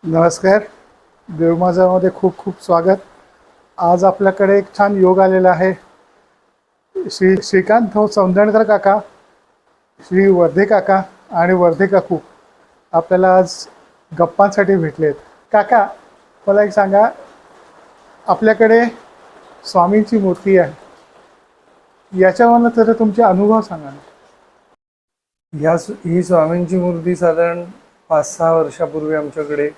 नमस्कार. देवमाजामध्ये खूप खूप स्वागत. आज आपल्याकडे एक छान योग आलेला आहे. श्रीकांत सौंदणकर काका, श्री वर्धे काका आणि वर्धे काकू आपल्याला आज गप्पांसाठी भेटलेत. काका, मला एक सांगा, आपल्याकडे स्वामींची मूर्ती आहे, याच्यावरनं तर तुमचे अनुभव सांगा ना. ही स्वामींची मूर्ती साधारण 5-6 वर्षापूर्वी आमच्याकडे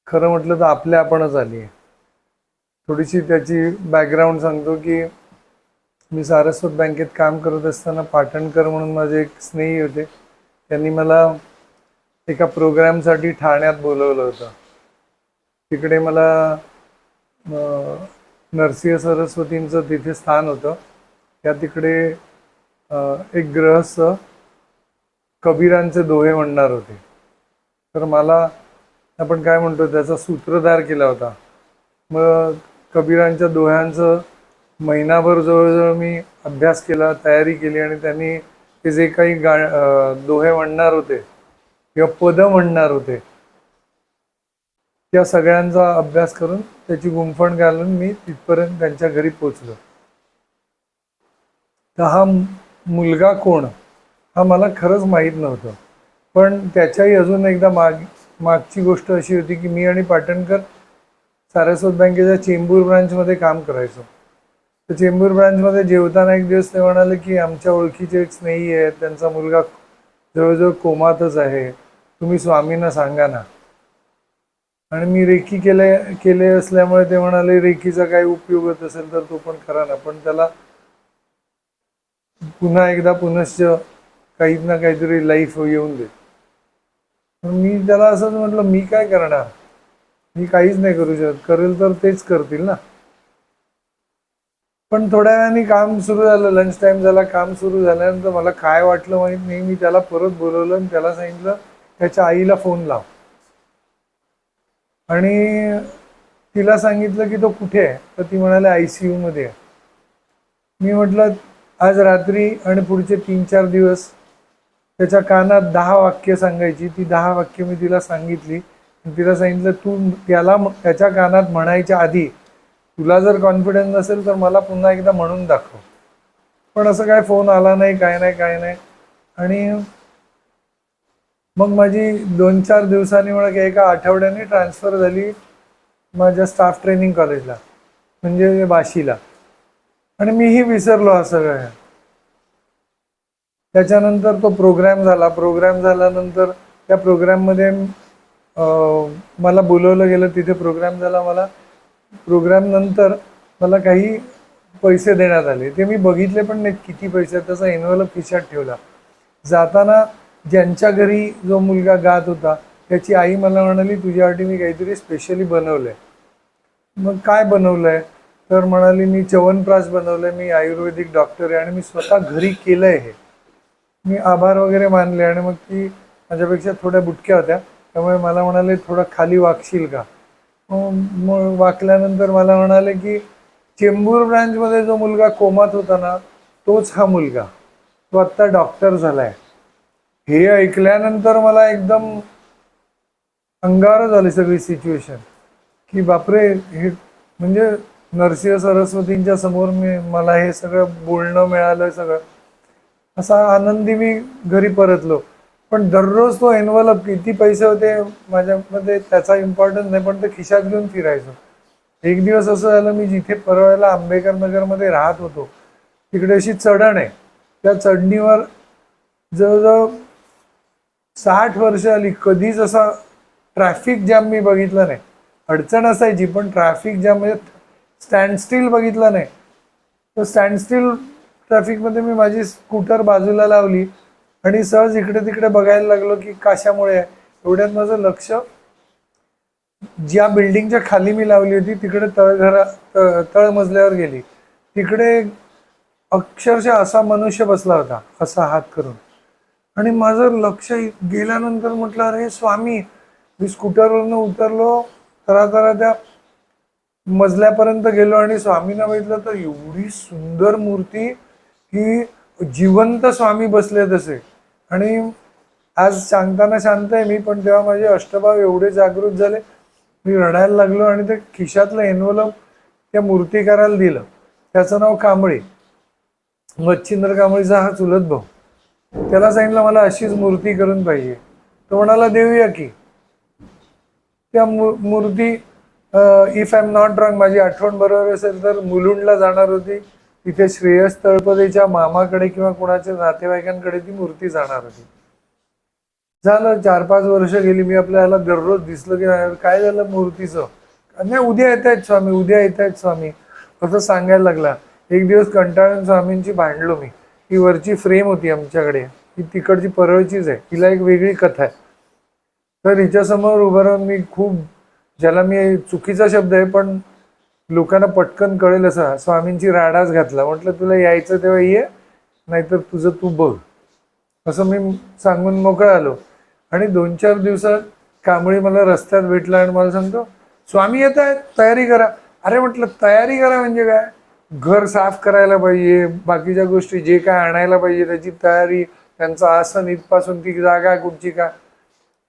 खरं म्हटलं तर आपल्या आपणच आली आहे. थोडीशी त्याची बॅकग्राऊंड सांगतो की मी सारस्वत बँकेत काम करत असताना पाटणकर म्हणून माझे एक स्नेही होते. त्यांनी मला एका प्रोग्रामसाठी ठाण्यात बोलवलं होतं. तिकडे मला नरसिंह सरस्वतींचं तिथे स्थान होतं. त्या तिकडे एक गृहस्थ कबीरांचे दोहे म्हणणार होते. तर मला आपण काय म्हणतो त्याचा सूत्रधार केला होता. मग कबीरांच्या दोह्यांचं महिनाभर जवळजवळ मी अभ्यास केला, तयारी केली आणि त्यांनी ते जे काही दोहे म्हणणार होते किंवा पद म्हणणार होते त्या सगळ्यांचा अभ्यास करून त्याची गुंफण घालून मी तिथपर्यंत त्यांच्या घरी पोचलो. तर हा मुलगा कोण हा मला खरंच माहीत नव्हतं. पण त्याच्याही अजून एकदा मागची गोष्ट अशी होती की मी आणि पाटणकर सारस्वत बँकेच्या चेंबूर ब्रांचमध्ये काम करायचो. तर चेंबूर ब्रांचमध्ये जेवताना एक दिवस ते म्हणाले की आमच्या ओळखीचे एक स्नेही आहेत, त्यांचा मुलगा जवळजवळ कोमातच आहे, तुम्ही स्वामींना सांगा ना. आणि मी रेकी केले असल्यामुळे ते म्हणाले रेकीचा काही उपयोग होत असेल तर तो पण करा ना, पण त्याला पुन्हा एकदा पुनश्च काही ना काहीतरी लाईफ येऊन दे. मी त्याला असंच म्हटलं, मी काय करणार, मी काहीच नाही करू शकत, करेल तर तेच करतील ना. पण थोड्या वेळाने काम सुरू झालं, लंच टाइम झाला, काम सुरू झाल्यानंतर मला काय वाटलं माहीत नाही, मी त्याला परत बोलवलं आणि त्याला सांगितलं त्याच्या आईला फोन लाव. आणि तिला सांगितलं की तो कुठे आहे, तर ती म्हणाले ICU मध्ये आहे. मी म्हटलं आज रात्री आणि पुढचे 3-4 दिवस त्याच्या कानात 10 वाक्य सांगायची. ती 10 वाक्य मी तिला सांगितली. तिला सांगितलं तू त्याला त्याच्या कानात म्हणायच्या आधी तुला जर कॉन्फिडन्स नसेल तर मला पुन्हा एकदा म्हणून दाखव. पण असं काय फोन आला नाही, काय नाही. आणि मग माझी 2-4 दिवसांनी मला एका आठवड्याने ट्रान्सफर झाली माझ्या स्टाफ ट्रेनिंग कॉलेजला, म्हणजे वाशीला. आणि मीही विसरलो हा सगळं. त्याच्यानंतर तो प्रोग्राम झाल्यानंतर त्या प्रोग्राममध्ये मला बोलवलं गेलं. तिथे प्रोग्राम झाला. प्रोग्राम नंतर मला काही पैसे देण्यात आले. ते मी बघितले पण नाही किती पैसे, त्याचा एन्व्हलप खिशात ठेवला. जाताना ज्यांच्या घरी जो मुलगा गात होता त्याची आई मला म्हणाली तुझ्यासाठी मी काहीतरी स्पेशली बनवलंय. मग काय बनवलंय तर म्हणाली मी च्यवनप्राश बनवलंय, मी आयुर्वेदिक डॉक्टर आहे आणि मी स्वतः घरी केलंय हे. मी आभार वगैरे मानले आणि मग ती माझ्यापेक्षा थोड्या बुटक्या होत्या, त्यामुळे मला म्हणाले थोडं खाली वाकशील का. मग वाकल्यानंतर मला म्हणाले की चेंबूर ब्रांचमध्ये जो मुलगा कोमात होता ना तोच हा मुलगा, तो आत्ता डॉक्टर झालाय. हे ऐकल्यानंतर मला एकदम अंगावर झाली सगळी सिच्युएशन की बापरे, हे म्हणजे नरसिंह सरस्वतींच्या समोर मला हे सगळं बोलणं मिळालं. सगळं असा आनंदी मी घरी परतलो. पण दररोज तो एन्व्हलप किती पैसे होते माझ्यामध्ये त्याचा इम्पॉर्टन्स नाही, पण ते खिशात घेऊन फिरायचो. एक दिवस असं झालं, मी जिथे परवायला आंबेडकर नगरमध्ये राहत होतो तिकडे अशी चढण आहे. त्या चढणीवर जवळजवळ 60 वर्ष आली कधीच असा ट्रॅफिक जॅम मी बघितला नाही. अडचण असायची पण ट्रॅफिक जॅम म्हणजे स्टँडस्टिल बघितला नाही. तर स्टँडस्टिल ट्रॅफिकमध्ये मी माझी स्कूटर बाजूला लावली आणि सहज इकडे तिकडे बघायला लागलो की कशामुळे आहे. एवढ्यात माझं लक्ष ज्या बिल्डिंगच्या खाली मी लावली होती तिकडे तळमजल्यावर गेली. तिकडे अक्षरशः असा मनुष्य बसला होता, असा हात करून. आणि माझं लक्ष गेल्यानंतर म्हटलं अरे स्वामी. मी स्कूटरवरनं उतरलो, तरा त्या मजल्यापर्यंत गेलो आणि स्वामींना बघितलं तर एवढी सुंदर मूर्ती की जिवंत स्वामी बसले तसे. आणि आज सांगताना शांत आहे मी, पण तेव्हा माझे अष्टभाव एवढे जागृत झाले, मी रडायला लागलो आणि ते खिशातलं एन्व्हलप त्या मूर्तिकाराला दिलं. त्याचं नाव कांबळे, मच्छिंद्र कांबळेचा हा चुलत भाऊ. त्याला सांगितलं मला अशीच मूर्ती करून पाहिजे. तो म्हणाला देऊया की. त्या मूर्ती if I am not wrong, माझी आठवण बरोबर असेल तर मुलुंडला जाणार होती. तिथे श्रेयस तळपदेच्या मामाकडे किंवा कोणाच्या नातेवाईकांकडे ती मूर्ती जाणार होती. झालं 4-5 वर्ष गेली, मी आपल्याला दररोज दिसलं की काय झालं मूर्तीचं, नाही उद्या येत आहेत स्वामी, उद्या येत आहेत स्वामी असं सांगायला लागला. एक दिवस कंटाळून स्वामींची भांडलो मी. ही वरची फ्रेम होती आमच्याकडे, ही तिकडची परळचीच आहे, तिला एक वेगळी कथा आहे. तर हिच्यासमोर उभं राहून मी खूप, ज्याला मी चुकीचा शब्द आहे पण लोकांना पटकन कळेल असा, स्वामींची राडाच घातला. म्हटलं तुला यायचं तेव्हा ये, नाहीतर तुझं तू बघ, असं मी सांगून मोकळा आलो. आणि 2-4 दिवसात कांबळे मला रस्त्यात भेटला आणि मला सांगतो स्वामी येत आहेत, तयारी करा. अरे म्हटलं तयारी करा म्हणजे काय, घर साफ करायला पाहिजे, बाकीच्या गोष्टी जे काय आणायला पाहिजे त्याची तयारी, त्यांचं आसन इथपासून ती जागा कुठची काय,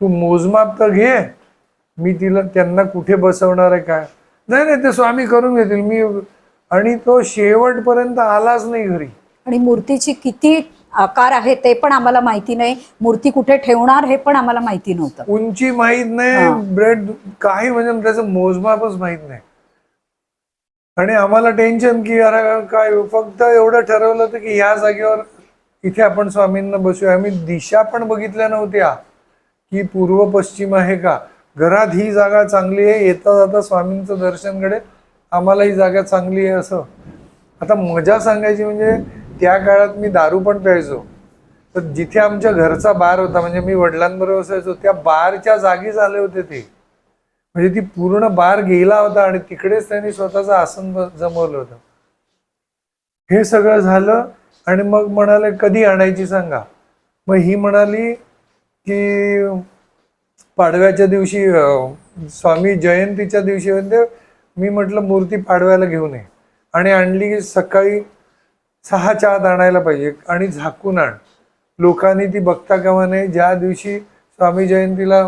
तू मोजमाप तर घे, मी त्यांना कुठे बसवणार आहे काय. नाही नाही ते स्वामी करून घेतील मी. आणि तो शेवटपर्यंत आलाच नाही घरी. आणि मूर्तीची किती आकार आहे ते पण आम्हाला माहिती नाही, मूर्ती कुठे ठेवणार हे पण आम्हाला माहिती नव्हतं. उंची माहित नाही, ब्रेड काही म्हणजे त्याचं मोजमापच माहित नाही. आणि आम्हाला टेन्शन की अरे काय, फक्त एवढं ठरवलं होतं की या जागेवर इथे आपण स्वामींना बसूया. आम्ही दिशा पण बघितल्या नव्हत्या की पूर्व पश्चिम आहे का, घरात ही जागा चांगली आहे, येता जाता स्वामींचं दर्शन घडेल, आम्हाला ही जागा चांगली आहे असं. आता मजा सांगायची म्हणजे त्या काळात मी दारू पण प्यायचो, तर जिथे आमच्या घरचा बार होता, म्हणजे मी वडिलांबरोबर असायचो, त्या बारच्या जागी झाले होते ते. म्हणजे ती पूर्ण बार गेला होता आणि तिकडेच त्यांनी स्वतःचं आसन जमवलं होतं. हे सगळं झालं आणि मग म्हणाले कधी आणायची सांगा. मग ही म्हणाली की पाडव्याच्या दिवशी, स्वामी जयंतीच्या दिवशी म्हणजे. मी म्हटलं मूर्ती पाडव्याला घेऊन ये, आणि आणली. सकाळी 6च्या आत आणायला पाहिजे आणि झाकून आण, लोकांनी ती बघता कामा नये. ज्या दिवशी स्वामी जयंतीला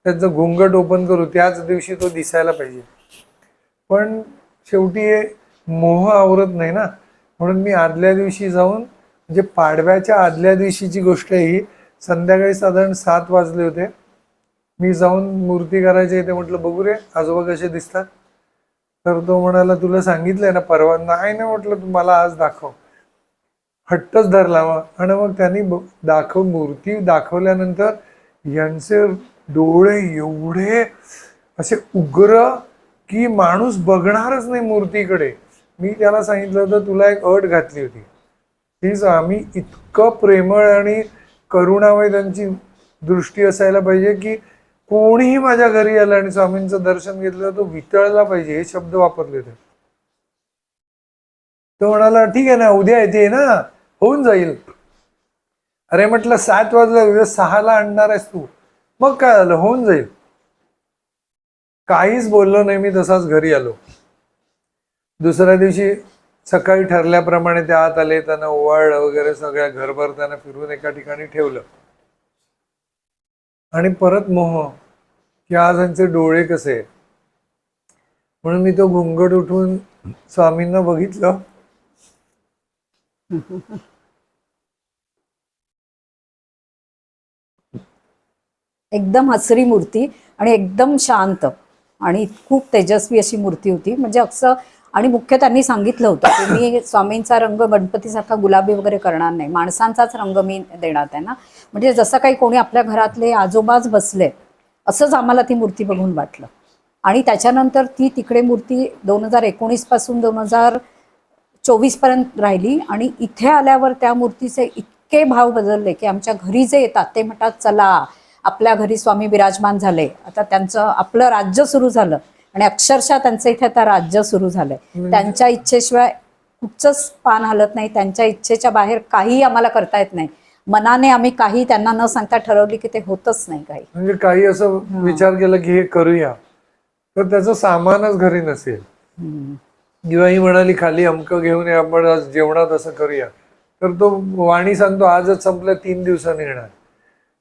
त्याचं घुंगट ओपन करू त्याच दिवशी तो दिसायला पाहिजे. पण शेवटी मोह आवरत नाही ना, म्हणून मी आदल्या दिवशी जाऊन, म्हणजे पाडव्याच्या आदल्या दिवशीची गोष्ट आहे ही, संध्याकाळी साधारण 7 वाजले होते. मी जाऊन मूर्ती करायच्या इथे म्हटलं बघू रे आजोबा कसे दिसतात. तर तो म्हणाला तुला सांगितलंय ना परवा. नाही ना म्हटलं तू मला आज दाखव. हट्टच धरला आणि मग त्यांनी मूर्ती दाखवल्यानंतर यांचे डोळे एवढे असे उग्र की माणूस बघणारच नाही मूर्तीकडे. मी त्याला सांगितलं होतं तुला एक अट घातली होती, तीच आम्ही इतकं प्रेमळ आणि करुणामय त्यांची दृष्टी असायला पाहिजे की कोणीही माझ्या घरी आलं आणि स्वामींचं दर्शन घेतलं तो वितळला पाहिजे, हे शब्द वापरले होते. तो म्हणाला ठीक आहे ना उद्या येते ना, होऊन जाईल. अरे म्हटलं 7 वाजले, 6ला आणणार आहेस तू, मग काय झालं, होऊन जाईल. काहीच बोललो नाही मी, तसाच घरी आलो. दुसऱ्या दिवशी सकाळी ठरल्याप्रमाणे ते आत आले, त्यांना ओवाळ वगैरे सगळ्या घरभर त्यांना फिरून एका ठिकाणी ठेवलं. आणि परत मोह की आज यांचे डोळे कसे, म्हणून मी तो घुंगट उठून स्वामींना बघितलं. एकदम हसरी मूर्ती आणि एकदम शांत आणि खूप तेजस्वी अशी मूर्ती होती. म्हणजे असं, आणि मुख्य त्यांनी सांगितलं होतं की मी स्वामींचा रंग गणपतीसारखा गुलाबी वगैरे करणार नाही, माणसांचाच रंग मी देणार त्यांना. म्हणजे जसं काही कोणी आपल्या घरातले आजोबाच बसले असंच आम्हाला ती मूर्ती बघून वाटलं. आणि त्याच्यानंतर ती तिकडे मूर्ती 2019 पासून 2024 पर्यंत राहिली. आणि इथे आल्यावर त्या मूर्तीचे इतके भाव बदलले की आमच्या घरी जे येतात ते म्हणतात चला आपल्या घरी स्वामी विराजमान झाले, आता त्यांचं आपलं राज्य सुरू झालं. आणि अक्षरशः त्यांचं इथे आता राज्य सुरू झालंय. त्यांच्या इच्छेशिवाय कुठचंच पान हलत नाही, त्यांच्या इच्छेच्या बाहेर काही आम्हाला करता येत नाही. मनाने आम्ही काही त्यांना न सांगता ठरवली की ते होतच नाही काही. म्हणजे काही असं विचार केला की हे करूया, तर त्याचं सामानच घरी नसेल. किंवा ही म्हणाली खाली अमकं घेऊन या, आपण आज जेवणात असं करूया, तर तो वाणी सांगतो आजच संपलं 3 दिवसांनी येणार.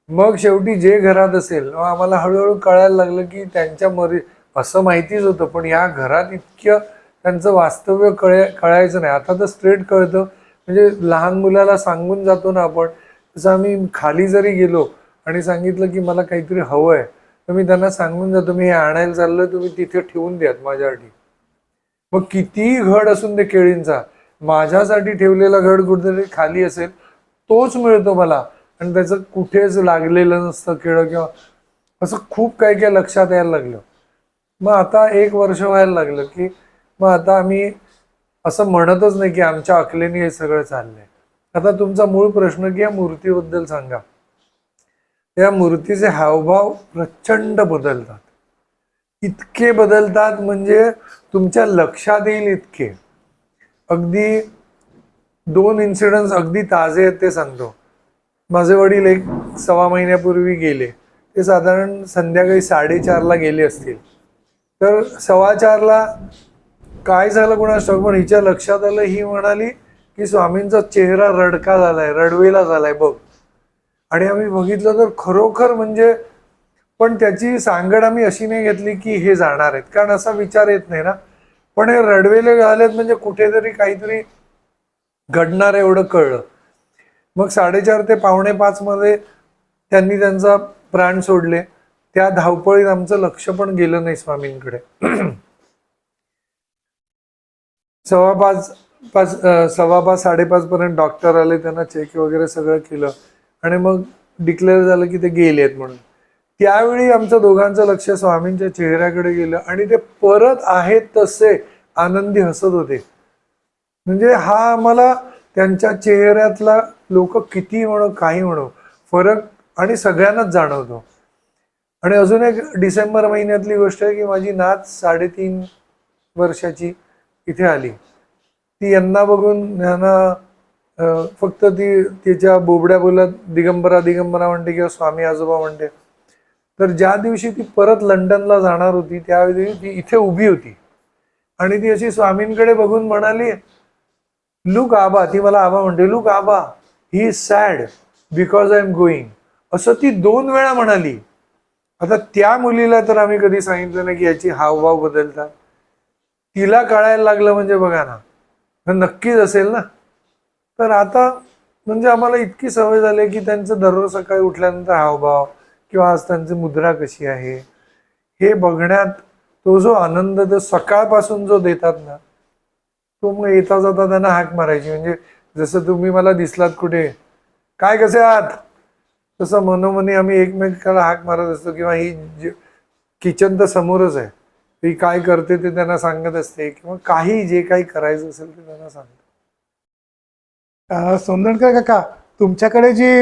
मग शेवटी जे घरात असेल, मग आम्हाला हळूहळू कळायला लागलं की त्यांच्या असं माहितीच होतं, पण या घरात इतकं त्यांचं वास्तव्य कळायचं नाही. आता तर स्ट्रेट कळतं. म्हणजे लहान मुलाला सांगून जातो ना आपण, तसं आम्ही खाली जरी गेलो आणि सांगितलं की मला काहीतरी हवं आहे, तर मी त्यांना सांगून जातो मी हे आणायला चाललोय, तुम्ही तिथे ठेवून द्यात माझ्यासाठी. मग कितीही घड असून दे केळींचा, माझ्यासाठी ठेवलेला घड कुठेतरी खाली असेल, तोच मिळतो मला. आणि त्याचं कुठेच लागलेलं नसतं केळं किंवा असं खूप काही काही लक्षात यायला लागलं. मग आता 1 वर्ष व्हायला लागलं की मग आता आम्ही असं म्हणतच नाही की आमच्या अकलेने हे सगळं चाललंय. आता तुमचा मूळ प्रश्न की या मूर्तीबद्दल सांगा. या मूर्तीचे हावभाव प्रचंड बदलतात. इतके बदलतात म्हणजे तुमच्या लक्षात येईल इतके. अगदी 2 इन्सिडन्स अगदी ताजे आहेत ते सांगतो. माझे वडील 1-1.25 महिन्यापूर्वी गेले. ते साधारण संध्याकाळी 4:30ला गेले असतील. तर 4:15ला काय झालं कोणास ठाऊक, पण हिच्या लक्षात आलं. ही म्हणाली की स्वामींचा चेहरा रडका झालाय, रडवेला झालाय बघ. आणि आम्ही बघितलं तर खरोखर म्हणजे, पण त्याची सांगड आम्ही अशी नाही घेतली की हे जाणार आहेत, कारण असा विचार येत नाही ना. पण हे रडवेले झालेत म्हणजे कुठेतरी काहीतरी घडणार एवढं कळलं. मग 4:30 ते 4:45 मध्ये त्यांनी त्यांचा प्राण सोडले. त्या धावपळीत आमचं लक्ष पण गेलं नाही स्वामींकडे. 5:15 5:30 पर्यंत डॉक्टर आले, त्यांना चेक वगैरे सगळं केलं आणि मग डिक्लेअर झालं की ते गेलेत म्हणून. त्यावेळी आमचं दोघांचं लक्ष स्वामींच्या चेहऱ्याकडे गेलं आणि ते परत आहेत तसे आनंदी हसत होते. म्हणजे हा आम्हाला त्यांच्या चेहऱ्यातला, लोक किती म्हणो काही म्हणो, फरक आणि सगळ्यांनाच जाणवतो. आणि अजून एक डिसेंबर महिन्यातली गोष्ट आहे की माझी नात 3.5 वर्षाची इथे आली. ती यांना बघून फक्त ती तिच्या बोबड्या बोलत दिगंबरा दिगंबरा म्हणते किंवा स्वामी आजोबा म्हणते. तर ज्या दिवशी ती परत लंडनला जाणार होती त्यावेळी ती इथे उभी होती आणि ती अशी स्वामींकडे बघून म्हणाली, लुक आबा, ती मला आबा म्हणते, look Aaba, he is sad because I am going, असं ती 2 वेळा म्हणाली. आता त्या मुलीला तर आम्ही कधी सांगितलं नाही की याची हावभाव बदलतात. तिला कळायला लागलं म्हणजे बघा ना, नक्कीच असेल ना. तर आता म्हणजे आम्हाला इतकी सवय झाली की त्यांचं दररोज सकाळी उठल्यानंतर हावभाव किंवा आज त्यांची मुद्रा कशी आहे हे बघण्यात तो जो आनंद तो सकाळपासून जो देतात ना, तो मग येता जाता त्यांना हाक मारायची. म्हणजे जसं तुम्ही मला दिसलात कुठे, काय कसे आहात, तसं मनोमनी आम्ही एकमेकाला हाक मारत असतो. किंवा ही किचन तर समोरच आहे, ती काय करते ते त्यांना सांगत असते किंवा काही जे काही करायचं असेल ते त्यांना सांगते. सोंदणकर काका, तुमच्याकडे जी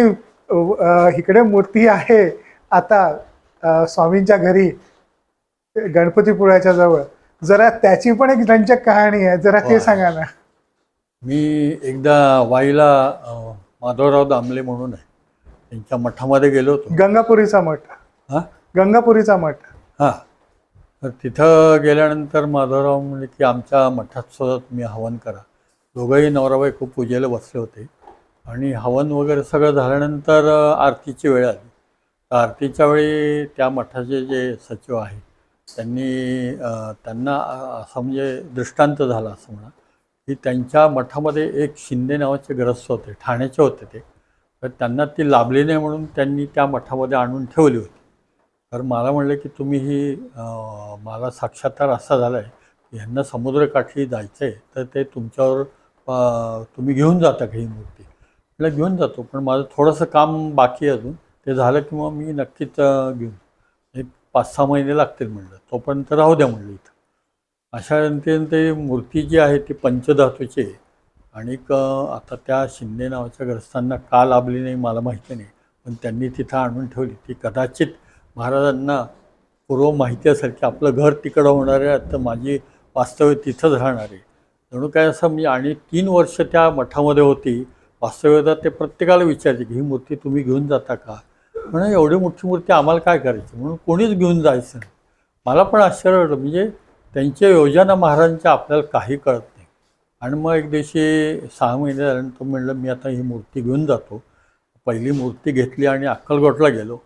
इकडे मूर्ती आहे आता स्वामींच्या घरी गणपतीपुळ्याच्या जवळ, जरा त्याची पण एक रंजक कहाणी आहे, जरा ते सांगा ना. मी एकदा वाईला माधवराव दामले म्हणून आहे, त्यांच्या मठामध्ये गेलो होतो. गंगापुरीचा मठ. हां गंगापुरीचा मठ. हां. तर तिथं गेल्यानंतर माधवराव म्हणले की आमच्या मठात सुद्धा तुम्ही हवन करा. दोघंही नवरा बायको पूजेला बसले होते आणि हवन वगैरे सगळं झाल्यानंतर आरतीची वेळ आली. तर आरतीच्या वेळी त्या मठाचे जे सचिव आहेत त्यांना असं म्हणजे दृष्टांत झाला असं म्हणा की त्यांच्या मठामध्ये एक शिंदे नावाचे ग्रस्त होते, ठाण्याचे होते ते. तर त्यांना ती लाभली नाही म्हणून त्यांनी त्या मठामध्ये आणून ठेवली होती. तर मला म्हणलं की तुम्ही ही मला साक्षात्कार असा झाला आहे की ह्यांना समुद्रकाठी जायचं आहे, तर ते तुमच्यावर तुम्ही घेऊन जाता का ही मूर्ती. म्हटलं घेऊन जातो, पण माझं थोडंसं काम बाकी आहे अजून, ते झालं की मग मी नक्कीच घेऊन, एक 5-6 महिने लागतील म्हणलं, तोपर्यंत राहू द्या म्हणलं इथं. अशा रीतीने ते मूर्ती जी आहे ती पंचधातूची आहे. आणि आता त्या शिंदे नावाच्या ग्रस्तांना का लाभली नाही मला माहिती नाही, पण त्यांनी तिथं आणून ठेवली. ती कदाचित महाराजांना पूर्व माहिती असेल की आपलं घर तिकडं होणार आहे, तर माझी वास्तव्य तिथंच राहणार आहे जणू काय असं. मी आणि 3 वर्ष त्या मठामध्ये होती. वास्तव्यता ते प्रत्येकाला विचारायचे की ही मूर्ती तुम्ही घेऊन जाता का. म्हणून एवढी मोठी मूर्ती आम्हाला काय करायची, म्हणून कोणीच घेऊन जायचं नाही. मला पण आश्चर्य वाटलं, म्हणजे त्यांच्या योजना महाराजांच्या आपल्याला काही कळत नाही. आणि मग एक दिवशी 6 महिने झाल्यानंतर म्हणलं मी आता ही मूर्ती घेऊन जातो, पहिली मूर्ती घेतली आणि अक्कलकोटला गेलो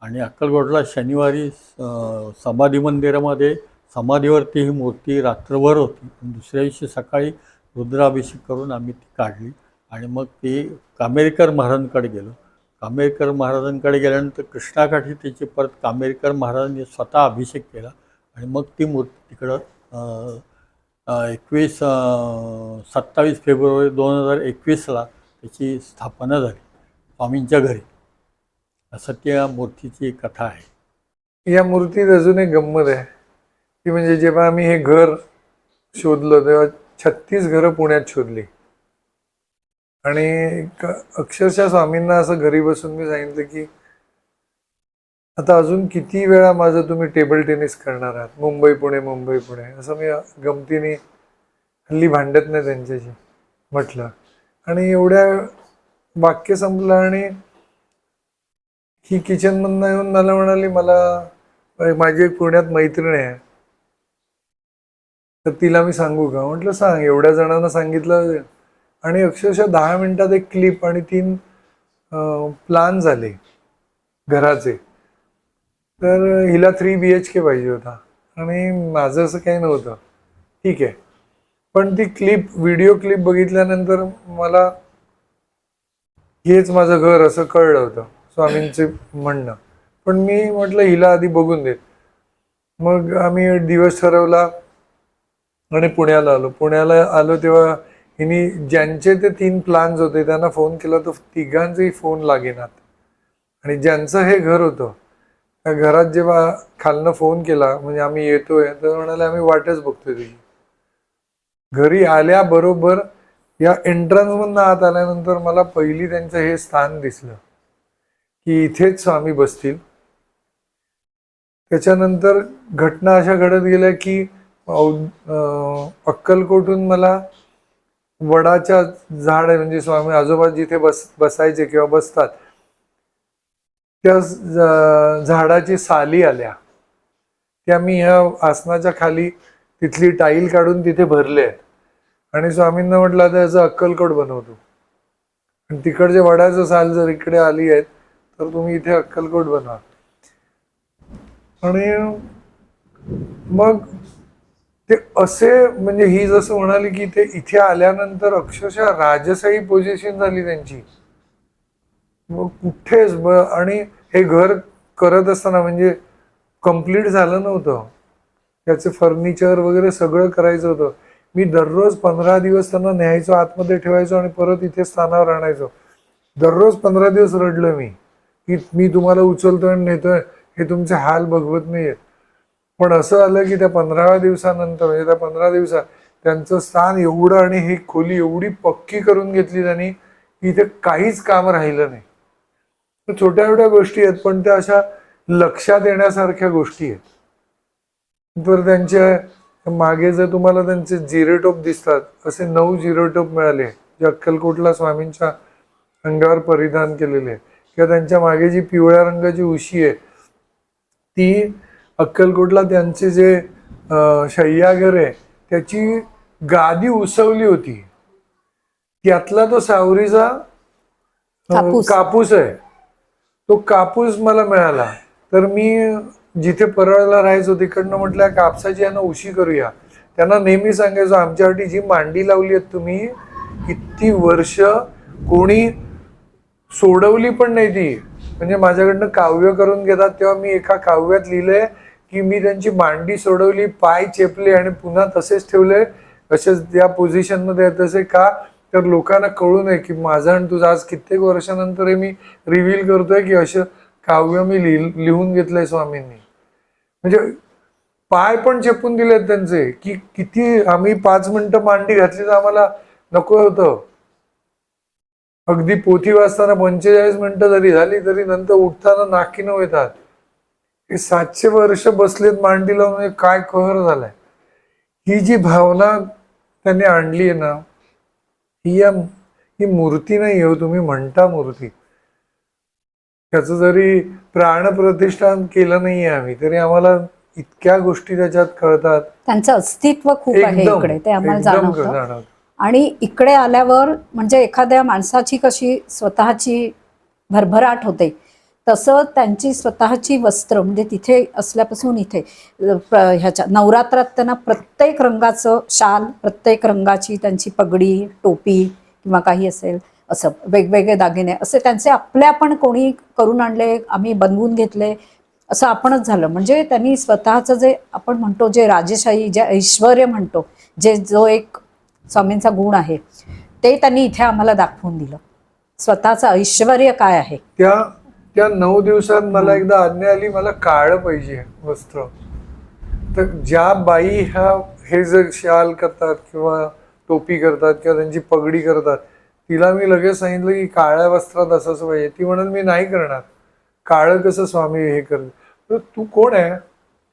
आणि अक्कलकोटला शनिवारी समाधी मंदिरामध्ये समाधीवरती ही मूर्ती रात्रभर होती. दुसऱ्या दिवशी सकाळी रुद्राभिषेक करून आम्ही ती काढली आणि मग ती कामेरकर महाराजांकडे गेलो. कामेरकर महाराजांकडे गेल्यानंतर कृष्णाकाठी त्याची परत कामेरकर महाराजांनी स्वतः अभिषेक केला आणि मग ती मूर्ती तिकडं 27 फेब्रुवारी 2021ला त्याची स्थापना झाली स्वामींच्या घरी. असं त्या मूर्तीची कथा आहे. या मूर्तीत अजून एक गंमत आहे की म्हणजे जेव्हा आम्ही हे घर शोधलं तेव्हा 36 घरं पुण्यात शोधली आणि अक्षरशः स्वामींना असं घरी बसून मी सांगितलं की आता अजून किती वेळा माझं तुम्ही टेबल टेनिस करणार आहात, मुंबई पुणे मुंबई पुणे, असं मी गमतीने हल्ली भांडत नाही त्यांच्याशी म्हटलं. आणि एवढ्या वाक्य संपलं आणि ही किचनमधनं येऊन मला म्हणाली, मला माझी एक पुण्यात मैत्रीण आहे तर तिला मी सांगू का. म्हटलं सांग. एवढ्या जणांना सांगितलं आणि अक्षरशः 10 मिनिटात एक क्लिप आणि 3 प्लान झाले घराचे. तर हिला 3 BHK पाहिजे होता आणि माझं असं काही नव्हतं. ठीक आहे, पण ती व्हिडिओ क्लिप बघितल्यानंतर मला हेच माझं घर असं कळलं होतं स्वामींचे म्हणणं. पण मी म्हटलं हिला आधी बघून देत. मग आम्ही एक दिवस ठरवला आणि पुण्याला आलो तेव्हा हिनी ज्यांचे ते 3 प्लान्स होते त्यांना फोन केला तर तिघांचेही फोन लागेनात. आणि ज्यांचं हे घर होतं त्या घरात जेव्हा खालनं फोन केला म्हणजे आम्ही येतोय तर म्हणाले आम्ही वाटच बघतोय तुझी. घरी आल्याबरोबर या एंट्रन्समधनं आत आल्यानंतर मला पहिली त्यांचं हे स्थान दिसलं की इथेच स्वामी बसतील. त्याच्यानंतर घटना अशा घडत गेल्या की अक्कलकोटून मला वडाच्या झाड आहे म्हणजे स्वामी आजोबा जिथे बसायचे किंवा बसतात त्या झाडाची साली आल्या. त्या मी ह्या आसनाच्या खाली तिथली टाईल काढून तिथे भरले आहेत आणि स्वामींना म्हटलं आता याचं अक्कलकोट बनवतो आणि तिकडचे वडाचं साल जर इकडे आली आहेत तर तुम्ही इथे अक्कलकोट बनवा. आणि मग ते असे म्हणजे ही जसं म्हणाली की ते इथे आल्यानंतर अक्षरशः राजशाही पोझिशन झाली त्यांची. मग कुठेच आणि हे घर करत असताना म्हणजे कंप्लीट झालं नव्हतं, त्याचे फर्निचर वगैरे सगळं करायचं होतं. मी दररोज 15 दिवस त्यांना न्यायचो, आतमध्ये ठेवायचो आणि परत इथे स्थानावर आणायचो. दररोज 15 दिवस रडलो मी की मी तुम्हाला उचलतोय आणि नेतोय, हे तुमचे हाल बघवत नाहीयेत. पण असं आलं की त्या 15व्या दिवसानंतर म्हणजे त्या 15 दिवसात त्यांचं स्थान एवढं आणि ही खोली एवढी पक्की करून घेतली त्यांनी की इथे काहीच काम राहिलं नाही. छोट्या छोट्या गोष्टी आहेत पण त्या अशा लक्षात येण्यासारख्या गोष्टी आहेत. तर त्यांच्या मागे जर तुम्हाला त्यांचे जिरेटोप दिसतात असे 9 जिरेटोप मिळाले जे अक्कलकोटला स्वामींच्या अंगावर परिधान केलेले. किंवा त्यांच्या मागे जी पिवळ्या रंगाची उशी आहे ती अक्कलकोटला त्यांचे जे शय्यागर आहे त्याची गादी उसवली होती. त्यातला तो सावरीचा कापूस आहे, तो कापूस मला मिळाला. तर मी जिथे परळला राहायचो तिकडनं म्हटलं कापसाची यांना उशी करूया. त्यांना नेहमी सांगायचो आमच्यासाठी जी मांडी लावली आहेत तुम्ही किती वर्ष कोणी सोडवली पण नाही ती. म्हणजे माझ्याकडनं काव्य करून घेतात तेव्हा मी एका काव्यात लिहिलंय की मी त्यांची मांडी सोडवली, पाय चेपले आणि पुन्हा तसेच ठेवले, असेच त्या पोझिशनमध्ये तसे का तर लोकांना कळू नये की माझं आणि तुझं आज कित्येक वर्षानंतर हे मी रिव्हील करतोय की असं काव्य मी लिहून घेतलंय स्वामींनी. म्हणजे पाय पण चेपून दिलेत त्यांचे की किती आम्ही 5 मिनिटं मांडी घातली तर आम्हाला नको होतं. अगदी पोथी वाचताना 45 मिनिटं जरी झाली तरी नंतर उठताना नाकीनं येतात. हे 700 वर्ष बसलेत मांडी लावून, म्हणजे काय कहर झालाय. ही जी भावना त्यांनी आणली आहे ना ही मूर्ती नाही हो, तुम्ही म्हणता मूर्ती. त्याचं जरी प्राणप्रतिष्ठान केलं नाहीये आम्ही तरी आम्हाला इतक्या गोष्टी त्याच्यात कळतात. त्यांचं अस्तित्व खूप आहे इकडे, ते आम्हाला जाणवतं. जाणवतं. आणि इकडे आल्यावर म्हणजे एखाद्या माणसाची कशी स्वतःची भरभराट होते, तसं त्यांची स्वतःची वस्त्र म्हणजे तिथे असल्यापासून इथे ह्याच्या नवरात्रात त्यांना प्रत्येक रंगाचं शाल, प्रत्येक रंगाची त्यांची पगडी, टोपी किंवा काही असेल असं वेगवेगळे दागिने असे त्यांचे आपले आपण कोणी करून आणले, आम्ही बनवून घेतले असं आपणच झालं. म्हणजे त्यांनी स्वतःचं जे आपण म्हणतो जे राजेशाही, जे ऐश्वर म्हणतो, जो एक स्वामींचा गुण आहे, ते त्यांनी इथे आम्हाला दाखवून दिलं. स्वतःचं ऐश्वर काय आहे. त्या 9 दिवसात मला एकदा आज्ञा आली, मला काळं पाहिजे वस्त्र. तर ज्या बाई हे जर शाल करतात किंवा टोपी करतात किंवा त्यांची पगडी करतात, तिला मी लगेच सांगितलं की काळ्या वस्त्रात असंच पाहिजे. ती म्हणून मी नाही करणार, काळं कसं स्वामी हे करत. तू कोण आहे?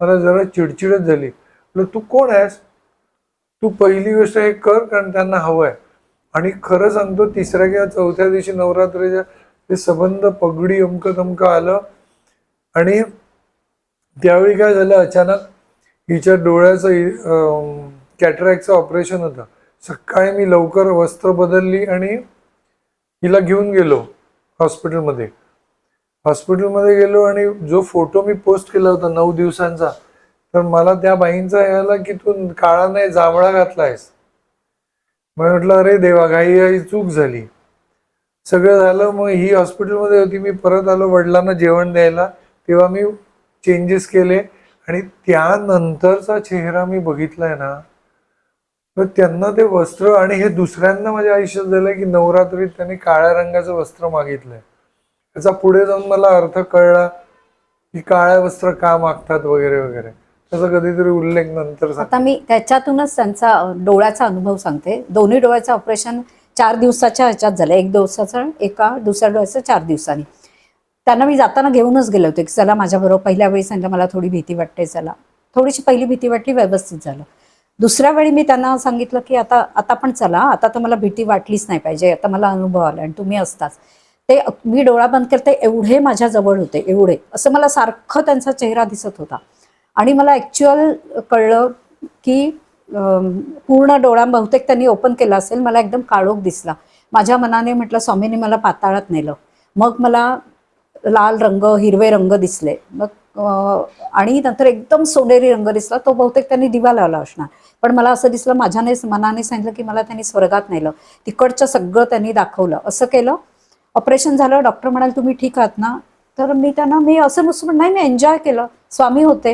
मला जरा चिडचिडच झाली. तू कोण आहेस? तू पहिली गोष्ट हे कर, कारण त्यांना हवं आहे. आणि खरं सांगतो, 3ऱ्या किंवा 4थ्या दिवशी नवरात्रीच्या ते संबंध पगडी अमकं तमकं आलं. आणि त्यावेळी काय झालं, अचानक हिच्या डोळ्याचं कॅटरॅक्टचं ऑपरेशन होतं. सकाळी मी लवकर वस्त्र बदलली आणि हिला घेऊन गेलो हॉस्पिटलमध्ये गेलो. आणि जो फोटो मी पोस्ट केला होता 9 दिवसांचा, तर मला त्या बाईंचा यायला की तू काळा नाही जांभळा घातलायस. मग म्हटलं अरे देवा, घाई चूक झाली. सगळं झालं. मग ही हॉस्पिटलमध्ये होती. मी परत आलो वडिलांना जेवण द्यायला, तेव्हा मी चेंजेस केले. आणि त्यानंतरचा चेहरा मी बघितलाय ना, तर त्यांना ते वस्त्र, आणि हे दुसऱ्यांदा माझ्या आयुष्यात झालंय की नवरात्रीत त्यांनी काळ्या रंगाचं वस्त्र मागितलंय. त्याचा पुढे जाऊन मला अर्थ कळला की काळ्या वस्त्र का मागतात वगैरे वगैरे. त्याचा कधीतरी उल्लेख नंतर आता मी त्याच्यातूनच त्यांचा डोळ्याचा अनुभव सांगते. दोन्ही डोळ्याचं ऑपरेशन 4 दिवसाच्या ह्याच्यात झालं. 1 दिवसाचं, दुसऱ्या डोळ्याचं 4 दिवसांनी. त्यांना मी जाताना घेऊनच गेले होते की चला माझ्याबरोबर. पहिल्या वेळी सांगितलं मला थोडी भीती वाटते, चला. थोडीशी पहिली भीती वाटली, व्यवस्थित झालं. दुसऱ्या वेळी मी त्यांना सांगितलं की आता पण चला, आता तर मला भीती वाटलीच नाही पाहिजे, आता मला अनुभव आला आणि तुम्ही असताच. ते मी डोळा बंद करते, एवढे माझ्या जवळ होते, एवढे असं मला सारखं त्यांचा चेहरा दिसत होता. आणि मला ॲक्च्युअल कळलं की पूर्ण डोळा बहुतेक त्यांनी ओपन केला असेल. मला एकदम काळोख दिसला. माझ्या मनाने म्हटलं स्वामींनी मला पाताळात नेलं. मग मला लाल रंग, हिरवे रंग दिसले. मग आणि नंतर एकदम सोनेरी रंग दिसला. तो बहुतेक त्यांनी दिवा लावला असणार. पण मला असं दिसलं, मनाने सांगितलं की मला त्यांनी स्वर्गात नेलं. तिकडचं सगळं त्यांनी दाखवलं. असं केलं. ऑपरेशन झालं. डॉक्टर म्हणाले तुम्ही ठीक आहात ना? तर मी असं नुसतं नाही, मी एन्जॉय केलं, स्वामी होते,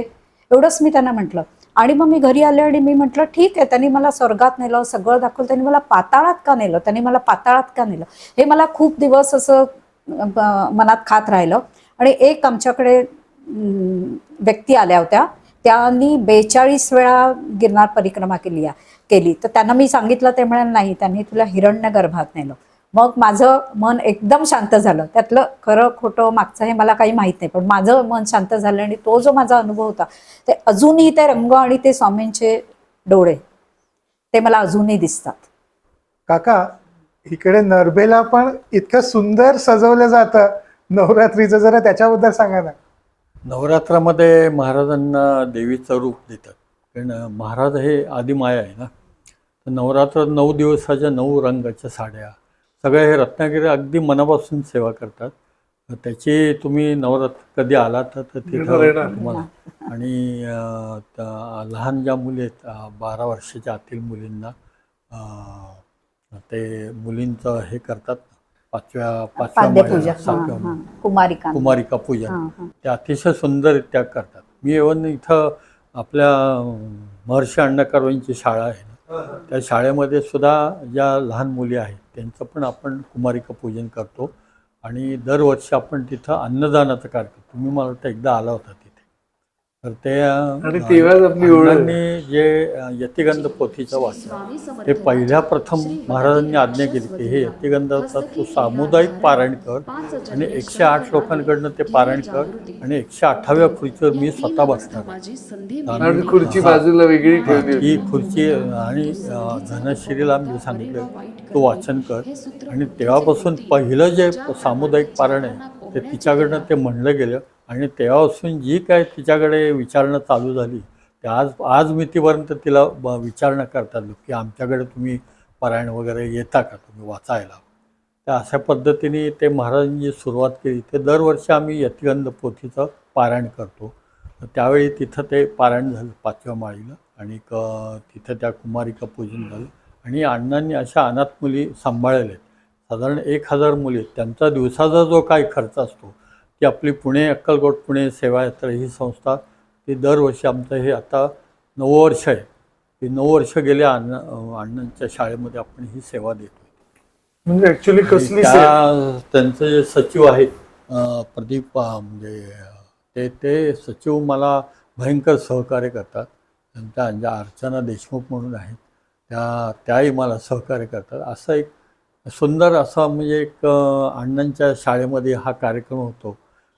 एवढंच मी त्यांना म्हटलं. आणि मग मी घरी आले आणि मी म्हटलं ठीक आहे, त्यांनी मला स्वर्गात नेलं, सगळं दाखवलं, त्यांनी मला पाताळात का नेलं, हे मला खूप दिवस असं मनात खात राहिलं. आणि एक आमच्याकडे व्यक्ती आल्या होत्या, त्यांनी 42 वेळा गिरनार परिक्रमा केली. तर त्यांना मी सांगितलं, ते म्हणाले नाही, त्यांनी तुला हिरण्य गर्भात नेलं. मग माझं मन एकदम शांत झालं. त्यातलं खरं खोटं मागचं हे मला काही माहीत नाही, पण माझं मन शांत झालं. आणि तो जो माझा अनुभव होता, ते अजूनही ते रंग आणि ते स्वामींचे डोळे ते मला अजूनही दिसतात. काका, इकडे नरबेला पण इतकं सुंदर सजवलं जातं नवरात्रीचं, जरा त्याच्याबद्दल सांगा ना. नवरात्रामध्ये महाराजांना देवीचं रूप देतात, कारण महाराज हे आदिमाया आहे ना. तर नवरात्र 9 दिवसाच्या 9 रंगाच्या साड्या, सगळे हे रत्नागिरी अगदी मनापासून सेवा करतात. त्याची तुम्ही नवरात्र कधी आलात तर तिथं तुम्हाला. आणि लहान ज्या मुली आहेत 12 वर्षाच्या आतील मुलींना ते मुलींचं हे करतात, पाचव्या महिन्यात कुमारिका पूजन, ते अतिशय सुंदररित्या करतात. मी इव्हन इथं आपल्या महर्षी अण्णाकरवांची शाळा आहे ना, त्या शाळेमध्ये सुद्धा ज्या लहान मुली आहेत त्यांचं पण आपण कुमारिका पूजन करतो. आणि दरवर्षी आपण तिथं अन्नदानाचा कार्यक्रम, तुम्ही मला वाटतं एकदा आला होता तिथे, तर ते अण्णांनी जे यतिगंध पोथीचं वाचन, ते पहिल्या प्रथम महाराजांनी आज्ञा केली की हे यतिगंधाचा तू सामुदायिक पारायण कर, आणि 108 लोकांकडनं ते पारायण कर, आणि 108व्या खुर्चीवर मी स्वतः बसणार. खुर्ची बाजूला वेगळी ठेवली, ही खुर्ची. आणि धनश्रीला मी सांगितलं तू वाचन कर. आणि तेव्हापासून पहिलं जे सामुदायिक पारायण आहे ते तिच्याकडनं ते म्हणलं गेलं. आणि तेव्हापासून जी काय तिच्याकडे विचारणं चालू झाली, ते आज मितीपर्यंत तिला विचारणा करतात की आमच्याकडे तुम्ही पारायण वगैरे येता का, तुम्ही वाचायला. तर अशा पद्धतीने ते महाराजांनी सुरुवात केली. ते दरवर्षी आम्ही यतिगंध पोथीचं पारायण करतो. तर त्यावेळी तिथं ते पारायण झालं 5व्या माळीला आणि तिथं त्या कुमारिका पूजन झालं आणि अण्णांनी अशा अनाथ मुली सांभाळलेल्या आहेत. साधारण 1000 मुली आहेत. त्यांचा दिवसाचा जो काही खर्च असतो ती आपली पुणे अक्कलकोट पुणे सेवायात्रा ही संस्था ती दरवर्षी आमचं हे आता 9 वर्ष आहे. ती 9 वर्ष गेल्या अण्णांच्या शाळेमध्ये आपण ही सेवा देतो. म्हणजे ऍक्च्युली कसली त्यांचे जे सचिव आहेत प्रदीप म्हणजे ते सचिव मला भयंकर सहकार्य करतात. त्यांच्या अर्चना देशमुख म्हणून आहेत त्याही मला सहकार्य करतात. असं एक सुंदर असा म्हणजे एक अण्णांच्या शाळेमध्ये हा कार्यक्रम होतो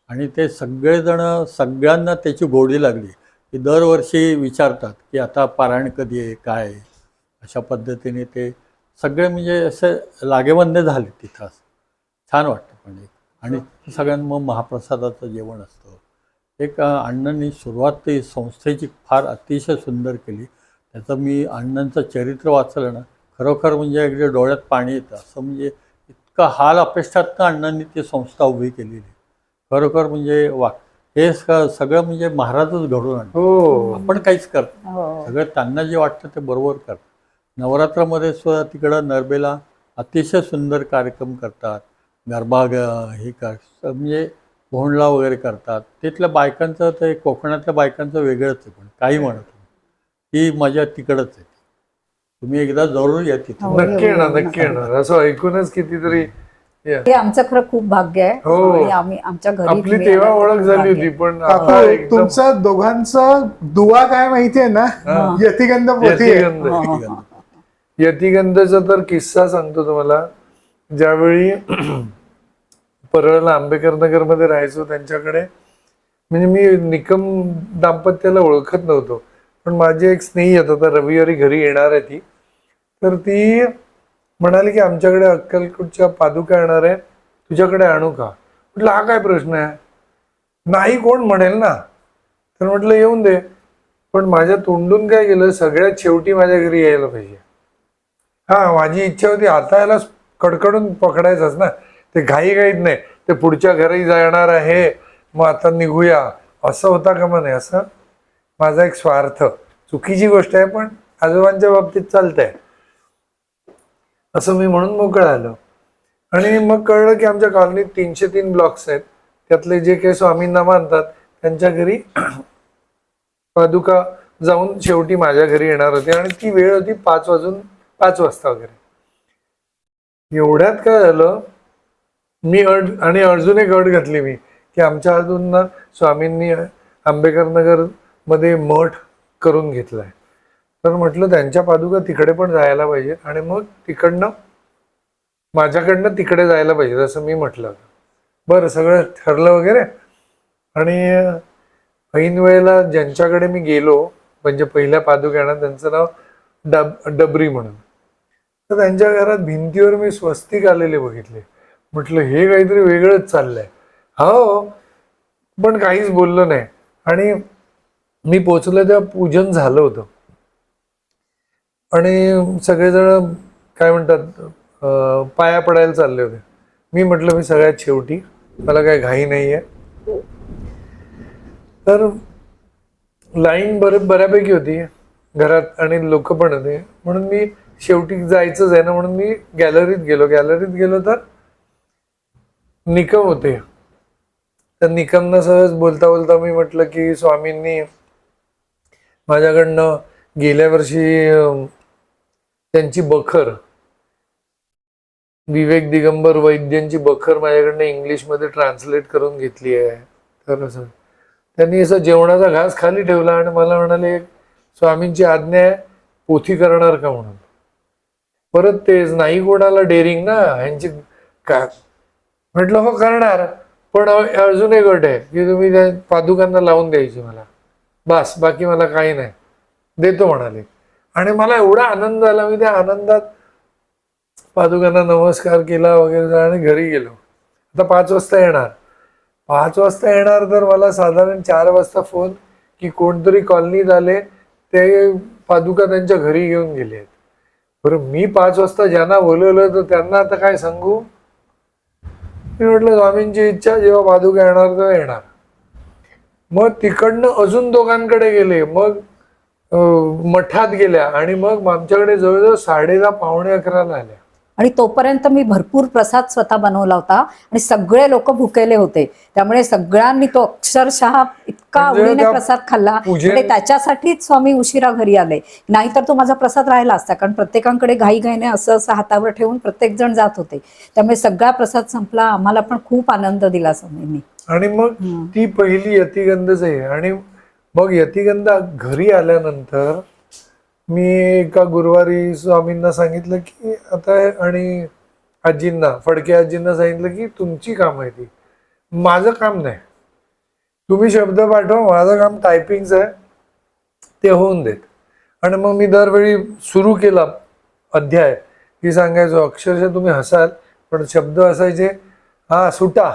आणि ते सगळेजण सगळ्यांना त्याची गोडी लागली की दरवर्षी विचारतात की आता पारायण कधी आहे काय आहे. अशा पद्धतीने ते सगळे म्हणजे असे लागेबंदे झाले तिथं. छान वाटतं पण एक आणि सगळ्यांना मग महाप्रसादाचं जेवण असतं. एक अण्णांनी सुरुवात ती संस्थेची फार अतिशय सुंदर केली. त्याचं मी अण्णांचं चरित्र वाचलं ना खरोखर म्हणजे अगदी डोळ्यात पाणी येतं. असं म्हणजे इतका हाल अपेष्टातनं अण्णांनी ती संस्था उभी केलेली. खरोखर म्हणजे हे सगळं म्हणजे महाराजच घडवून आणतो. हो आपण काहीच करतो. हो. सगळं त्यांना जे वाटतं ते बरोबर करतात. नवरात्रामध्ये सुद्धा तिकडं नरबेला अतिशय सुंदर कार्यक्रम करतात. गरबा हे म्हणजे भोंडला वगैरे करतात. तिथल्या बायकांचं ते कोकणातल्या बायकांचं वेगळंच आहे. पण काही म्हणत ती मजा तिकडंच आहे. तुम्ही एकदा जरूर या तिथे. हो. नक्की येणार असं ऐकूनच कितीतरी हे आमचं खरं खूप भाग्य आहे. हो. आणि आम्ही आमच्या घरी आपली तुम्ही तेव्हा आल्याचं ओळख खूप झाली भाग्य होती आहे. पण आता काकू एकदम तुमचं दोघांचं दुवा काय माहितीये ना यतिगंध पोथी आहे. यतिगंध. हो, हो. यतिगंधचा तर किस्सा सांगतो तुम्हाला. ज्यावेळी परळला आंबेकर नगर मध्ये राहायचो त्यांच्याकडे म्हणजे मी निकम दाम्पत्याला ओळखत नव्हतो पण माझी एक स्नेही आहेत आता रविवारी घरी येणार आहे ती. तर ती म्हणाली की आमच्याकडे अक्कलकोटच्या पादुका येणार आहे तुझ्याकडे आणू का. म्हटलं हा काय प्रश्न आहे नाही कोण म्हणेल ना. तर म्हटलं येऊन दे. पण माझ्या तोंडून काय गेलं सगळ्यात शेवटी माझ्या घरी यायला पाहिजे. हा माझी इच्छा होती आता याला कडकडून पकडायचंच ना. ते घाईत नाही ते पुढच्या घरी जाणार आहे मग आता निघूया असं होता का म्हणे. असं माझा एक स्वार्थ चुकीची गोष्ट आहे पण आजोबांच्या बाबतीत चालतंय असं मी म्हणून मोकळं आलो. आणि मग कळलं की आमच्या कॉलनीत 303 ब्लॉक्स आहेत. त्यातले जे काही स्वामींना मानतात त्यांच्या घरी पादुका जाऊन शेवटी माझ्या घरी येणार होते आणि ती वेळ होती 5 वाजता वगैरे. एवढ्यात काय झालं मी आणि अजून एक अट घातली मी की आमच्या अजून ना स्वामींनी आंबेकर नगर मध्ये मठ करून घेतलाय. तर म्हटलं त्यांच्या पादुका तिकडे पण जायला पाहिजेत आणि मग तिकडनं माझ्याकडनं तिकडे जायला पाहिजे असं मी म्हटलं. बरं सगळं ठरलं वगैरे. आणि ऐन वेळेला ज्यांच्याकडे मी गेलो म्हणजे पहिल्या पादुक्याना त्यांचं नाव डबरी म्हणून. तर त्यांच्या घरात भिंतीवर मी स्वस्तिक आलेले बघितले. म्हटलं हे काहीतरी वेगळंच चाललंय. हो पण काहीच बोललो नाही. आणि मी पोचलो तेव्हा पूजन झालं होतं आणि सगळेजण काय म्हणतात पाया पडायला चालले होते. मी म्हटलं मी सगळ्यात शेवटी मला काही घाई नाहीये. तर लाईन बऱ्यापैकी होती घरात आणि लोक पण होते म्हणून मी शेवटी जायचंच आहे ना म्हणून मी गॅलरीत गेलो तर निकम होते. तर निकमनं सहज बोलता बोलता मी म्हटलं की स्वामींनी माझ्याकडनं गेल्या वर्षी त्यांची बखर विवेक दिगंबर वैद्यांची बखर माझ्याकडनं इंग्लिशमध्ये ट्रान्सलेट करून घेतली आहे. तर असं त्यांनी असं जेवणाचा घास खाली ठेवला आणि मला म्हणाले स्वामींची आज्ञा आहे पोथी करणार का म्हणून. परत तेच नाही कोणाला डेअरिंग ना ह्यांची का. म्हटलं हो करणार पण अजून एक अट आहे की तुम्ही त्या पादुकांना लावून द्यायची मला बस बाकी मला काही नाही देतो म्हणाले. आणि मला एवढा आनंद झाला मी त्या आनंदात पादुकांना नमस्कार केला वगैरे आणि घरी गेलो. आता 5 वाजता येणार. 5 वाजता येणार तर मला साधारण 4 वाजता फोन की कोणतरी कॉलनीत आले ते पादुका त्यांच्या घरी घेऊन गेले आहेत. बरं मी 5 वाजता ज्यांना बोलवलं तर त्यांना आता काय सांगू. मी म्हटलं स्वामींची इच्छा, जेव्हा पादुका येणार तेव्हा येणार. मग तिकडनं अजून दोघांकडे गेले, मग मठात गेल्या आणि मग आमच्याकडे जवळजवळ 10:30 पावणे 11ला आल्या. आणि तोपर्यंत मी भरपूर प्रसाद स्वतः बनवला होता आणि सगळे लोक भुकेले होते, त्यामुळे सगळ्यांनी तो अक्षरशः इतका म्हणजे आवडीने त्या प्रसाद खाल्ला. पूजे- म्हणजे त्याच्यासाठीच स्वामी उशिरा घरी आले, नाहीतर तो माझा प्रसाद राहिला असता, कारण प्रत्येकाकडे घाईघाईने असं असं हातावर ठेवून प्रत्येक जण जात होते. त्यामुळे सगळा प्रसाद संपला. आम्हाला पण खूप आनंद दिला स्वामींनी. आणि मग ती पहिली यतिगंधच आहे. आणि मग यतिगंध घरी आल्यानंतर मी एका गुरुवारी स्वामींना सांगितलं की आता, आणि आजींना, फडके आजींना सांगितलं की तुमची काम आहे ती, माझं काम नाही. तुम्ही शब्द पाठवा, माझं काम टायपिंगचं आहे, ते होऊन देत. आणि मग मी दरवेळी सुरू केला अध्याय की सांगायचो, अक्षरशः तुम्ही हसाल पण शब्द असायचे, हा सुटा,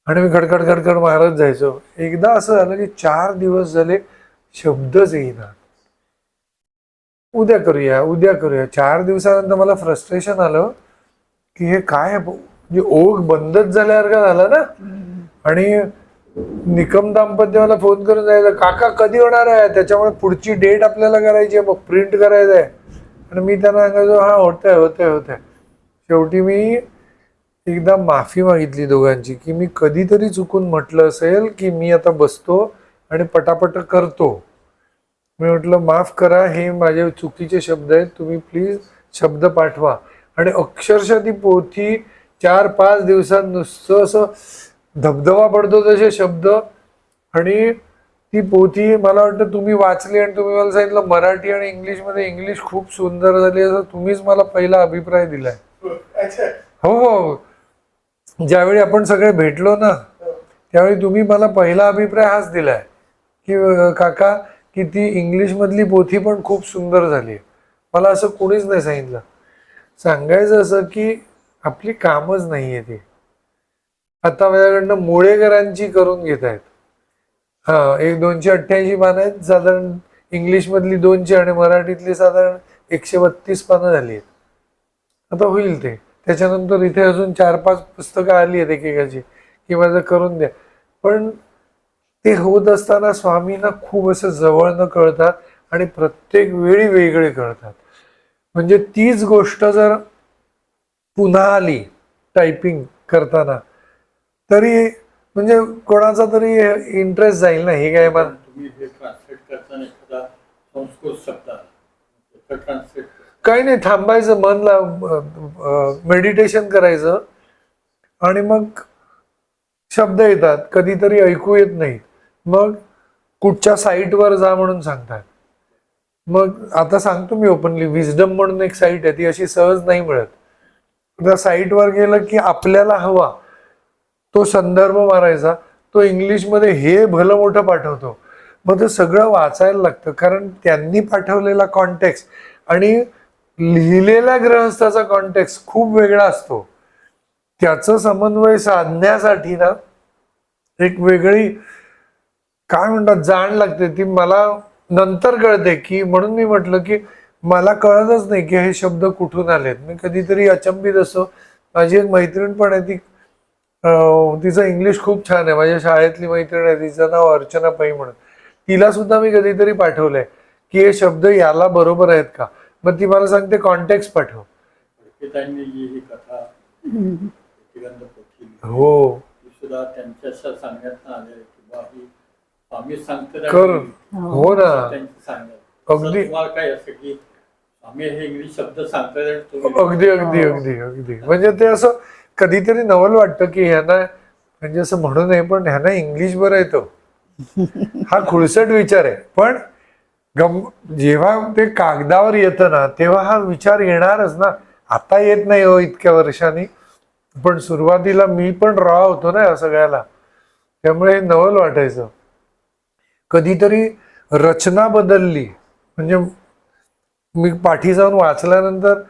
आणि मी खडखड खडखड मारत जायचो. एकदा असं झालं की 4 दिवस झाले शब्दच येईना. उद्या करूया उद्या करूया. 4 दिवसानंतर मला फ्रस्ट्रेशन आलं की हे काय, म्हणजे ओघ बंदच झाल्यासारखं झालं ना. आणि निकम दाम्पत्य मला फोन करून जायचं, काका कधी होणार आहे, त्याच्यामुळे पुढची डेट आपल्याला करायची आहे, मग प्रिंट करायचं आहे. आणि मी त्यांना सांगायचो हा होतंय होतंय होतंय. शेवटी मी एकदा माफी मागितली दोघांची की मी कधीतरी चुकून म्हटलं असेल की मी आता बसतो आणि पटापट करतो. मी म्हटलं माफ करा, हे माझे चुकीचे शब्द आहेत, तुम्ही प्लीज शब्द पाठवा. आणि अक्षरशः ती पोथी 4-5 दिवसात नुसतं असं धबधबा पडतो तसे शब्द. आणि ती पोथी मला वाटतं तुम्ही वाचली आणि तुम्ही मला सांगितलं मराठी आणि इंग्लिशमध्ये, इंग्लिश खूप सुंदर झाली असं तुम्हीच मला पहिला अभिप्राय दिलाय. हो हो, ज्यावेळी आपण सगळे भेटलो ना त्यावेळी तुम्ही मला पहिला अभिप्राय हाच दिलाय की काका की ती इंग्लिश मधली पोथी पण खूप सुंदर झाली. मला असं कोणीच नाही सांगितलं. सांगायचं असं की आपली कामच नाहीये ती. आता माझ्याकडनं मुळेकरांची करून घेत आहेत. हा, एक 288 पानं आहेत साधारण, इंग्लिश मधली 200 आणि मराठीतली साधारण 132 पानं झाली आहेत. आता होईल ते. त्याच्यानंतर इथे अजून 4-5 पुस्तकं आली आहेत एकेकाची की माझं करून द्या. पण ते होत असताना स्वामींना खूप असं जवळनं कळतात आणि प्रत्येक वेळी वेगळे कळतात. म्हणजे तीच गोष्ट जर पुन्हा आली टायपिंग करताना तरी म्हणजे कोणाचा तरी इंटरेस्ट जाईल ना. हे काय मला तुम्ही हे ट्रान्सलेट करताना एखादा संस्कृत शब्द ट्रान्सलेट काही नाही, थांबायचं, मन लाव, मेडिटेशन करायचं आणि मग शब्द येतात, कधीतरी ऐकू येत नाही, मग कुठच्या साईटवर जा म्हणून सांगतात. मग आता सांगतो मी ओपनली, विजडम म्हणून एक साईट आहे, ती अशी सहज नाही मिळत. त्या साईटवर गेलं की आपल्याला हवा तो संदर्भ मारायचा, तो इंग्लिशमध्ये हे भलं मोठं पाठवतो. मग ते सगळं वाचायला लागतं, कारण त्यांनी पाठवलेला कॉन्टेक्स्ट आणि लिहिलेल्या ग्रहस्थाचा कॉन्टेक्स्ट खूप वेगळा असतो. त्याचं समन्वय साधण्यासाठी ना एक वेगळी काय म्हणतात जाण लागते. ती मला नंतर कळते की, म्हणून मी म्हटलं की मला कळतच नाही की हे शब्द कुठून आलेत. मी कधीतरी अचंबित असतो. माझी एक मैत्रीण पण आहे, ती तिचं इंग्लिश खूप छान आहे, माझ्या शाळेतली मैत्रीण आहे, तिचं नाव अर्चना पै म्हणून. तिला सुद्धा मी कधीतरी पाठवलंय की हे शब्द याला बरोबर आहेत का. मग ती मला सांगते कॉन्टेक्स्ट पाठव. त्यांनी ही कथा पोथी हो, सुद्धा त्यांच्या सांगण्यात आले की बा ही स्वामी सांगतात कर. हो ना, अगदी तुम्हाला काय असं की स्वामी हे इंग्लिश शब्द सांगतात. अगदी अगदी अगदी अगदी म्हणजे ते असं कधीतरी नवल वाटतं की ह्यांना, म्हणजे असं म्हणू नये पण ह्यांना इंग्लिश बरं येतं. हा खुळसट विचार आहे, पण जेव्हा ते कागदावर येतं ना तेव्हा हा विचार येणारच ना. आता येत नाही हो इतक्या वर्षांनी, पण सुरुवातीला मी पण रॉ होतो ना या सगळ्याला, त्यामुळे हे नवल वाटायचं. कधीतरी रचना बदलली, म्हणजे मी पाठी जाऊन वाचल्यानंतर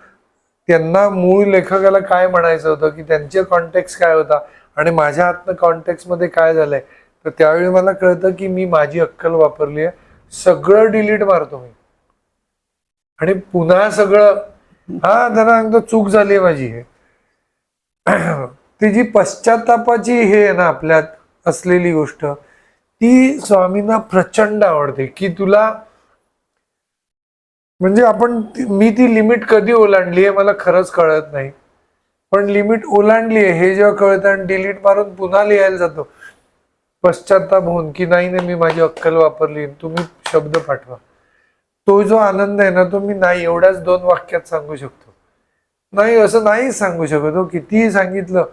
त्यांना मूळ लेखकाला काय म्हणायचं होतं, की त्यांचे कॉन्टेक्स्ट काय होता आणि माझ्या हातनं कॉन्टेक्स्ट मध्ये काय झालंय, तर त्यावेळी मला कळतं की मी माझी अक्कल वापरली आहे. सगळं डिलीट मारतो मी आणि पुन्हा सगळं, हा त्यांना सांगतो चूक झाली माझी. ती जी पश्चातापाची हे आहे ना आपल्यात असलेली गोष्ट, ती स्वामींना प्रचंड आवडते. की तुला म्हणजे मी ती लिमिट कधी ओलांडली आहे मला खरंच कळत नाही, पण लिमिट ओलांडली आहे हे जेव्हा कळतं आणि डिलीट मारून पुन्हा लिहायला जातो पश्चाताप होऊन, की नाही नाही मी माझी अक्कल वापरली, तुम्ही शब्द पाठवा. तो जो आनंद आहे ना तो मी नाही एवढ्याच 2 वाक्यात सांगू शकतो. नाही असं नाही सांगू शकत. कितीही सांगितलं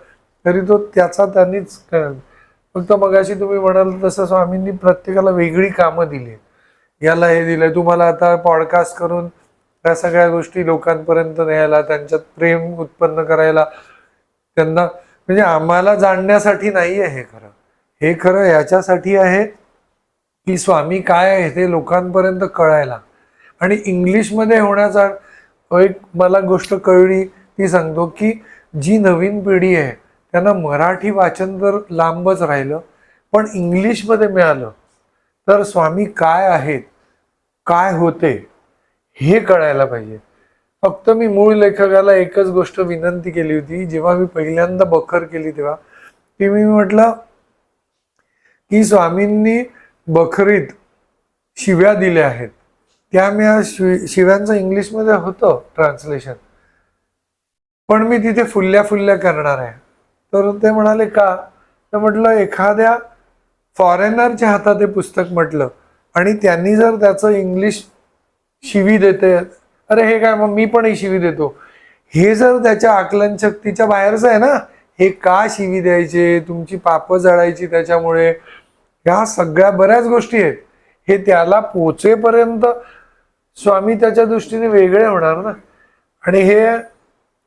तरी तो त्यांनीच कळेल. फक्त मगाशी तुम्ही म्हणाल तसं स्वामींनी प्रत्येकाला वेगळी कामं दिली. याला हे दिलंय, तुम्हाला आता पॉडकास्ट करून त्या सगळ्या गोष्टी लोकांपर्यंत न्यायला, त्यांच्यात प्रेम उत्पन्न करायला, त्यांना म्हणजे आम्हाला जाणण्यासाठी नाहीये हे खरं. हे खरं याच्यासाठी आहे की स्वामी काय आहे ते लोकांपर्यंत कळायला. आणि इंग्लिशमध्ये होण्याचा एक मला गोष्ट कळली ती सांगतो, की जी नवीन पिढी आहे त्यांना मराठी वाचन तर लांबच राहिलं, पण इंग्लिशमध्ये मिळालं तर स्वामी काय आहेत, काय होते हे कळायला पाहिजे. फक्त मी मूळ लेखकाला एकच गोष्ट विनंती केली होती जेव्हा मी पहिल्यांदा बखर केली तेव्हा, की मी म्हटलं की स्वामींनी बखरीत शिव्या दिल्या आहेत, त्या मी शिव्यांचं इंग्लिशमध्ये होतं ट्रान्सलेशन, पण मी तिथे फुल्ल्या फुल्ल्या करणार आहे. तर ते म्हणाले का, तर म्हटलं एखाद्या फॉरेनरच्या हातात हे पुस्तक म्हटलं आणि त्यांनी जर त्याचं इंग्लिश शिवी देते, अरे हे काय मग मी पण ही शिवी देतो, हे जर त्याच्या आकलन शक्तीच्या बाहेरचं आहे ना, हे का शिवी द्यायचे, तुमची पापं जळायची त्याच्यामुळे, ह्या सगळ्या बऱ्याच गोष्टी आहेत, हे त्याला पोचेपर्यंत स्वामी त्याच्या दृष्टीने वेगळे होणार ना. आणि हे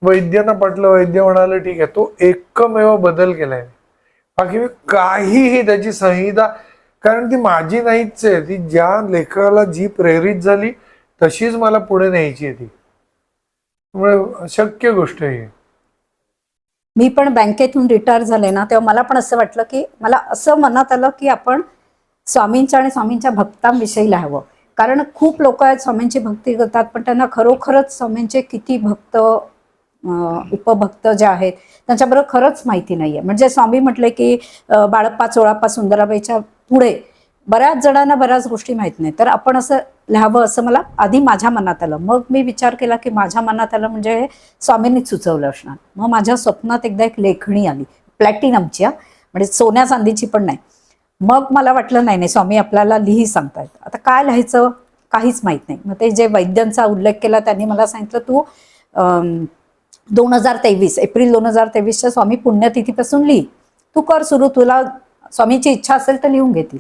वैद्यांना पटलं. वैद्य म्हणाले ठीक आहे, तो एकमेव बदल केलाय. बाकी मी काहीही त्याची संहिता, कारण ती माझी नाहीच आहे, ती ज्या लेखकाला जी प्रेरित झाली तशीच मला पुढे न्यायची आहे ती. त्यामुळे शक्य गोष्ट आहे. मी पण बँकेतून रिटायर झाले ना तेव्हा मला पण असं वाटलं की मला असं मनात आलं की आपण स्वामींच्या आणि स्वामींच्या भक्तांविषयी लिहावं. कारण खूप लोक आहेत स्वामींची भक्ती करतात पण त्यांना खरोखरच स्वामींचे किती भक्त उपभक्त जे आहेत त्यांच्याबरोबर खरंच माहिती नाहीये. म्हणजे स्वामी म्हटले की बाळप्पा चोळाप्पा सुंदराबाईच्या पुढे बऱ्याच जणांना बऱ्याच गोष्टी माहित नाही, तर आपण असं लिहावं असं मला आधी माझ्या मनात आलं. मग मी विचार केला की माझ्या मनात आलं म्हणजे स्वामींनीच सुचवलं असणार. मग माझ्या स्वप्नात एकदा एक लेखणी आली प्लॅटिनमची, म्हणजे सोन्या चांदीची पण नाही. मग मला वाटलं नाही नाही स्वामी आपल्याला लिही सांगतायत, आता काय लिहायचं काहीच माहित नाही. मग ते जे वैद्यांचा उल्लेख केला त्यांनी मला सांगितलं तू 2023 एप्रिल 2023च्या स्वामी पुण्यतिथीपासून लिही, तू कर सुरू, तुला स्वामीची इच्छा असेल तर लिहून घेतील.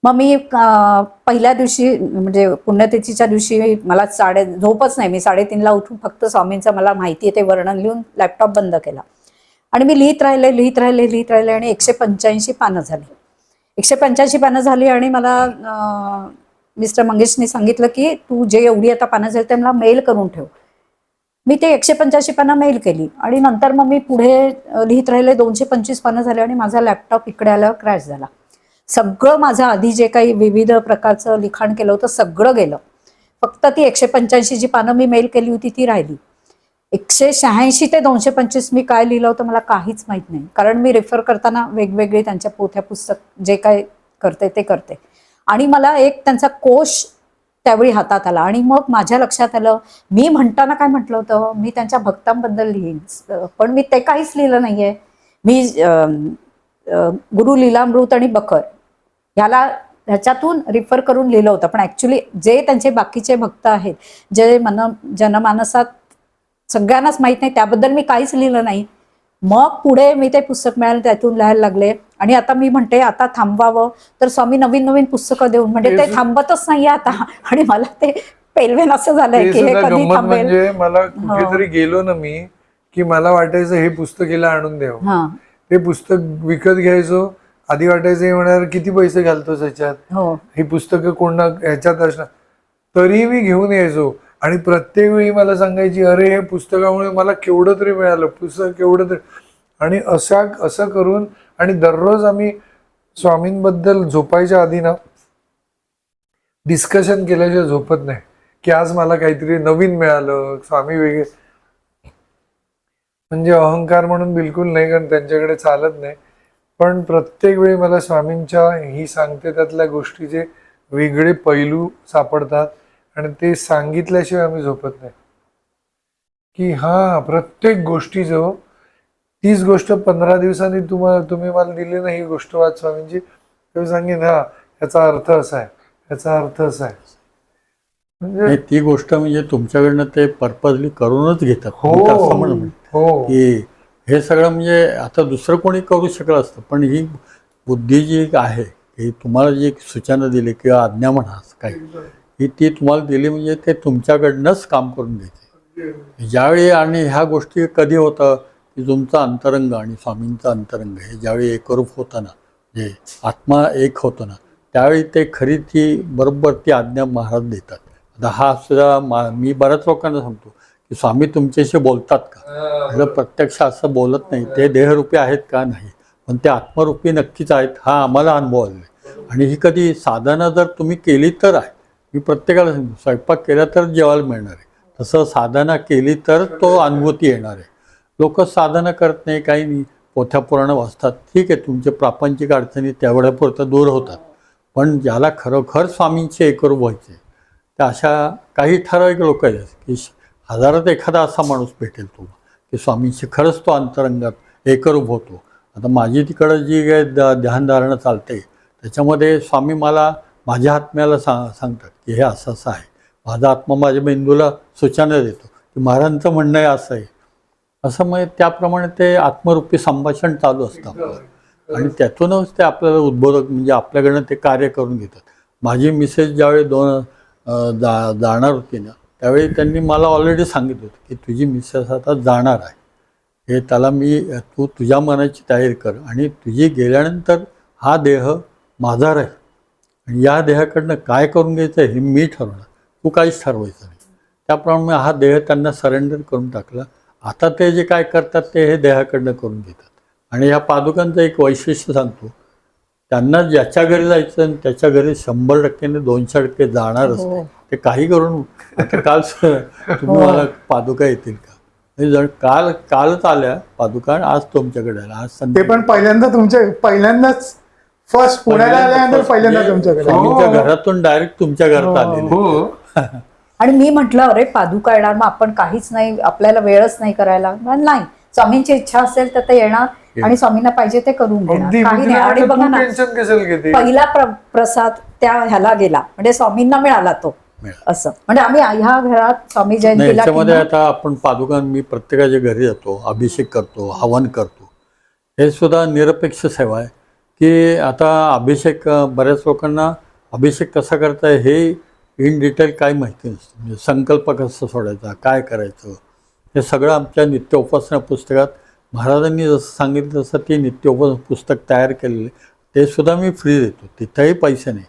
मग मी पहिल्या दिवशी म्हणजे पुण्यतिथीच्या दिवशी मला झोपच नाही, मी 3:30ला उठून फक्त स्वामींचं मला माहिती आहे ते वर्णन लिहून लॅपटॉप बंद केला आणि मी लिहित राहिले आणि 185 पानं झाली. 185 पानं झाली आणि मला मिस्टर मंगेशने सांगितलं की तू जे एवढी आता पानं झाली ते मला मेल करून ठेव. मी ते 185 पानं मेल केली आणि नंतर मग मी पुढे लिहित राहिले. 225 पानं झाले आणि माझा लॅपटॉप इकडे आल्यावर क्रॅश झाला. सगळं माझं आधी जे काही विविध प्रकारचं लिखाण केलं होतं सगळं गेलं. फक्त ती 185 जी पानं मी मेल केली होती ती राहिली. 186 ते 225 मी काय लिहिलं होतं मला काहीच माहित नाही, कारण मी रेफर करताना वेगवेगळे त्यांच्या पोथ्या पुस्तक जे काय करते ते करते. आणि मला एक त्यांचा कोश त्यावेळी हातात आला आणि मग माझ्या लक्षात आलं मी म्हणताना काय म्हटलं होतं, मी त्यांच्या भक्तांबद्दल लिहीन, पण मी ते काहीच लिहिलं नाहीये. मी गुरु लीलामृत आणि बखर ह्याच्यातून रिफर करून लिहिलं होतं, पण ऍक्च्युली जे त्यांचे बाकीचे भक्त आहेत जे जनमानसात सगळ्यांनाच माहित नाही त्याबद्दल मी काहीच लिहिलं नाही. मग पुढे मी ते पुस्तक मिळालं त्यातून लिहायला लागले आणि आता मी म्हणते आता थांबवावं तर स्वामी नवीन नवीन पुस्तकं देऊन म्हणजे ते थांबतच नाहीये आता. आणि मला ते पेलवेन असं झालंय की हे कधी थांबेल. म्हणजे मला कुठेतरी गेलो ना मी की मला वाटायचं हे पुस्तक हिला आणून द्यावं, ते पुस्तक विकत घ्यायचो. आधी वाटायचं हे म्हणणार किती पैसे घालतोस ह्याच्यात, ही पुस्तकं कोणा ह्याच्यात असणार, तरी मी घेऊन यायचो. आणि प्रत्येक वेळी मला सांगायची अरे हे पुस्तकामुळे मला केवढं तरी मिळालं, पुस्तक केवढं तरी. आणि असं करून आणि दररोज आम्ही स्वामींबद्दल झोपायच्या आधी ना डिस्कशन केल्याशिवाय झोपत नाही की आज मला काहीतरी नवीन मिळालं, स्वामी वेगळे. म्हणजे अहंकार म्हणून बिलकुल नाही, कारण त्यांच्याकडे चालत नाही. पण प्रत्येक वेळी मला स्वामींच्या ही सांगते त्यातल्या गोष्टीचे वेगळे पैलू सापडतात आणि ते सांगितल्याशिवाय आम्ही झोपत नाही. की हा प्रत्येक गोष्टी जो तीच गोष्ट 15 दिवसांनी तुम्ही मला दिली ना, ही गोष्ट वाच स्वामींची, तुम्ही सांगेन हा याचा अर्थ असा आहे, याचा अर्थ असा आहे. म्हणजे नाही, ती गोष्ट म्हणजे तुमच्याकडनं ते पर्पजली करूनच घेतात. हो मी तर असं म्हणेन हो की हे सगळं म्हणजे आता दुसरं कोणी करू शकलं असतं, पण ही बुद्धी जी आहे ही तुम्हाला जी सूचना दिली किंवा आज्ञा म्हणा असं काही, ही ती तुम्हाला दिली म्हणजे ते तुमच्याकडनंच काम करून घेते ज्यावेळी. आणि ह्या गोष्टी कधी होतं की तुमचं अंतरंग आणि स्वामींचं अंतरंग हे ज्यावेळी एकरूप होतं ना, जे आत्मा एक होतं ना, त्यावेळी ते खरी ती बरोबर ती आज्ञा महाराज देतात. आता हा सुद्धा मी बऱ्याच लोकांना सांगतो की स्वामी तुमच्याशी बोलतात का, म्हणजे प्रत्यक्ष असं बोलत नाही, ते देहरूपी आहेत का, नाही, पण ते आत्मरूपी नक्कीच आहेत, हा आम्हाला अनुभव आला. आणि ही कधी साधना जर तुम्ही केली तर आहे, मी प्रत्येकाला सांगतो स्वयंपाक केला तर जेवायला मिळणार आहे, तसं साधना केली तर तो अनुभूती येणार आहे. लोक साधना करत नाही, काही नाही, पोथ्या पुराण वाचतात, ठीक आहे, तुमचे प्रापंचिक अडचणी तेवढ्यापुरतं दूर होतात, पण ज्याला खरोखर स्वामींचे एकरूप व्हायचे तर अशा काही ठराविक लोक आहेत की हजारात एखादा असा माणूस भेटेल तुम्हाला की स्वामींशी खरंच तो अंतरंगात एकरूप होतो. आता माझी तिकडं जी काही ध्यानधारणा चालते त्याच्यामध्ये स्वामी मला माझ्या आत्म्याला सांगतात की हे असं असं आहे. माझा आत्मा माझ्या मेंदूला सूचना देतो की महाराजांचं म्हणणं आहे असं आहे, असं मग त्याप्रमाणे ते आत्मरूपी संभाषण चालू असतं आपलं आणि त्यातूनच ते आपल्याला उद्बोधक म्हणजे आपल्याकडनं ते कार्य करून घेतात. माझी मिसेस ज्यावेळी जाणार होती ना, त्यावेळी त्यांनी मला ऑलरेडी सांगितलं होतं की तुझी मिसेस आता जाणार आहे, हे त्याला तू तुझ्या मनाची तयारी कर आणि तुझी गेल्यानंतर हा देह माझा राहील आणि या देहाकडनं काय करून घ्यायचं हे मी ठरवणार, तू काहीच ठरवायचं नाही. त्याप्रमाणे हा देह त्यांना सरेंडर करून टाकला. आता ते जे काय करतात ते हे देहाकडनं करून घेतात. आणि ह्या पादुकांचं एक वैशिष्ट्य सांगतो, त्यांना ज्याच्या घरी जायचं आणि त्याच्या घरी 100% 200% जाणारच हो. नाही. ते काही करून आता काल तुम्ही मला पादुका येतील का, कालच आल्या पादुका, आज तुमच्याकडे आल्या, आज ते पण पहिल्यांदाच फर्स्ट पुण्याला आल्यानंतर पहिल्यांदा तुमच्याकडे. स्वामींच्या घरातून डायरेक्ट तुमच्या घरात आलेले. हो आणि मी म्हटलं अरे पादुका येणार, मग आपण काहीच नाही, आपल्याला वेळच नाही करायला. नाही, स्वामींची इच्छा असेल तर ते येणार आणि स्वामींना पाहिजे ते करून घेणार, अगदी. काही नाही. आणि बघा ना, टेन्शन कशाला घेते. पहिला प्रसाद त्या ह्याला गेला म्हणजे स्वामींना मिळाला तो, असं म्हणजे आम्ही ह्या घरात स्वामी नाही, जयंतीला याच्यामध्ये आता आपण पादुका मी प्रत्येकाच्या घरी जातो, अभिषेक करतो, हवन करतो, हे सुद्धा निरपेक्ष सेवा आहे. की आता अभिषेक बऱ्याच लोकांना अभिषेक कसा करताय हे इन डिटेल काही माहिती नसतं. म्हणजे संकल्प कसा सोडायचा, काय करायचं, हे सगळं आमच्या नित्य उपासना पुस्तकात महाराजांनी जसं सांगितलं तसं ते नित्य उपासना पुस्तक तयार केलेले ते सुद्धा मी फ्री देतो, तिथंही पैसे नाही.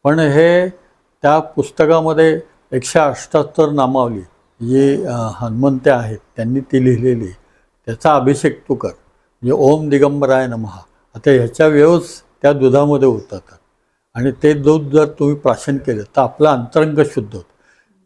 पण हे त्या पुस्तकामध्ये 178 नामावली जी हनुमंते आहेत त्यांनी ती लिहिलेली, त्याचा अभिषेक तू कर, म्हणजे ओम दिगंबराय नमः. आता ह्याच्या वेळच त्या दुधामध्ये उतरतात आणि ते दूध जर तुम्ही प्राशन केलं तर आपलं अंतरंग शुद्ध होतं,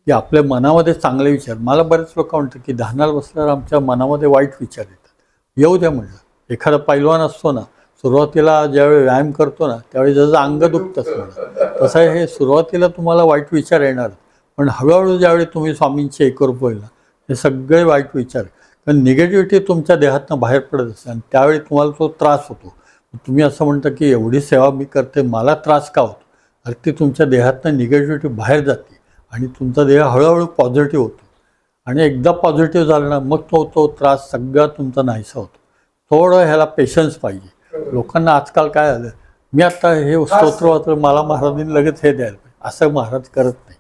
की आपल्या मनामध्ये चांगले विचार. मला बरेच लोक म्हणतात की ध्यानाला बसल्यावर आमच्या मनामध्ये वाईट विचार येतात. येऊ द्या म्हटलं. एखादा पैलवान असतो ना, सुरुवातीला ज्यावेळी व्यायाम करतो ना त्यावेळी जसं अंग दुखतंच म्हणा, तसं हे सुरुवातीला तुम्हाला वाईट विचार येणार, पण हळूहळू ज्यावेळी तुम्ही स्वामींचे एकरूप होईल ना, हे सगळे वाईट विचार, कारण निगेटिव्हिटी तुमच्या देहातनं बाहेर पडत असते आणि त्यावेळी तुम्हाला तो त्रास होतो. तुम्ही असं म्हणता की एवढी सेवा मी करते, मला त्रास का होतो, अरे ती तुमच्या देहातनं निगेटिव्हिटी बाहेर जाते आणि तुमचा देह हळूहळू पॉझिटिव्ह होतो. आणि एकदा पॉझिटिव्ह झाला ना मग तो त्रास सगळा तुमचा नाहीसा होतो. थोडं ह्याला पेशन्स पाहिजे. लोकांना आजकाल काय झालं, मी आता हे स्तोत्र वाचलं, मला महाराजांनी लगेच हे द्यायला पाहिजे, असं महाराज करत नाही.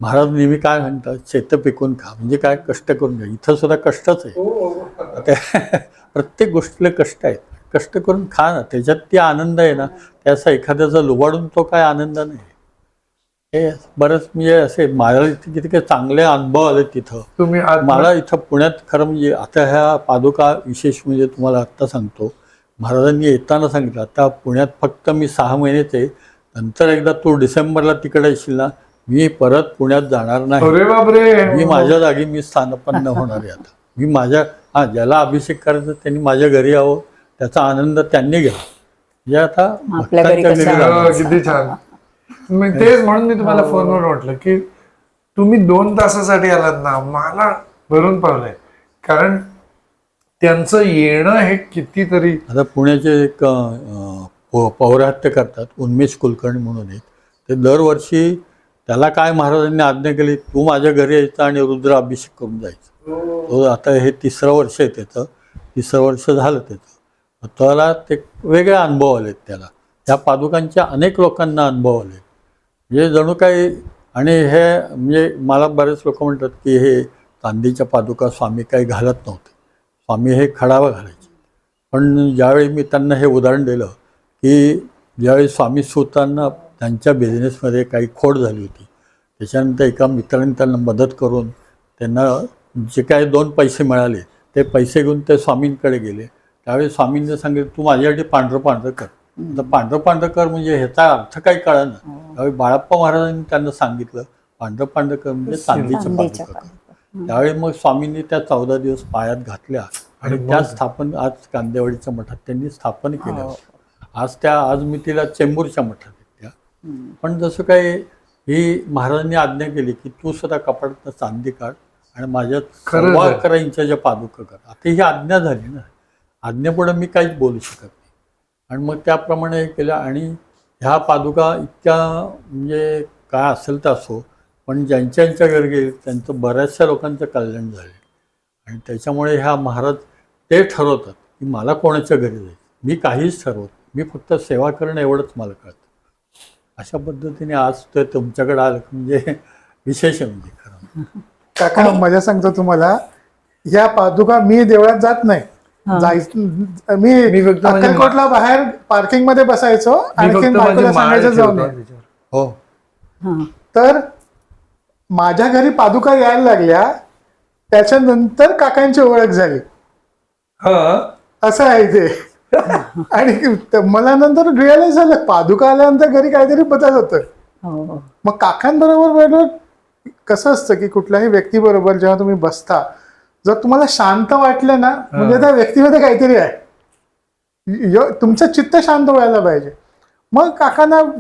महाराज नेहमी काय म्हणतात, शेतं पिकून खा, म्हणजे काय कष्ट करून घ्या. इथं सुद्धा कष्टच आहे, प्रत्येक गोष्टीला कष्ट आहेत, कष्ट करून खा ना, त्याच्यात ती आनंद आहे ना, त्याचा एखाद्याचा लुबाडून तो काय आनंद नाही. हे बरंच म्हणजे असे मला इथे किती काही चांगले अनुभव आले तिथं. तुम्ही मला इथं पुण्यात खरं म्हणजे आता ह्या पादुका विशेष म्हणजे तुम्हाला आत्ता सांगतो, महाराजांनी येताना सांगितलं आता पुण्यात फक्त मी 6 महिनेच आहे, नंतर एकदा तू डिसेंबरला तिकडे येशील ना, मी परत पुण्यात जाणार नाही. अरे बापरे. मी माझ्या जागी मी स्थानपन्न होणार आहे. आता मी माझ्या हां, ज्याला अभिषेक करायचा त्यांनी माझ्या घरी यावं, त्याचा आनंद त्यांनी घ्यावा. म्हणजे आता आपल्या घरी भक्तांच्या कसं घरी आहे? जाणं. किती छान. मग तेच म्हणून मी तुम्हाला फोनवर म्हटलं की तुम्ही 2 तासासाठी आलात ना, मला भरून पावलंय. कारण त्यांचं येणं हे कितीतरी. आता पुण्याचे एक पौरात्य करतात, उन्मेष कुलकर्णी म्हणून आहेत. ते दरवर्षी त्याला काय महाराजांनी आज्ञा केली, तू माझ्या घरी यायचं आणि रुद्र अभिषेक करून जायचं. तो आता हे 3रं वर्ष आहे त्याचं, 3रं वर्ष झालं त्याचं. त्याला ते वेगळे अनुभव आलेत त्याला. त्या पादुकांच्या अनेक लोकांना अनुभव आले. म्हणजे जणू काही, आणि हे म्हणजे मला बरेच लोक म्हणतात की हे चांदीच्या पादुका स्वामी काही घालत नव्हते, स्वामी हे खडावा घालायचे. पण ज्यावेळी मी त्यांना हे उदाहरण दिलं की ज्यावेळी स्वामी सुतांना त्यांच्या बिझनेसमध्ये काही खोड झाली होती, त्याच्यानंतर एका मित्राने त्यांना मदत करून त्यांना जे काही 2 पैसे मिळाले ते पैसे घेऊन ते स्वामींकडे गेले. त्यावेळी स्वामींनी सांगितलं, तू माझ्यासाठी पांढरं पांढरं कर. आता पांढरं पांढरं कर म्हणजे ह्याचा अर्थ काही कळेना. त्यावेळी बाळप्पा महाराजांनी त्यांना सांगितलं, पांढरं पांढरं कर म्हणजे चांदीच्या पादुका कर. त्यावेळी मग स्वामींनी त्या 14 दिवस पायात घातल्या आणि त्या स्थापन आज कांदेवाडीच्या मठात त्यांनी स्थापन केल्या. आज मी तिला चेंबूरच्या मठात आहेत त्या. पण जसं काही ही महाराजांनी आज्ञा केली की तू सुद्धा कपाटात चांदी काढ आणि माझ्या 11.25 इंचाच्या पादुका कर. आता ही आज्ञा झाली ना, आज्ञेपुढे मी काहीच बोलू शकत नाही. आणि मग त्याप्रमाणे हे केलं. आणि ह्या पादुका इतक्या म्हणजे काय असेल तर असो, पण ज्यांच्या घरी गेले त्यांचं बऱ्याचशा लोकांचं कल्याण झालं. आणि त्याच्यामुळे ह्या महाराज ते ठरवतात की मला कोणाच्या घरी जायचं. मी काहीच ठरवत, मी फक्त सेवा करणं एवढंच मला कळतं. अशा पद्धतीने आज ते तुमच्याकडे आलं म्हणजे विशेष आहे. म्हणजे खरं काका मजा सांगतो तुम्हाला, ह्या पादुका मी देवळात जात नाही. मी फक्त अक्कलकोटला बाहेर पार्किंग मध्ये बसायचो आणि बायकोला सांगायचं जाऊन ये. हो. तर माझ्या घरी पादुका यायला लागल्या, त्याच्यानंतर काकांची ओळख झाली. असं आहे ते. आणि मला नंतर रिअलाइज झालं, पादुका आल्यानंतर घरी काहीतरी बदल होतं. मग काकांबरोबर कसं असतं की कुठल्याही व्यक्तीबरोबर जेव्हा तुम्ही बसता, जर तुम्हाला शांत वाटलं ना, म्हणजे त्या व्यक्तीमध्ये काहीतरी आहे. तुमचं चित्त शांत व्हायला पाहिजे. मग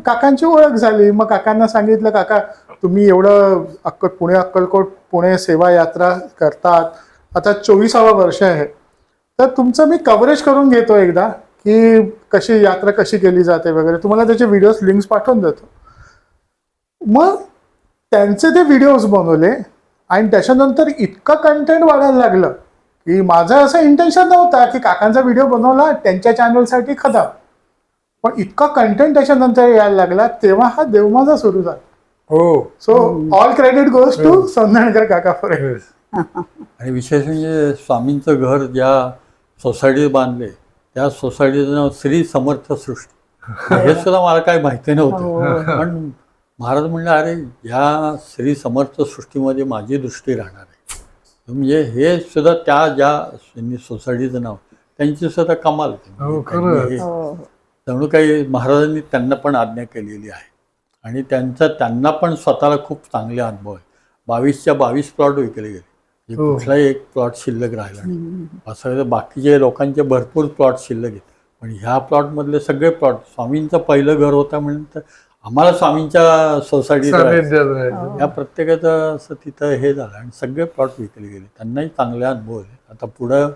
काकांची ओळख झाली. मग काकांना सांगितलं, काका तुम्ही एवढं पुणे अक्कलकोट पुणे सेवा यात्रा करतात, आता 24वं वर्ष आहे, तर तुमचं मी कव्हरेज करून घेतो एकदा की कशी यात्रा कशी केली जाते वगैरे. तुम्हाला त्याचे व्हिडिओज लिंक्स पाठवून देतो. मग त्यांचे ते व्हिडिओज बनवले आणि त्याच्यानंतर इतकं कंटेंट वाढायला लागलं की माझं असं इंटेन्शन नव्हता की काकांचा व्हिडिओ बनवला त्यांच्या चॅनलसाठी खदा, पण इतका कंटेंट त्याच्यानंतर यायला लागला, तेव्हा हा देवमाजा सुरू झाला. So all credit goes to Sandhankar काका फॉर इट. आणि विशेष म्हणजे स्वामींचं घर ज्या सोसायटीत बांधले, त्या सोसायटीचं नाव श्री समर्थ सृष्टी. हे सुद्धा मला काही माहिती नव्हतं. पण महाराज म्हणले, अरे या श्री समर्थ सृष्टीमध्ये माझी दृष्टी राहणार आहे. म्हणजे हे सुद्धा त्या ज्या सोसायटीचं नाव, त्यांची सुद्धा कमाल होती. जणू काही महाराजांनी त्यांना पण आज्ञा केलेली आहे. आणि त्यांना पण स्वतःला खूप चांगले अनुभव आहे. 22च्या 22 प्लॉट विकले गेले. कुठलाही एक प्लॉट शिल्लक राहिला नाही. असं बाकीचे लोकांचे भरपूर प्लॉट शिल्लक आहेत, पण ह्या प्लॉटमधले सगळे प्लॉट, स्वामींचं पहिलं घर होतं म्हणून तर आम्हाला स्वामींच्या सोसायटीत या प्रत्येकाचं असं तिथं हे झालं आणि सगळे प्लॉट विकले गेले. त्यांनाही चांगले अनुभव आहे. आता पुढं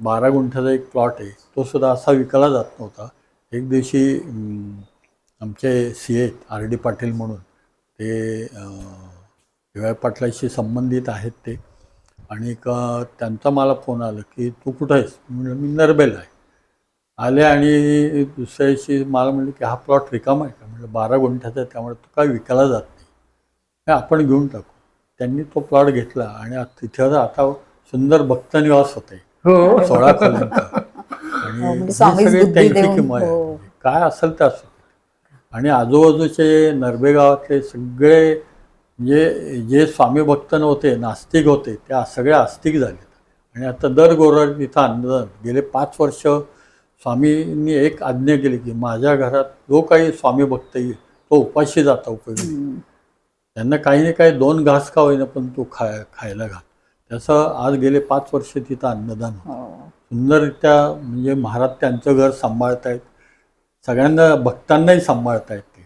12 गुंठ्याचा एक प्लॉट आहे, तो सुद्धा असा विकला जात नव्हता. एक दिवशी आमचे CA RD पाटील म्हणून, ते DY पाटलाशी संबंधित आहेत ते, आणि त्यांचा मला फोन आला की तू कुठं आहेस? म्हणलं मी नरबेल आहे. आले आणि दुसऱ्या दिवशी मला म्हणलं की हा प्लॉट रिकामा आहे का? म्हणलं 12 गुंठ्याचा आहे, त्यामुळे तो काय विकायला जात नाही, आपण घेऊन टाकू. त्यांनी तो प्लॉट घेतला आणि तिथे आता सुंदर भक्त निवास होते 16 खोल्यांचा. आणि सगळी त्यांची किंमत आहे, काय असेल ते असं. आणि आजूबाजूचे नरबे गावातले सगळे जे स्वामी भक्त नव्हते, नास्तिक होते, त्या सगळ्या आस्तिक झाले. आणि आता दर गुरुवारी तिथं अन्नदान. गेले 5 वर्ष स्वामींनी एक आज्ञा केली की माझ्या घरात जो काही स्वामी भक्त येईल तो उपाशी जाता उपयोगी. त्यांना काही ना काही 2 घास का होईना पण तो खायला घाल. तसं आज गेले 5 वर्ष तिथं अन्नदान होतं. हो. सुंदररित्या म्हणजे महाराज त्यांचं घर सांभाळतायत, सगळ्यांना भक्तांनाही सांभाळतायत ते.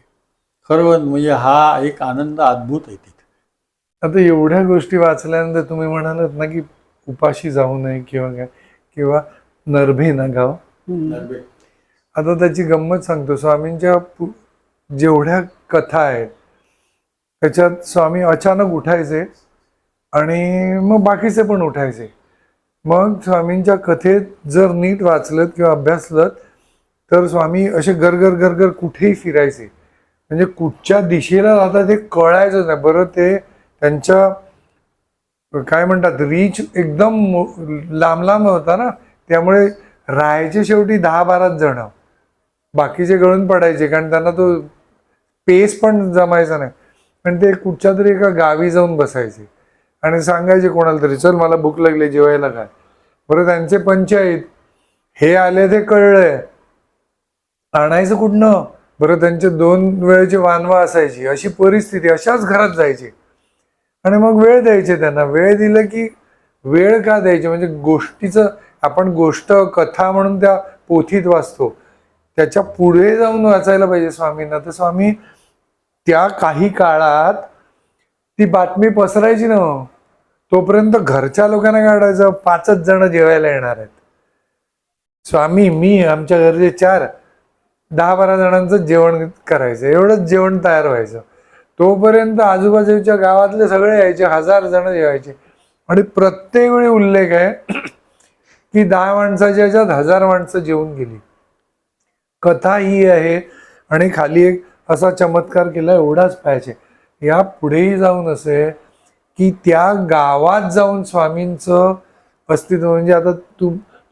खरं म्हणजे हा एक आनंद अद्भुत आहे तिथे. आता एवढ्या गोष्टी वाचल्यानंतर तुम्ही म्हणालात ना की उपाशी जाऊ नये किंवा काय, किंवा नरभे ना गाव. आता त्याची गंमत सांगतो. स्वामींच्या जेवढ्या कथा आहेत त्याच्यात स्वामी अचानक उठायचे आणि मग बाकीचे पण उठायचे. मग स्वामींच्या कथेत जर नीट वाचलत किंवा अभ्यासलत तर स्वामी असे गरगर गरगर कुठेही फिरायचे, म्हणजे कुठच्या दिशेला जातात ते कळायचं नाही. बरं ते त्यांच्या काय म्हणतात रीच एकदम लांब लांब होता ना, त्यामुळे राहायचे शेवटी 10-12 जण, बाकीचे गळून पडायचे कारण त्यांना तो पेस पण जमायचा नाही. पण ते कुठच्या तरी एका गावी जाऊन बसायचे आणि सांगायचे कोणाला तरी, चल मला भूक लागली जेवायला काय. बरं त्यांचे पंचायत हे आले ते कळलंय, आणायचं कुठनं. बरं त्यांचे 2 वेळेचे वानवा असायची, अशी परिस्थिती, अशाच घरात जायचे आणि मग वेळ द्यायचे त्यांना. वेळ दिलं की वेळ का द्यायचे, म्हणजे गोष्टीचं आपण गोष्ट कथा म्हणून त्या पोथीत वाचतो, त्याच्या पुढे जाऊन वाचायला पाहिजे स्वामींना. तर स्वामी त्या काही काळात ती बातमी पसरायची ना, तोपर्यंत घरच्या लोकांना काढायचं 5च जण जेवायला येणार आहेत. स्वामी, मी, आमच्या घरचे 4-10-12 जणांचं जेवण करायचं, एवढंच जेवण तयार व्हायचं. तोपर्यंत आजूबाजूच्या गावातले सगळे यायचे, 1000 जण जेवायचे. आणि प्रत्येक वेळी उल्लेख आहे की 10 माणसाच्या ह्याच्यात 1000 माणसं जेवून गेली. कथा ही आहे. आणि खाली एक असा चमत्कार केला, एवढाच पाहिजे. या पुढेही जाऊन असे की त्या गावात जाऊन स्वामींचं अस्तित्व, म्हणजे आता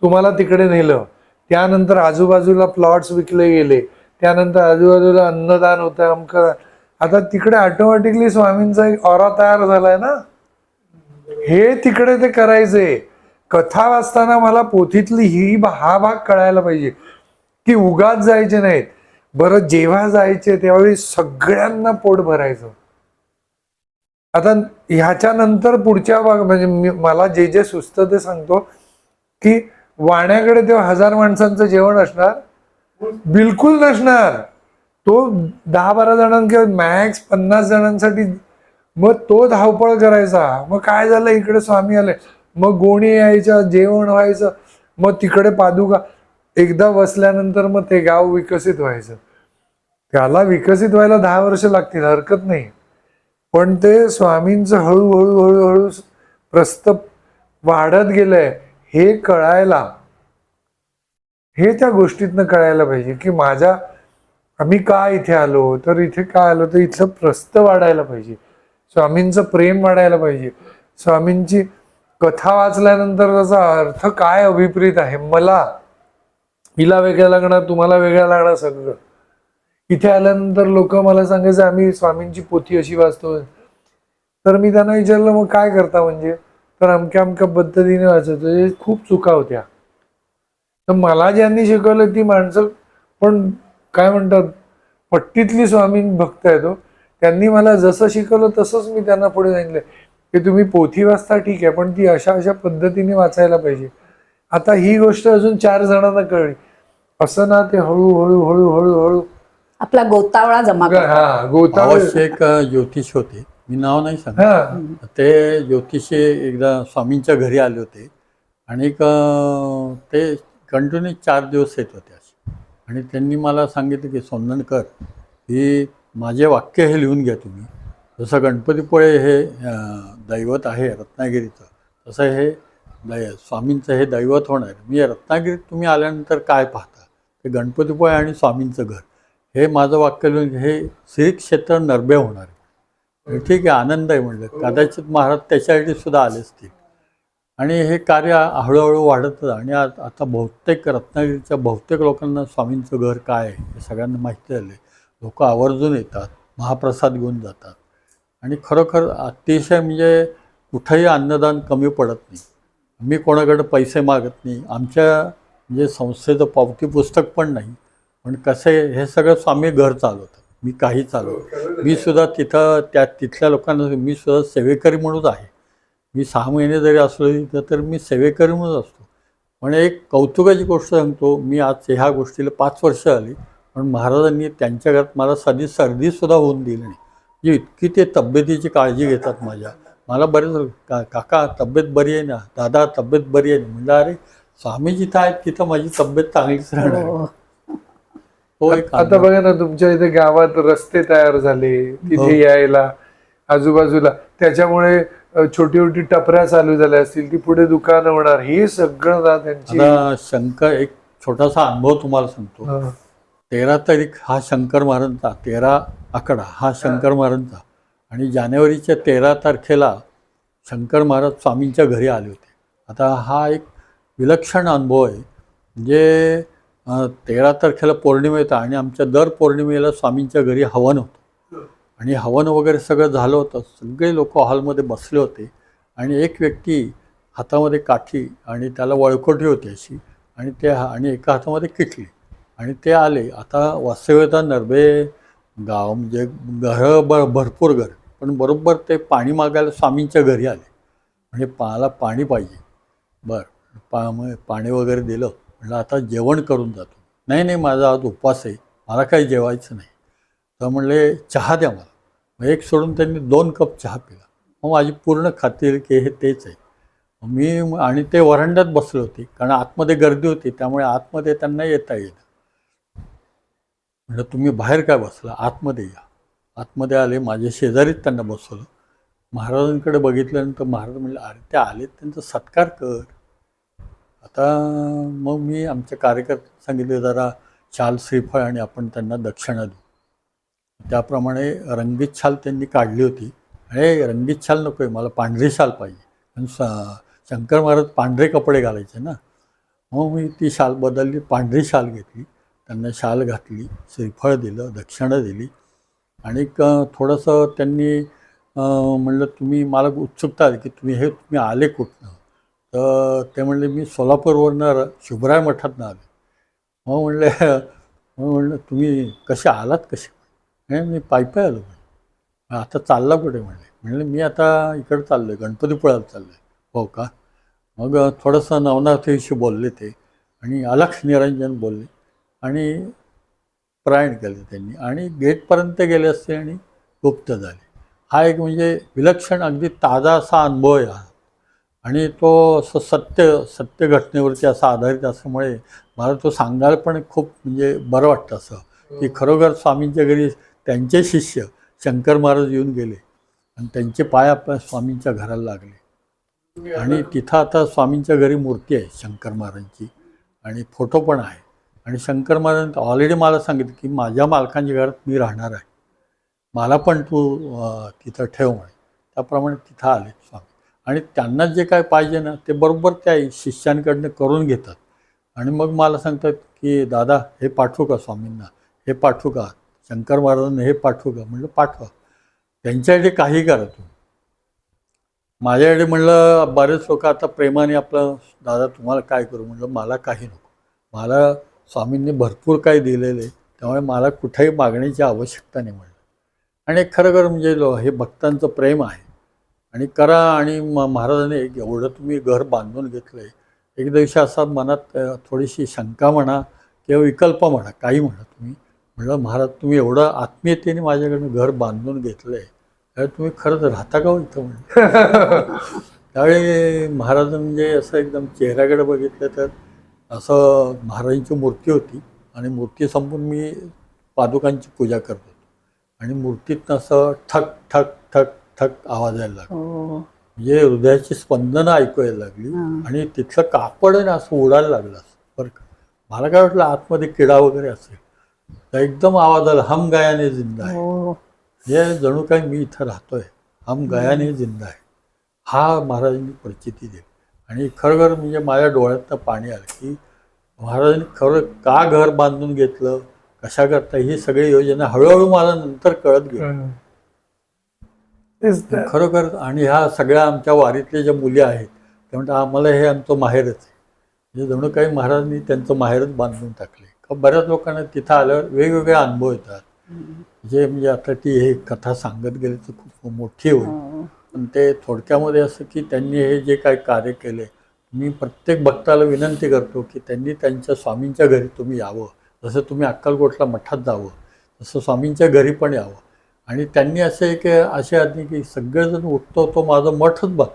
तुम्हाला तिकडे नेलं, त्यानंतर आजूबाजूला प्लॉट्स विकले गेले, त्यानंतर आजूबाजूला अन्नदान होतं, अमकं. आता तिकडे ऑटोमॅटिकली स्वामींचा एक ऑरा तयार झालाय ना, हे तिकडे ते करायचे. कथा वाचताना मला पोथीतली हा भाग कळायला पाहिजे की उगाच जायचे नाहीत. बरं जेव्हा जायचे त्यावेळी सगळ्यांना पोट भरायचं. आता ह्याच्या नंतर पुढच्या भाग म्हणजे मला जे जे सुचतं ते सांगतो की वाण्याकडे तेव्हा 1000 माणसांचं जेवण असणार, बिलकुल नसणार. तो 10-12 जणां किंवा मॅक्स 50 जणांसाठी मग तो धावपळ करायचा. मग काय झालं, इकडे स्वामी आले, मग गोणी यायच्या, जेवण व्हायचं, मग तिकडे पादुका. एकदा बसल्यानंतर मग ते गाव विकसित व्हायचं. त्याला विकसित व्हायला 10 वर्ष लागतील, हरकत नाही. पण ते स्वामींचं हळूहळू हळूहळू प्रस्त वाढत गेलंय हे कळायला, हे त्या गोष्टीतनं कळायला पाहिजे की आम्ही का इथे आलो, तर इथे का आलो, तर इथलं प्रस्त वाढायला पाहिजे, स्वामींचं प्रेम वाढायला पाहिजे. स्वामींची कथा वाचल्यानंतर त्याचा अर्थ काय अभिप्रेत आहे, हिला वेगळं लागणार, तुम्हाला वेगळं लागणार सगळं. इथे आल्यानंतर लोक मला सांगायचं आम्ही स्वामींची पोथी अशी वाचतो. तर मी त्यांना विचारलं मग काय करता, म्हणजे तर अमक्या पद्धतीने वाचतो. खूप चुका होत्या. तर मला ज्यांनी शिकवलं ती माणसं पण काय म्हणतात पट्टीतली स्वामी भक्त आहे तो, त्यांनी मला जसं शिकवलं तसंच मी त्यांना पुढे सांगितलं की तुम्ही पोथी वाचता ठीक आहे, पण ती अशा पद्धतीने वाचायला पाहिजे. आता ही गोष्ट अजून 4 जणांना कळली. असं ना, ते हळूहळू हळूहळू हळू आपला गोतावळा जमा करतात. गोतावळ एक ज्योतिष होते, मी नाव नाही सांगत. ते ज्योतिषी एकदा स्वामींच्या घरी आले होते आणि ते कंटिन्यू 4 दिवस येत होते असे. आणि त्यांनी मला सांगितलं की सोननकर, ही माझे वाक्य हे लिहून घ्या तुम्ही. जसं गणपतीपुळे हे दैवत आहे रत्नागिरीचं, तसं हे स्वामींचं हे दैवत होणार. मी रत्नागिरीत तुम्ही आल्यानंतर काय पाहता, ते गणपतीपुळे आणि स्वामींचं घर, हे माझं वाक्य लिहून, हे श्री क्षेत्र नरबे होणार आहे. ठीक आहे, आनंद आहे म्हणलं. कदाचित महाराज त्याच्यासाठी सुद्धा आले असतील. आणि हे कार्य हळूहळू वाढत. आणि आता बहुतेक रत्नागिरीच्या बहुतेक लोकांना स्वामींचं घर काय आहे हे सगळ्यांना माहिती झालं. लोक आवर्जून येतात, महाप्रसाद घेऊन जातात. आणि खरोखर अतिशय म्हणजे कुठंही अन्नदान कमी पडत नाही. मी कोणाकडे पैसे मागत नाही. आमच्या म्हणजे संस्थेचं पावती पुस्तक पण नाही. पण कसं आहे, हे सगळं स्वामी घर चालवतात, मी काही चालवतो. मी सुद्धा तिथल्या लोकांना मी सुद्धा सेवेकरी म्हणून आहे. मी 6 महिने जरी असलो तिथं तर मी सेवेकरी म्हणून असतो. पण एक कौतुकाची गोष्ट सांगतो, मी आज ह्या गोष्टीला 5 वर्ष आली, पण महाराजांनी त्यांच्या घरात मला साधी सर्दीसुद्धा होऊन दिली नाही. म्हणजे इतकी ते तब्येतीची काळजी घेतात माझ्या. मला बरेच काका तब्येत बरी आहे ना, दादा तब्येत बरी आहे ना. म्हणलं अरे स्वामी जिथं आहेत तिथं माझी तब्येत चांगलीच राहणार. हो. तो एक आता बघा ना, तुमच्या इथे गावात रस्ते तयार झाले, हो. तिथे यायला आजूबाजूला, त्याच्यामुळे छोटी छोटी टपऱ्या चालू झाल्या असतील, ती पुढे दुकानं होणार, हे सगळं ना त्यांची. आता शंकर एक छोटासा अनुभव तुम्हाला सांगतो. हा. 13 तारीख हा शंकर महाराजांचा, 13 आकडा हा शंकर महाराजांचा, आणि जानेवारीच्या 13 तारखेला शंकर महाराज स्वामींच्या घरी आले होते. आता हा एक विलक्षण अनुभव आहे. म्हणजे 13 तारखेला पौर्णिमा येतं आणि आमच्या दर पौर्णिमेला स्वामींच्या घरी हवन होतं. आणि हवन वगैरे सगळं झालं होतं. सगळे लोक हॉलमध्ये बसले होते आणि एक व्यक्ती हातामध्ये काठी आणि त्याला वळकोटी होती अशी, आणि एका हातामध्ये किटली, आणि ते आले. आता वास्तव्यता नरबे गाव म्हणजे भरपूर घर, पण बरोबर ते पाणी मागायला स्वामींच्या घरी आले. म्हणजे मला पाणी पाहिजे. बरं, पाणी वगैरे दिलं. म्हटलं आता जेवण करून जातो. नाही नाही, माझा आज उपवास आहे, मला काही जेवायचं नाही. तर म्हणले चहा द्या मला. मग एक सोडून त्यांनी 2 कप चहा पिला. मग माझी पूर्ण खात्री की हे तेच आहे. आणि ते वरांड्यात बसले होते, कारण आतमध्ये गर्दी होती, त्यामुळे आतमध्ये त्यांना येता येईल. म्हटलं तुम्ही बाहेर काय बसला, आतमध्ये या. आतमध्ये आले, माझ्या शेजारीच त्यांना बसवलं. महाराजांकडे बघितल्यानंतर महाराज म्हणले अरे ते आले, त्यांचा सत्कार कर. आता मग मी आमच्या कार्यकर्त्यांना सांगितले जरा शाल श्रीफळ आणि आपण त्यांना दक्षिणा देऊ. त्याप्रमाणे रंगीत शाल त्यांनी काढली होती. अरे रंगीत शाल नको आहे, मला पांढरी शाल पाहिजे, कारण शंकर महाराज पांढरे कपडे घालायचे ना. मग मी ती शाल बदलली, पांढरी शाल घेतली, त्यांना शाल घातली, श्रीफळ दिलं, दक्षिणा दिली. आणि थोडंसं त्यांनी म्हणलं तुम्ही, मला उत्सुकता आली की तुम्ही आले कुठनं. तर ते म्हणले मी सोलापूरवरनं शिवराय मठातनं आले. म्हणलं तुम्ही कसे आलात कसे. नाही मी पायी आलो. आता चालला कुठे म्हणले मी आता इकडं चाललो आहे, गणपतीपुळ्याला चाललो आहे. हो का. मग थोडंसं नवनाथविषयी बोलले ते, आणि अलक्ष निरंजन बोलले, आणि प्रयाण केले त्यांनी, आणि गेटपर्यंत गेले असते आणि गुप्त झाले. हा एक म्हणजे विलक्षण अगदी ताजा असा अनुभव आहे हा. आणि तो असं सत्य घटनेवरती असा आधारित असल्यामुळे मला तो सांगायला पण खूप म्हणजे बरं वाटतं असं, की खरोखर स्वामींच्या घरी त्यांचे शिष्य शंकर महाराज येऊन गेले आणि त्यांचे पाय आपल्या स्वामींच्या घराला लागले. आणि तिथं आता स्वामींच्या घरी मूर्ती आहे शंकर महाराजांची, आणि फोटो पण आहे. आणि शंकर महाराज ऑलरेडी मला सांगितलं की माझ्या मालकांच्या घरात मी राहणार आहे, मला पण तू तिथं ठेव म्हणे. त्याप्रमाणे तिथं आले स्वामी, आणि त्यांना जे काय पाहिजे ना ते बरोबर त्या शिष्यांकडनं करून घेतात. आणि मग मला सांगतात की दादा हे पाठवू का स्वामींना, हे पाठवू का, शंकर महाराजांना हे पाठवू का. म्हणलं पाठवा, त्यांच्याकडे काही करा तुम्ही. माझ्याकडे म्हणलं बरेच लोक आता प्रेमाने आपलं दादा तुम्हाला काय करू. म्हणलं मला काही नको, मला स्वामींनी भरपूर काही दिलेलं आहे, त्यामुळे मला कुठेही मागण्याची आवश्यकता नाही म्हणलं. आणि खरं म्हणजे हे भक्तांचं प्रेम आहे. आणि करा. आणि महाराजांनी एवढं तुम्ही घर बांधून घेतलं आहे. एक दिवशी असा मनात थोडीशी शंका म्हणा किंवा विकल्प म्हणा, काही म्हणा तुम्ही. म्हणलं महाराज तुम्ही एवढं आत्मीयतेने माझ्याकडनं घर बांधून घेतलं आहे, त्यावेळी तुम्ही खरंच राहता का हो इथं म्हणलं. त्यावेळी महाराज म्हणजे असं एकदम चेहऱ्याकडे बघितलं तर असं महाराजांची मूर्ती होती, आणि मूर्ती संपून मी पादुकांची पूजा करत होतो, आणि मूर्तीतनं असं ठक ठक ठक ठक आवाज यायला लागला. म्हणजे हृदयाची स्पंदनं ऐकू यायला लागली, आणि तिथलं कापड आहे ना असं उडायला लागलं असं. बरं का, मला काय वाटलं आतमध्ये किडा वगैरे असेल. तर एकदम आवाज आला, हम गयाने जिंदा आहे. हे जणू काही मी इथं राहतोय, हम गयाने जिंदा आहे. हा महाराजांनी प्रचिती दिली. आणि खरोखर म्हणजे माझ्या डोळ्यातनं पाणी आलं की महाराजांनी खरं का घर बांधून घेतलं, कशा करता, ही सगळी योजना हळूहळू मला नंतर कळत गेली खरोखर. आणि ह्या सगळ्या आमच्या वारीतल्या ज्या मुली आहेत त्या म्हणतात आम्हाला हे आमचं माहेरच आहे. म्हणजे जणू काही महाराजांनी त्यांचं माहेरच बांधून टाकले. बऱ्याच लोकांना तिथं आल्यावर वेगवेगळे अनुभव येतात, जे म्हणजे आता ती हे कथा सांगत गेली तर खूप मोठी होईल. पण ते थोडक्यामध्ये असं की त्यांनी हे जे काही कार्य केले, मी प्रत्येक भक्ताला विनंती करतो की त्यांनी त्यांच्या स्वामींच्या घरी तुम्ही यावं. जसं तुम्ही अक्कलकोटला मठात जावं, तसं स्वामींच्या घरी पण यावं. आणि त्यांनी असे एक असे आधी की सगळेजण उठतो तो माझं मठच बघ.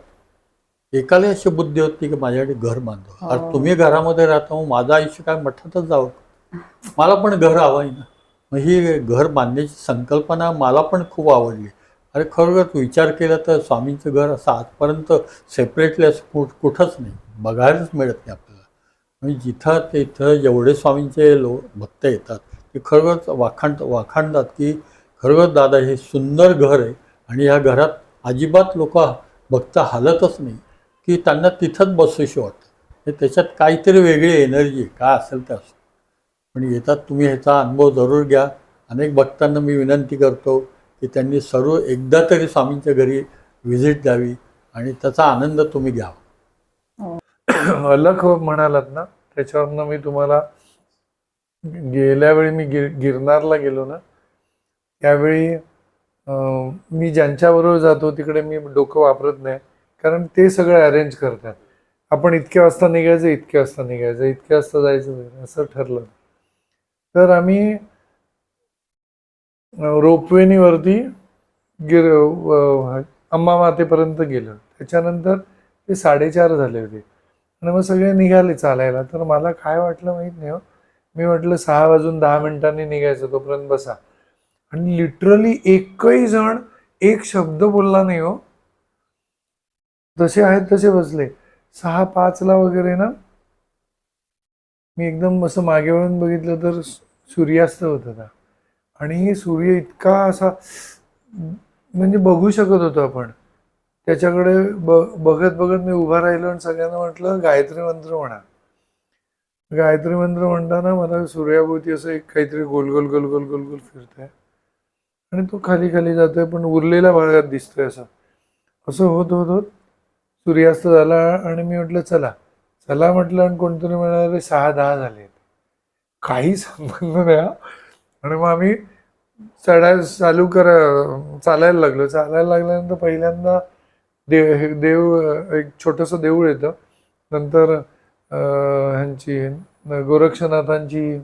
एकाला अशी बुद्धी होती की माझ्याकडे घर बांधव. अरे तुम्ही घरामध्ये राहता, मग माझं आयुष्य काय मठातच जावं? मला पण घर हवं आहे ना. मग ही घर बांधण्याची संकल्पना मला पण खूप आवडली. अरे खरोखर विचार केला तर स्वामींचं घर असं आजपर्यंत सेपरेटली असं कुठंच नाही, बघायलाच मिळत नाही आपल्याला. म्हणजे जिथं तिथं जेवढे स्वामींचे भक्त येतात ते खरोखरच वाखाणतात की खरोखर दादा हे सुंदर घर आहे आणि या घरात अजिबात लोक भक्त हालतच नाही, की त्यांना तिथंच बसूशी वाटतं. त्याच्यात काहीतरी वेगळी एनर्जी काय असेल ते असं. पण येतात तुम्ही ह्याचा अनुभव जरूर घ्या. अनेक भक्तांना मी विनंती करतो की त्यांनी सर्व एकदा तरी स्वामींच्या घरी व्हिजिट द्यावी आणि त्याचा आनंद तुम्ही घ्यावा. अलख म्हणालात ना, त्याच्यावरनं मी तुम्हाला गेल्या वेळी मी गिरनारला गेलो ना, त्यावेळी मी ज्यांच्याबरोबर जातो तिकडे मी डोकं वापरत नाही, कारण ते सगळं अरेंज करतात. आपण इतक्या वाजता निघायचं, इतक्या वाजता निघायचं, इतक्या वाजता जायचं असं ठरलं. तर आम्ही रोपवेनी वरती अंबा मातेपर्यंत गेलो. त्याच्यानंतर ते 4:30 झाले होते आणि मग सगळे निघाले चालायला. तर मला काय वाटलं माहीत नाही हो, मी म्हटलं 6:10 निघायचं, तोपर्यंत बसा. आणि लिटरली एकही जण एक शब्द बोलला नाही हो. जसे आहेत तसे बसले. 6:05 वगैरे ना, मी एकदम असं मागे वळून बघितलं तर सूर्यास्त होत होता. आणि सूर्य इतका असा म्हणजे बघू शकत होतो आपण त्याच्याकडे. बघत बघत मी उभा राहिलो आणि सगळ्यांना म्हटलं गायत्री मंत्र म्हणा. गायत्री मंत्र म्हणताना मला सूर्याभोवती असं एक काहीतरी गोल गोल गोल गोल गोल गोल फिरतंय आणि तो खाली खाली जातोय, पण उरलेल्या भागात दिसतोय. असं असं होत होत होत सूर्यास्त झाला आणि मी म्हटलं चला चला म्हटलं, आणि कोणतरी म्हणाले 6:10 झाले. काही संबंध नाही. आणि मग आम्ही चालायला लागल्यानंतर पहिल्यांदा देव एक छोटंसं देऊळ येतं, नंतर ह्यांची गोरक्षनाथांची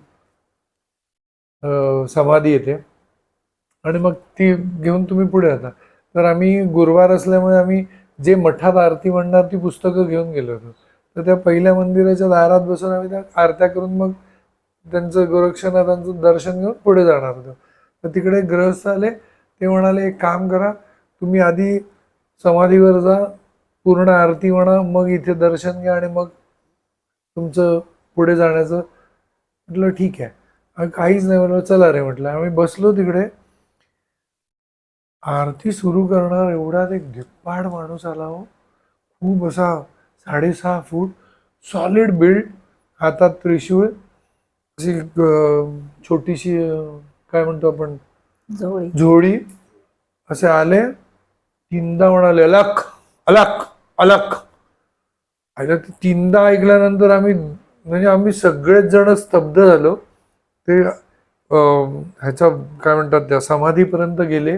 समाधी येते आणि मग ती घेऊन तुम्ही पुढे जाता. तर आम्ही गुरुवार असल्यामुळे आम्ही जे मठात आरती म्हणणार ती पुस्तकं घेऊन गेलो होतो. तर त्या पहिल्या मंदिराच्या दारात बसून आम्ही त्या आरत्या करून मग त्यांचं गोरक्षनाथांचं दर्शन घेऊन पुढे जाणार होतो. तर तिकडे गृहस्थ आले. ते म्हणाले एक काम करा, तुम्ही आधी समाधीवर जा, पूर्ण आरती म्हणा, मग इथे दर्शन घ्या आणि मग तुमचं पुढे जाण्याचं. म्हटलं ठीक आहे. काहीच नाही म्हटलं, चला रे म्हटलं. आम्ही बसलो तिकडे. आरती सुरू करणार एवढ्यात एक धिप्पाड माणूस आला हो. खूप असा 6.5 फूट सॉलिड बिल्ड, हातात त्रिशूळ, अशी छोटीशी काय म्हणतो आपण झोळी, असे आले. 3दा म्हणाले अलख अलख अलख. आणि 3दा ऐकल्यानंतर आम्ही सगळेच जण स्तब्ध झालो. ते ह्याच्या काय म्हणतात त्या समाधीपर्यंत गेले.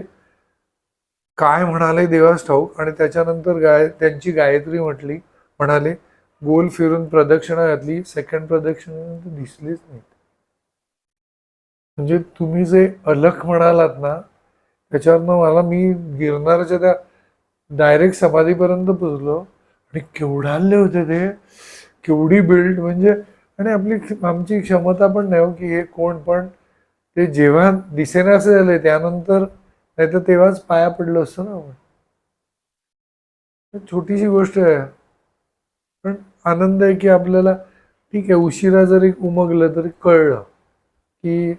काय म्हणाले देवास ठाऊक. आणि त्याच्यानंतर त्यांची गायत्री म्हणाले, गोल फिरून प्रदक्षिणा घातली. सेकंड प्रदक्षिणेनंतर दिसलीच नाही. म्हणजे तुम्ही जे अलख म्हणालात ना, त्याच्यावरनं मी गिरनारच्या त्या डायरेक्ट समाधीपर्यंत पोचलो. आणि केवढाले होते ते, केवढी बिल्ड म्हणजे. आणि आमची क्षमता पण नाही हो की हे कोण, पण ते जेव्हा दिसेनासे झाले त्यानंतर, नाही तर तेव्हाच पाया पडलो असतो ना आपण. छोटीशी गोष्ट आहे, पण आनंद आहे की आपल्याला ठीक आहे, उशिरा जरी उमगलं तरी कळलं की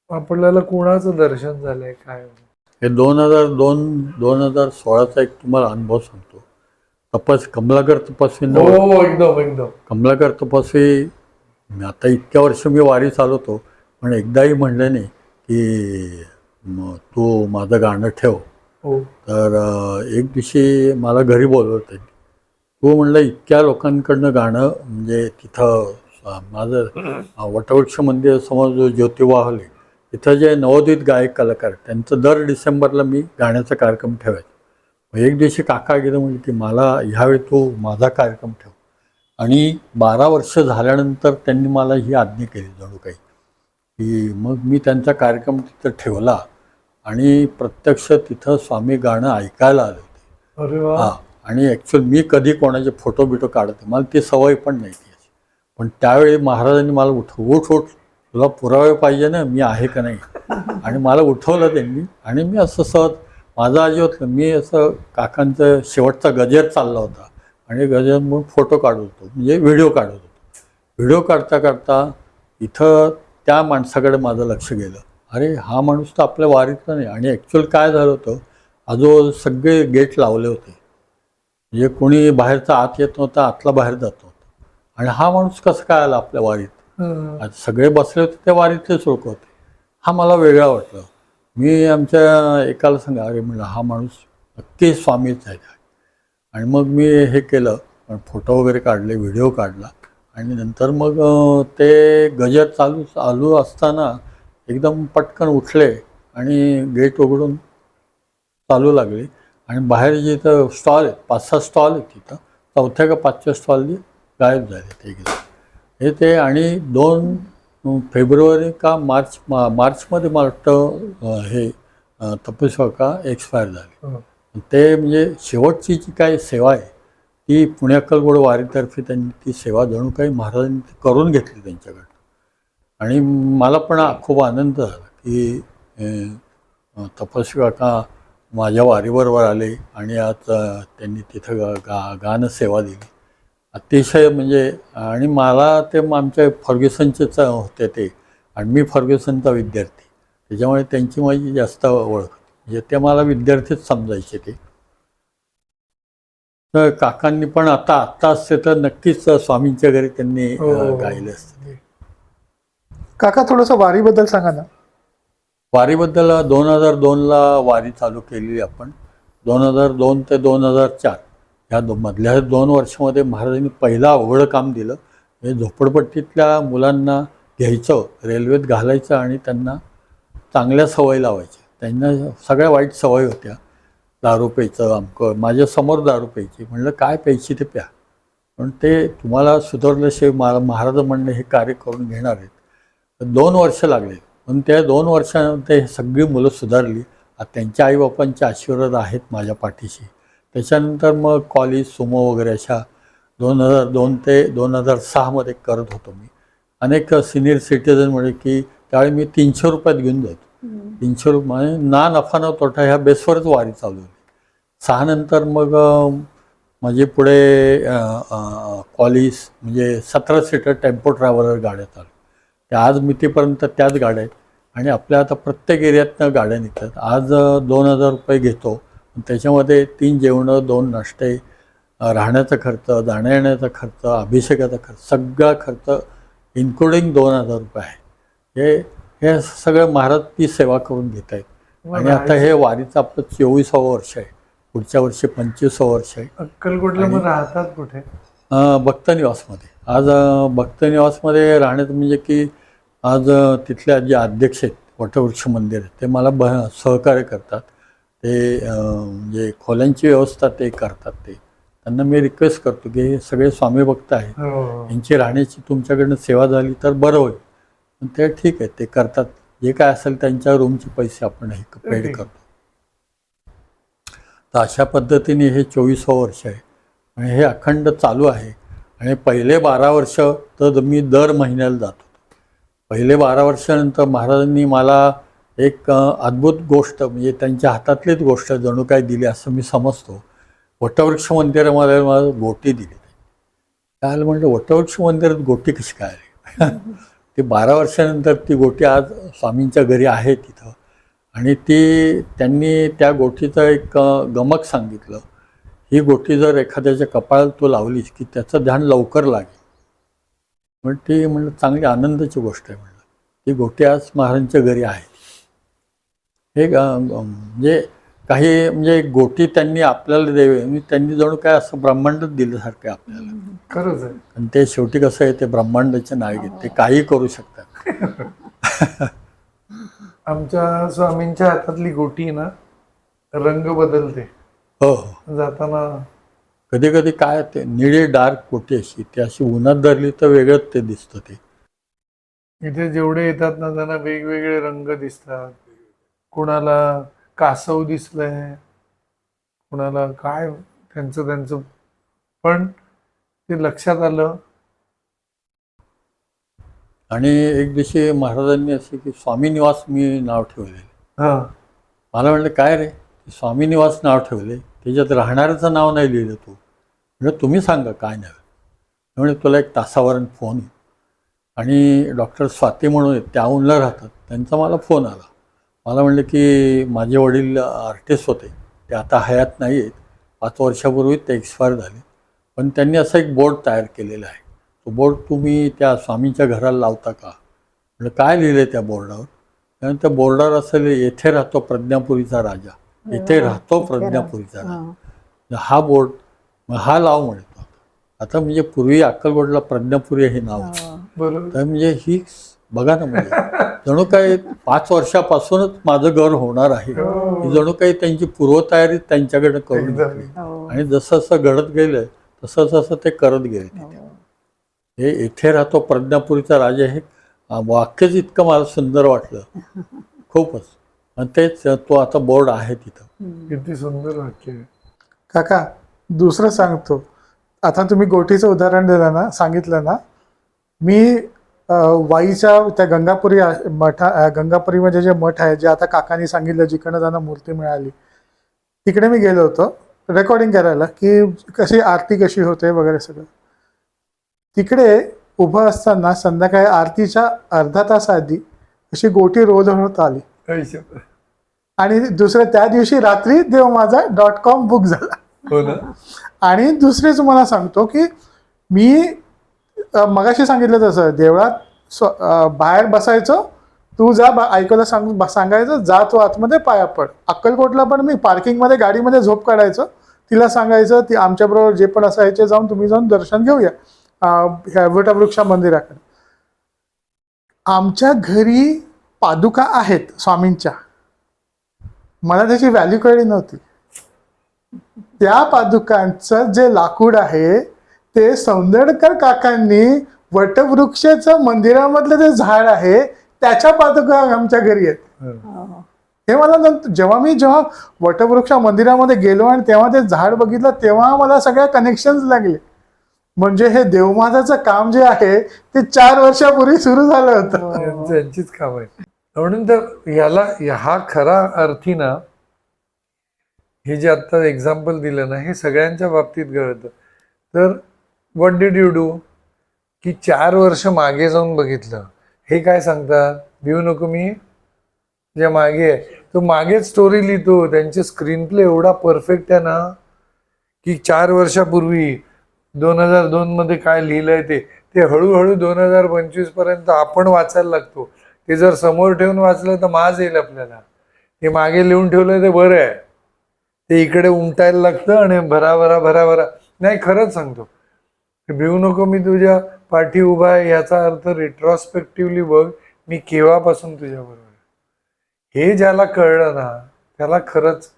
आपल्याला कोणाचं दर्शन झालंय काय. हे 2016चा एक तुम्हाला अनुभव सांगतो. कमलाकर तपस्वी हो, एकदम कमलाकर तपस्वी, आता इतक्या वर्ष मी वारी चालवतो पण एकदाही म्हणलं नाही की तू माझं गाणं ठेव. हो. तर एक दिवशी मला घरी बोलवते. तू म्हणलं इतक्या लोकांकडनं गाणं, म्हणजे तिथं माझं वटवृक्ष मंदिर समोर जो ज्योतिवाहले, तिथं जे नवोदित गायक कलाकार त्यांचं दर डिसेंबरला मी गाण्याचा कार्यक्रम ठेवायचो. एक दिवशी काका गेलं म्हणजे की मला ह्यावेळी तो माझा कार्यक्रम ठेव. आणि 12 वर्ष झाल्यानंतर त्यांनी मला ही आज्ञा केली जणू काही, की मग मी त्यांचा कार्यक्रम तिथं ठेवला आणि प्रत्यक्ष तिथं स्वामी गाणं ऐकायला आले होते. अरे वा. हां. आणि ॲक्च्युअली मी कधी कोणाचे फोटो बिटो काढत नाही. मला ती सवय पण नाही ती. पण त्यावेळी महाराजांनी मला उठ तुला पुरावे पाहिजे ना मी आहे का नाही. आणि मला उठवलं त्यांनी आणि मी असं सहज माझं अजिबात नाही. मी असं काकांचं शेवटचा गजर चालला होता आणि गजर मग फोटो काढत होतो, म्हणजे व्हिडिओ काढत होतो. व्हिडिओ काढता काढता इथं त्या माणसाकडे माझं लक्ष गेलं. अरे हा माणूस तर आपल्या वारीतला नाही. आणि ॲक्च्युअल काय झालं होतं, आजूबाजू सगळे गेट लावले होते, म्हणजे कोणी बाहेरचा आत येत नव्हता, आतला बाहेर जात नव्हता. आणि हा माणूस कसं काय आला आपल्या वारीत. आता सगळे बसले होते ते वारीतलेच लोक होते. हा मला वेगळा वाटलं. मी आमच्या एकाला सांगा, अरे म्हणलं हा माणूस नक्की स्वामीच आहे. आणि मग मी हे केलं, फोटो वगैरे काढले, व्हिडिओ काढला. आणि नंतर मग ते गजर चालू असताना एकदम पटकन उठले आणि गेट उघडून चालू लागले. आणि बाहेर जिथं स्टॉल आहेत, 5-6 स्टॉल आहेत तिथं, 4थ्या का 5व्या स्टॉलनी गायब झाले ते गेले. ते आणि 2 फेब्रुवारी का मार्चमध्ये मला वाटतं हे तपस्वी काका एक्सपायर झाले. ते म्हणजे शेवटची जी काही सेवा आहे ती पुण्याकलगोड वारीतर्फे त्यांनी ती सेवा जणू काही महाराजांनी करून घेतली त्यांच्याकडनं. आणि मला पण खूप आनंद झाला की तपस्वी काका माझ्या वारीबरोबर आले आणि आज त्यांनी तिथं गाणं सेवा दिली. अतिशय म्हणजे. आणि मला ते आमच्या फर्ग्युसनचेच होते ते, आणि मी फर्ग्युसनचा विद्यार्थी, त्याच्यामुळे त्यांची माझी जास्त ओळख, म्हणजे ते मला विद्यार्थीच समजायचे ते. तर काकांनी पण आता असते तर नक्कीच स्वामींच्या घरी त्यांनी गायले असते. काका थोडंसं वारीबद्दल सांगा ना. वारीबद्दल 2002ला वारी चालू केलेली आपण. 2002 ते 2004 ह्या मधल्या 2 वर्षामध्ये महाराजांनी पहिलं अवघड काम दिलं. हे झोपडपट्टीतल्या मुलांना घ्यायचं, रेल्वेत घालायचं आणि त्यांना चांगल्या सवयी लावायच्या. त्यांना सगळ्या वाईट सवयी होत्या. दारू प्यायचं, अमकं. माझ्यासमोर दारू प्यायची. म्हणलं काय प्यायची ते प्या, पण ते तुम्हाला सुधारल्याशिवाय महाराज म्हणणे हे कार्य करून घेणार आहेत. तर 2 वर्ष लागले. पण त्या 2 वर्षांमध्ये हे सगळी मुलं सुधारली. त्यांच्या आईबापांचे आशीर्वाद आहेत माझ्या पाठीशी. त्याच्यानंतर मग कॉलेज, सुमो वगैरे अशा 2002 ते 2006मध्ये करत होतो मी. अनेक सिनियर सिटीजनमुळे की त्यावेळी मी 300 रुपयात घेऊन जातो. 300 रुपये ना नफा न तोटा ह्या बेसवरच वारी चालू होती. 6 नंतर मग माझे पुढे कॉलेज म्हणजे 17 सीटर टेम्पो ट्रॅव्हलर गाड्या चालू. त्या आज मितीपर्यंत त्याच गाड्या आहेत. आणि आपल्या आता प्रत्येक एरियातनं गाड्या निघतात. आज 2000 रुपये घेतो. त्याच्यामध्ये 3 जेवणं, 2 नाश्ते, राहण्याचा खर्च, जाण्या येण्याचा खर्च, अभिषेकाचा खर्च, सगळा खर्च इन्क्लुडिंग 2000 रुपये आहे. हे सगळं महाराज ती सेवा करून घेत आहेत. आणि आता हे वारीचं आपलं 24वं वर्ष आहे. पुढच्या वर्षी 25वं वर्ष आहे. अक्कलकोटला मग राहतात कुठे? भक्तनिवासमध्ये. आज भक्तनिवासमध्ये राहण्याचं म्हणजे की आज तिथल्या जे अध्यक्ष आहेत, वटवृक्ष मंदिर आहे, ते मला सहकार्य करतात. ते म्हणजे खोल्यांची व्यवस्था ते करतात. त्यांना मी रिक्वेस्ट करतो की हे सगळे स्वामी भक्त आहेत, यांची राहण्याची तुमच्याकडनं सेवा झाली तर बरं होईल. पण ते ठीक आहे, ते करतात. जे काय असेल त्यांच्या रूमचे पैसे आपण हे पेड करतो. तर अशा पद्धतीने हे 24वं वर्ष आहे आणि हे अखंड चालू आहे. आणि पहिले 12 वर्ष तर मी दर महिन्याला जातो. पहिले 12 वर्षानंतर महाराजांनी मला एक अद्भुत गोष्ट, म्हणजे त्यांच्या हातातलीच गोष्ट जणू काय दिली असं मी समजतो. वटवृक्ष मंदिरामध्ये मला गोटी दिली. त्याला म्हटलं वटवृक्ष मंदिरात गोटी कशी काय आली. ती 12 वर्षानंतर ती गोटी आज स्वामींच्या घरी आहे तिथं. आणि त्यांनी त्या गोटीचं एक गमक सांगितलं. ही गोटी जर एखाद्याच्या कपाळाला तू लावलीस की त्याचं ध्यान लवकर लागेल. पण ती म्हणलं चांगली आनंदाची गोष्ट आहे. म्हणलं ती गोटी आज महाराजांच्या घरी आहे. हे म्हणजे काही म्हणजे गोटी त्यांनी आपल्याला द्यावी, त्यांनी जणू काय असं ब्रह्मांडच दिल्यासारखं आहे आपल्याला. खरंच आहे. आणि ते शेवटी कसं आहे, ते ब्रह्मांडाचे नायक आहेत, ते काही करू शकतात. आमच्या स्वामींच्या हातातली गोटी ना रंग बदलते. हो हो. जाताना. कधी कधी काय ते निळी डार्क पोटी अशी ती अशी उन्हात धरली तर वेगळंच ते दिसतं ते. इथे जेवढे येतात ना त्यांना वेगवेगळे रंग दिसतात. कुणाला कासव दिसलंय, कुणाला काय त्यांचं त्यांचं, पण ते लक्षात आलं. आणि एक दिवशी महाराजांनी असे की स्वामी निवास मी नाव ठेवले. हा मला म्हणलं काय रे, स्वामी निवास नाव ठेवले, त्याच्यात राहणाऱ्याचं नाव नाही लिहिलं तू. म्हणजे तुम्ही सांगा काय नाव. म्हणजे तुला एक तासावर फोन येईल. आणि डॉक्टर स्वाती म्हणून आहेत, त्या औंधला राहतात, त्यांचा मला फोन आला. मला म्हणलं की माझे वडील आर्टिस्ट होते, ते आता हयात नाही आहेत, 5 वर्षापूर्वी ते एक्सपायर झाले, पण त्यांनी असा एक बोर्ड तयार केलेला आहे, तो बोर्ड तुम्ही त्या स्वामींच्या घराला लावता का. म्हणजे काय लिहिलं आहे त्या बोर्डावर. कारण त्या बोर्डावर असं येथे राहतो प्रज्ञापुरीचा राजा, येथे राहतो प्रज्ञापुरीचा राजा. हा बोर्ड मग हा लाव म्हणतो आता. म्हणजे पूर्वी अक्कलकोटला प्रज्ञापुरी हे नाव होतं. बरोबर. तर म्हणजे ही बघा ना, म्हणजे जणू काही 5 वर्षापासूनच माझं घर होणार आहे, ही जणू काही त्यांची पूर्वतयारी त्यांच्याकडे करून घेतली. आणि जसं जसं घडत गेलं तसं तसं ते करत गेले. हे येथे राहतो प्रज्ञापुरीचा राजा हे वाक्यच इतकं मला सुंदर वाटलं, खूपच. आणि तेच तो आता बोर्ड आहे तिथं. किती सुंदर वाक्य आहे. काका दुसरं सांगतो. आता तुम्ही गोठीचं उदाहरण दिलं ना, सांगितलं ना, मी वाईच्या त्या गंगापुरी गंगापुरी म्हणजे जे मठ आहे, जे आता काकांनी सांगितलं जिकडनं त्यांना मूर्ती मिळाली, तिकडे मी गेलो होतो रेकॉर्डिंग करायला की कशी आरती कशी होते वगैरे सगळं. तिकडे उभं असताना संध्याकाळी आरतीच्या अर्धा तास आधी अशी गोटी रोल होत आली. आणि दुसऱ्या त्या दिवशी रात्री देव माझा .com बुक झाला. हो ना. आणि दुसरे तुम्हाला सांगतो की मी मगाशी सांगितलं तसं देवळात बाहेर बसायचो, तू जा ऐकायला सांगायचं, जा तू आतमध्ये पाया पड. अक्कलकोटला पण मी पार्किंगमध्ये गाडीमध्ये झोप काढायचो, तिला सांगायचं ती आमच्याबरोबर जे पण असायचे जाऊन तुम्ही जाऊन दर्शन घेऊया ह्या वटवृक्षा मंदिराकडे. आमच्या घरी पादुका आहेत स्वामींच्या, मला त्याची व्हॅल्यू कळली नव्हती. त्या पादुकांचं जे लाकूड आहे ते सौंदरकर काकांनी वटवृक्षाचं मंदिरामधलं जे झाड आहे त्याच्या पादुका आमच्या घरी आहेत. हे मला नंतर जेव्हा वटवृक्ष मंदिरामध्ये गेलो आणि तेव्हा ते झाड बघितलं तेव्हा मला सगळ्या कनेक्शन्स लागले. म्हणजे हे देवमाताचं काम जे आहे ते 4 वर्षापूर्वी सुरू झालं होतं. यांचीच काम आहे. म्हणून तर याला हा खरा अर्थी ना, हे जे आता एक्झाम्पल दिलं ना, हे सगळ्यांच्या बाबतीत घडतं. तर व्हॉट डिड यू डू की 4 वर्ष मागे जाऊन बघितलं. हे काय सांगतात, भिऊ नको मी ज्या मागे आहे तो मागेच स्टोरी लिहितो. त्यांचे स्क्रीन प्ले एवढा परफेक्ट आहे ना की 4 वर्षापूर्वी 2002 मध्ये काय लिहिलंय ते हळूहळू 2025 पर्यंत आपण वाचायला लागतो. ते जर समोर ठेवून वाचलं तर माज येईल आपल्याला. ते मागे लिहून ठेवलंय ते बरं आहे, ते इकडे उमटायला लागतं आणि भराभरा. नाही, खरंच सांगतो, भिवू नको मी तुझ्या पाठी उभा आहे याचा अर्थ रिट्रॉस्पेक्टिव्हली बघ मी केव्हापासून तुझ्याबरोबर. हे ज्याला कळलं ना त्याला खरंच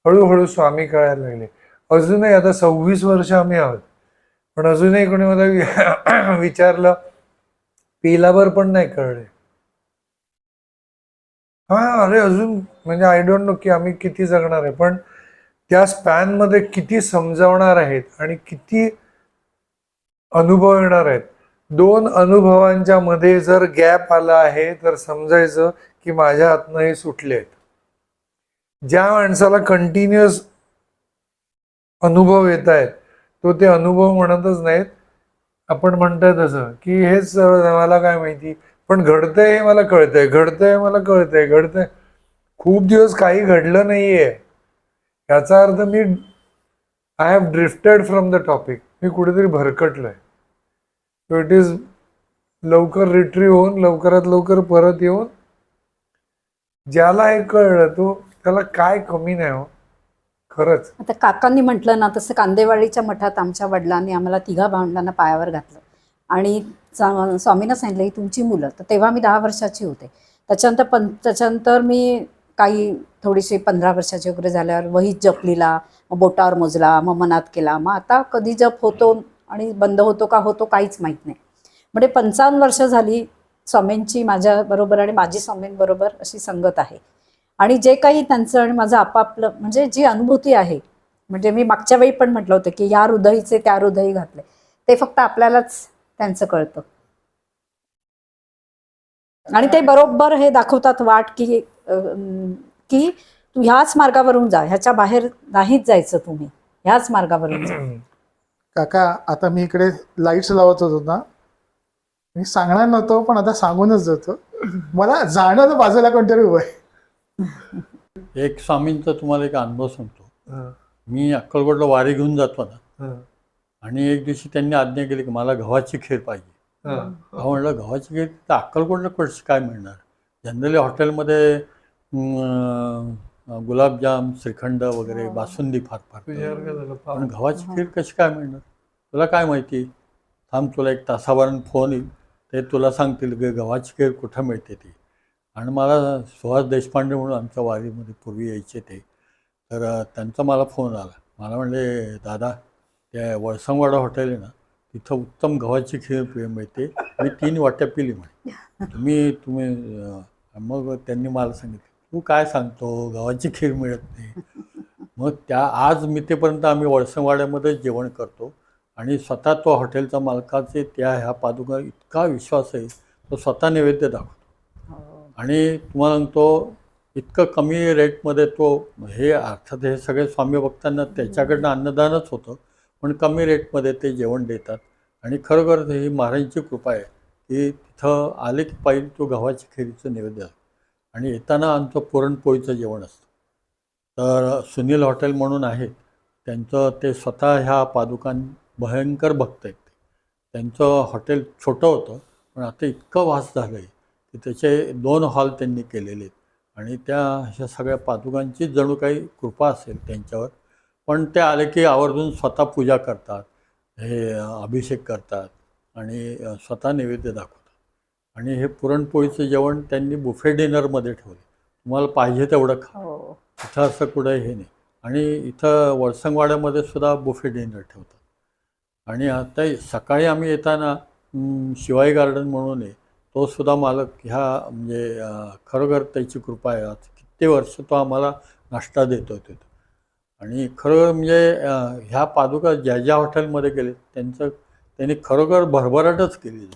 हळूहळू स्वामी कळायला लागले. अजूनही आता 26 वर्ष आम्ही आहोत, पण अजूनही कोणी मला विचारलं पेलावर पण नाही कळले. हा, अरे अजून म्हणजे आय डोंट नो की आम्ही किती जगणार आहे, पण त्या स्पॅनमध्ये किती समजावणार आहेत आणि किती अनुभव येणार आहेत. 2 अनुभवांच्या मध्ये जर गॅप आला आहे तर समजायचं की माझ्या हातनं हे सुटले आहेत. ज्या माणसाला कंटिन्युअस अनुभव येत आहेत तो ते अनुभव म्हणतच नाहीत. आपण म्हणतोय तसं की हेच मला काय माहिती, पण घडतंय हे मला कळतंय, घडतंय. खूप दिवस काही घडलं नाहीये याचा अर्थ मी I have drifted from the topic. मी कुठेतरी भरकटलोय. सो इट इज लवकर रिट्रीव्ह होऊन लवकरात लवकर परत येऊन ज्याला हे कळलं तो त्याला काय कमी नाही हो खरंच. आता काकांनी म्हटलं ना तसं कांदेवाडीच्या मठात आमच्या वडिलांनी आम्हाला 3 भावंडांना पायावर घातलं आणि स्वामींना सांगितलं ही तुमची मुलं. तर तेव्हा मी 10 वर्षाची होते. त्याच्यानंतर मी काही थोडीशी 15 वर्षाची वगैरे झाल्यावर वहीत जप लिहिला, मग बोटावर मोजला, मग मनात केला. मग आता कधी जप होतो आणि बंद होतो का होतो काहीच माहीत नाही. म्हणजे 55 वर्ष झाली स्वामींची माझ्याबरोबर आणि माझी स्वामींबरोबर अशी संगत आहे. आणि जे काही त्यांचं आणि माझं आपापलं म्हणजे जी अनुभूती आहे, म्हणजे मी मागच्या वेळी पण म्हटलं होतं की या हृदयीचे त्या हृदयी घातले, ते फक्त आपल्यालाच त्यांचं कळतं. आणि ते बरोबर हे दाखवतात वाट की की तू ह्याच मार्गावरून जा, ह्याच्या बाहेर नाहीच जायचं, तुम्ही ह्याच मार्गावरून जा. काका आता मी इकडे लाईट्स लावत होतो ना, मी सांगणार नव्हतो पण आता सांगूनच जातो. मला जाणं तर बाजूला कोणतरी उभं आहे. एक स्वामींचा तुम्हाला एक अनुभव सांगतो. हा, मी अक्कलकोटला वारी घेऊन जातो ना, हा, आणि एक दिवशी त्यांनी आज्ञा केली की मला गव्हाची खीर पाहिजे. हा. अहो म्हटलं गव्हाची खीर तर अक्कलकोटला कशी काय मिळणार? जनरली हॉटेलमध्ये गुलाबजाम, श्रीखंड वगैरे, बासुंदी फार फार. तुझ्यासारखं झालं पण पाव. गव्हाची खीर कशी काय मिळणार? तुला काय माहिती? थांब, तुला 1 तासाभरानं फोन येईल, ते तुला सांगतील की गव्हाची खीर कुठं मिळते ती. आणि मला सुहास देशपांडे म्हणून आमच्या वारीमध्ये पूर्वी यायचे ते, तर त्यांचा मला फोन आला. मला म्हणले, दादा त्या वळसंगवाडा हॉटेल आहे ना, तिथं उत्तम गव्हाची खीर मिळते, मी 3 वाट्या पिली म्हणे. तुम्ही मग त्यांनी मला सांगितलं, तू काय सांगतो, गव्हाची खीर मिळत नाही. मग आज मितेपर्यंत आम्ही वळसंगवाड्यामध्ये जेवण करतो आणि स्वतः तो हॉटेलचा मालकाचे ह्या पादुका इतका विश्वास आहे, तो स्वतः नैवेद्य दाखवतो. आणि तुम्हाला सांगतो इतकं कमी रेटमध्ये तो, हे अर्थात हे सगळे स्वामी भक्तांना त्याच्याकडनं अन्नदानच होतं, पण कमी रेटमध्ये ते जेवण देतात. आणि खरोखर ही महाराजांची कृपा आहे की तिथं आले की पाहिजे तो गव्हाची खिरीचं नैवेद्य असतं. आणि येताना आमचं पुरणपोळीचं जेवण असतं. तर सुनील हॉटेल म्हणून आहे, त्यांचं ते स्वतः ह्या पादुकां भयंकर भक्त आहेत. त्यांचं हॉटेल छोटं होतं, पण आता इतकं वास झालं आहे की त्याचे 2 हॉल त्यांनी केलेले आहेत. आणि ह्या सगळ्या पादुकांचीच जणू काही कृपा असेल त्यांच्यावर. पण ते आले की आवर्जून स्वतः पूजा करतात, हे अभिषेक करतात आणि स्वतः नैवेद्य दाखवतात. आणि हे पुरणपोळीचं जेवण त्यांनी बुफे डिनरमध्ये ठेवलं, तुम्हाला पाहिजे तेवढं खा. हो. इथं असं कुठं हे नाही. आणि इथं वळसंगवाड्यामध्ये सुद्धा बुफे डिनर ठेवतात. आणि आता सकाळी आम्ही येताना शिवाई गार्डन म्हणून आहे, तो सुद्धा मालक ह्या म्हणजे खरोखर त्याची कृपा आहे. आज किती वर्ष तो आम्हाला नाश्ता देतो तिथं. आणि खरोखर म्हणजे ह्या पादुका ज्या ज्या हॉटेलमध्ये गेले त्यांनी खरोखर भरभराटच केली.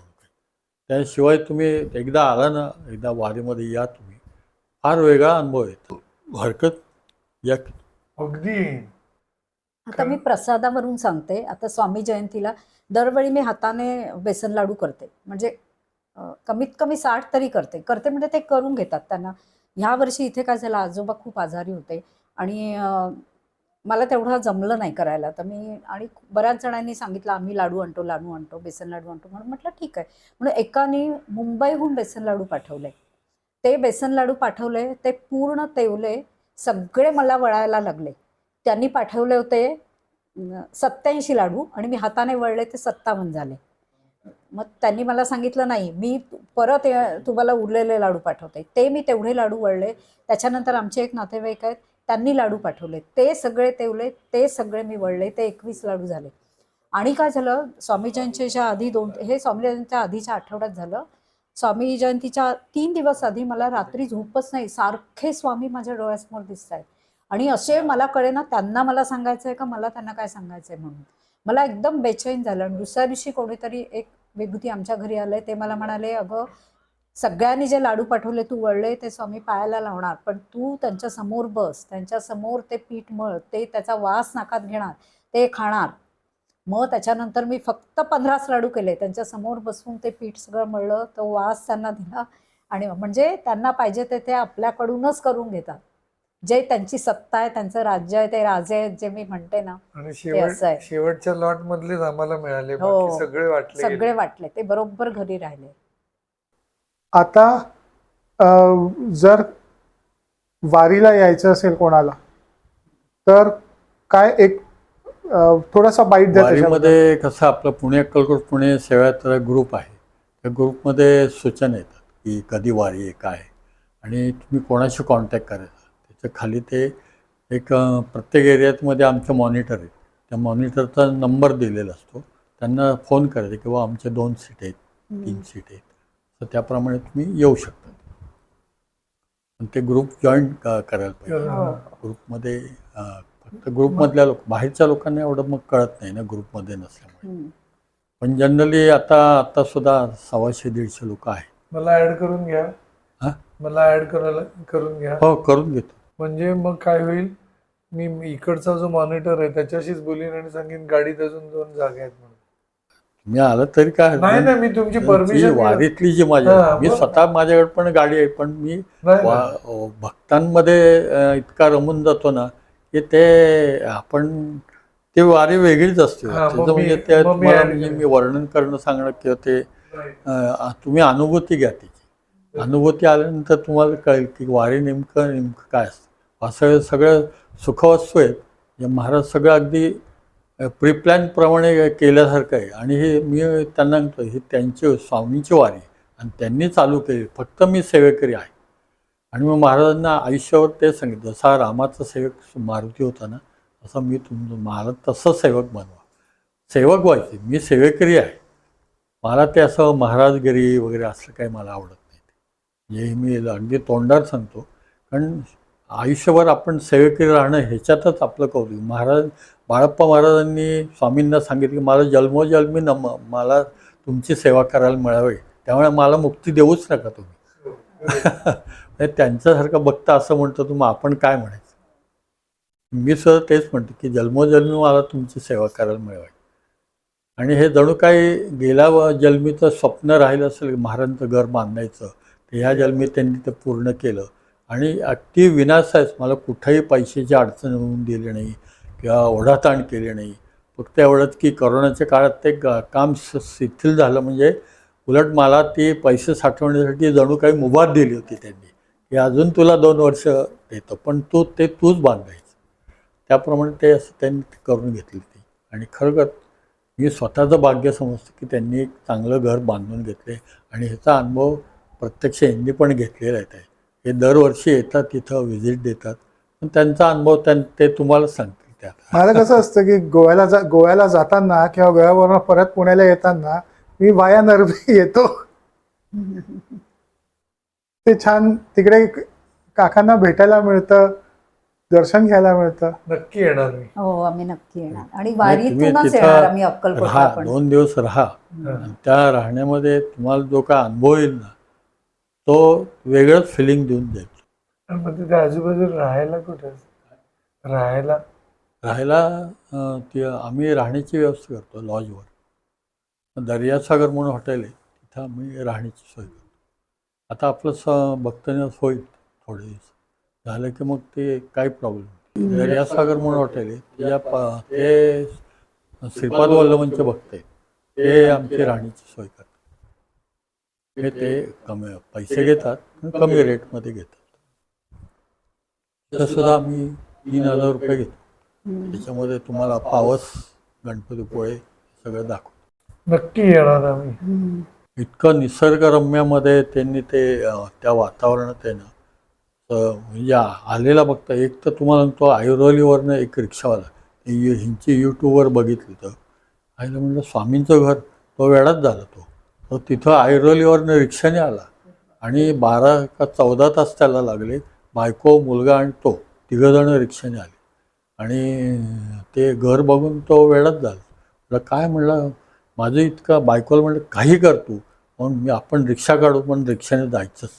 त्याशिवाय तुम्ही एकदा आला ना, एकदा वारीमध्ये या तुम्ही, फार वेगळा अनुभव येतो. हरकत या. अगदी. आता मी प्रसादावरून सांगते. आता स्वामी जयंतीला दरवेळी मी हाताने बेसन लाडू करते, म्हणजे कमीत कमी 60 तरी करते म्हणजे ते करून घेतात त्यांना. ह्या वर्षी इथे काय झालं, आजोबा खूप आजारी होते आणि मला तेवढं जमलं नाही करायला. तर मी आणि बऱ्याच जणांनी सांगितलं आम्ही लाडू आणतो, बेसन लाडू आणतो, म्हणून म्हटलं ठीक आहे. म्हणून एकाने मुंबईहून बेसन लाडू पाठवले. ते बेसन लाडू पाठवले, ते पूर्ण तेवले, सगळे मला वळायला लागले. त्यांनी पाठवले होते 87 लाडू आणि मी हाताने वळले ते 57 झाले. मग त्यांनी मला सांगितलं, नाही मी परत तुम्हाला उरलेले लाडू पाठवते. ते मी तेवढे लाडू वळले. त्याच्यानंतर आमचे एक नातेवाईक आहेत, त्यांनी लाडू पाठवले, ते सगळे तेवले, ते सगळे मी वळले, ते 21 लाडू झाले. आणि काय झालं, स्वामी जयंतीच्या आधी हे स्वामी जयंतीच्या आधीच्या आठवड्यात झालं. स्वामी जयंतीच्या 3 दिवस आधी मला रात्री झोपच नाही, सारखे स्वामी माझ्या डोळ्यासमोर दिसत आहेत. आणि असे मला कळेना त्यांना मला सांगायचं आहे का मला त्यांना काय सांगायचं आहे म्हणून. मला एकदम बेचैन झालं. आणि दुसऱ्या दिवशी कोणीतरी एक विभूती आमच्या घरी आले, ते मला म्हणाले, अगं सगळ्यांनी जे लाडू पाठवले तू वळले ते स्वामी पायाला लावणार, पण तू त्यांच्या समोर बस, त्यांच्या समोर ते पीठ मळ, ते त्याचा वास नाकात घेणार, ते खाणार. मग त्याच्यानंतर मी फक्त 15 लाडू केले, त्यांच्या समोर बसून ते पीठ सगळं मळलं, तो वास त्यांना दिला. आणि म्हणजे त्यांना पाहिजे ते आपल्याकडूनच करून घेतात. जे त्यांची सत्ता आहे, त्यांचं राज्य आहे, ते राजे आहेत जे मी म्हणते ना, आणि ते असं आहे. शेवटच्या लॉट मधलेच आम्हाला मिळाले, हो, बाकी सगळे वाटले गेले. सगळे वाटले, ते बरोबर घरी राहिले. आता जर वारीला यायचं असेल कोणाला, तर काय एक थोडासा बाईट द्या त्याच्यामध्ये. वारीमध्ये कसं आपलं पुणे अक्कलकोट पुणे सेवायात्रा ग्रुप आहे, त्या ग्रुपमध्ये सूचना येतात की कधी वारी आहे काय, आणि तुम्ही कोणाशी कॉन्टॅक्ट करायचा. तर खाली ते एक प्रत्येक एरियामध्ये आमचे मॉनिटर आहेत, त्या मॉनिटरचा नंबर दिलेला असतो, त्यांना फोन करायचा किंवा आमचे 2 सीट आहेत, 3 सीट आहेत, तर त्याप्रमाणे तुम्ही येऊ शकता. पण ते ग्रुप जॉईन करायला पाहिजे. ग्रुपमध्ये फक्त ग्रुपमधल्या बाहेरच्या लोकांना एवढं मग कळत नाही ना ग्रुपमध्ये नसल्यामुळे. पण जनरली आता सुद्धा 150-150 लोक आहेत. मला ऍड करून घ्या. हा? मला ऍड करून घ्या. हो, करून घेतो. म्हणजे मग काय होईल, मी इकडचा जो मॉनिटर आहे त्याच्याशीच बोलीन आणि सांगेन गाडीत अजून 2 जागा आहेत म्हणून. तुम्ही आलं तरी काय नाही नाही, मी तुमची परमिशन वारीतली जी माझी मी स्वतः माझ्याकडे पण गाडी आहे, पण मी भक्तांमध्ये इतका रमून जातो ना की ते आपण ती वारी वेगळीच असते. त्याचं म्हणजे ते तुम्हाला म्हणजे मी वर्णन करणं सांगणं किंवा ते तुम्ही अनुभूती घ्या, त्याची अनुभूती आल्यानंतर तुम्हाला कळेल की वारी नेमकं काय असतं. सगळं सुखवस्तू आहेत, महाराज सगळं अगदी प्रीप्लॅन प्रमाणे केल्यासारखं आहे. आणि हे मी त्यांना म्हणतो ही त्यांची स्वामींची वारी आणि त्यांनी चालू केली, फक्त मी सेवेकरी आहे. आणि मग महाराजांना आयुष्यावर ते सांगितलं, जसा रामाचा सेवक मारुती होता ना, तसा मी मला तसं सेवक बनवा, सेवक व्हायचे, मी सेवेकरी आहे. मला ते असं महाराजगिरी वगैरे असं काही मला आवडत नाही. हे मी अगदी तोंडात सांगतो, कारण आयुष्यभर आपण सेवेकरी राहणं ह्याच्यातच आपलं कौतुक. बाळप्पा महाराजांनी स्वामींना सांगितलं की मला जन्मोजन्मी मला तुमची सेवा करायला मिळावी, त्यामुळे मला मुक्ती देऊच नका तुम्ही. त्यांच्यासारखं बघता असं म्हणतो मग आपण काय म्हणायचं. मी सुद्धा तेच म्हणतो की जन्मोजन्मी मला तुमची सेवा करायला मिळावी. आणि हे जणू काही गेल्या जन्मीचं स्वप्न राहिलं असेल महाराजांचं घर बांधायचं, ते ह्या जन्मी त्यांनी ते पूर्ण केलं. आणि अगदी विनासाच मला कुठेही पैशाची अडचण होऊन दिली नाही किंवा ओढाताण केली नाही. फक्त एवढंच की कोरोनाच्या काळात ते काम शिथिल झालं, म्हणजे उलट मला ती पैसे साठवण्यासाठी जणू काही मुभा दिली होती त्यांनी की अजून तुला 2 वर्ष देतो, पण तूच बांधायचं. त्याप्रमाणे ते असं त्यांनी करून घेतली ती. आणि खरंच मी स्वतःचं भाग्य समजतो की त्यांनी एक चांगलं घर बांधून घेतले. आणि ह्याचा अनुभव प्रत्यक्ष यांनी पण घेतलेला आहे. हे दरवर्षी येतात, तिथं व्हिजिट देतात, पण त्यांचा अनुभव ते तुम्हाला सांगतील. त्यात मला कसं असतं की गोव्याला जाताना किंवा गोव्यावरून परत पुण्याला येताना मी वाया नरवी येतो. ते छान तिकडे काकांना भेटायला मिळतं, दर्शन घ्यायला मिळतं. नक्की येणार मी. हो, आम्ही नक्की येणार. आणि वारीतूनच येणार आम्ही अक्कलकोटला पण. 2 दिवस राहा. त्या राहण्यामध्ये तुम्हाला जो काय अनुभव येईल ना, तो वेगळंच फिलिंग देऊन जाईल. मग तिथे आजूबाजूला राहायला कुठे, राहायला आम्ही राहण्याची व्यवस्था करतो लॉजवर. दर्यासागर म्हणून हॉटेल आहे, तिथं आम्ही राहण्याची सोय करतो. आता आपलं बघतानाच होईल थोडे दिवस झालं की मग ते काही प्रॉब्लेम. दर्यासागर म्हणून हॉटेल आहे, ते श्रीपाद वल्लभांचे भक्त आहेत, ते आमची राहण्याची सोय करतात. ते कमी पैसे घेतात, कमी रेटमध्ये घेतात. तसंसुद्धा आम्ही 3000 रुपये घेतो. त्याच्यामध्ये तुम्हाला पावस, गणपतीपुळे सगळं दाखवतो. नक्की येणार आम्ही. इतकं निसर्गरम्यामध्ये त्यांनी त्या वातावरणात आहे ना, म्हणजे आलेला बघता. एक तर तुम्हाला तो ऐरोलीवरनं एक रिक्षावाला, ह्यांची यूट्यूबवर बघितली तर आईला म्हणलं स्वामींचं घर, तो वेळाच झाला. तो तिथं ऐरोलीवरनं रिक्षाने आला आणि 12 का 14 तास त्याला लागले. बायको, मुलगा आणि तो 3 जण रिक्षाने आले. आणि ते घर बघून तो वेळाच झाला. म्हटलं काय, म्हणलं माझं इतकं. बायकोला म्हणलं काही कर तू, म्हणून आपण रिक्षा काढू, पण रिक्षाने जायचंच.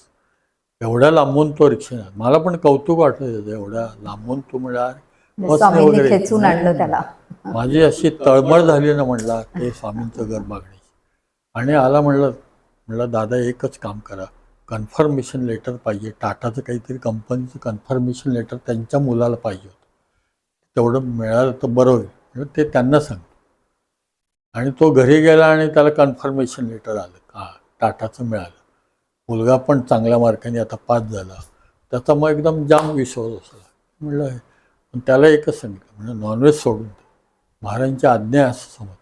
एवढ्या लांबून तो रिक्षाने. मला पण कौतुक वाटलं, एवढ्या लांबून तू म्हणला बसने वगैरे. खेचून आणलं त्याला. माझी अशी तळमळ झाली ना म्हणला ते स्वामींचं घर बघण्याची. आणि आला म्हणलं दादा एकच काम करा, कन्फर्मेशन लेटर पाहिजे. टाटाचं काहीतरी कंपनीचं कन्फर्मेशन लेटर त्यांच्या मुलाला पाहिजे होतं, तेवढं मिळालं तर बरं होईल. म्हणजे ते त्यांना सांगतो. आणि तो घरी गेला आणि त्याला कन्फर्मेशन लेटर आलं, टाटाचं मिळालं. मुलगा पण चांगल्या मार्काने आता पास झाला. त्याचा मग एकदम जाम विश्वास असला. म्हणलं पण त्याला एकच सांगितलं, म्हणजे नॉनव्हेज सोडून दे, महाराजांची आज्ञा आहे असं समज.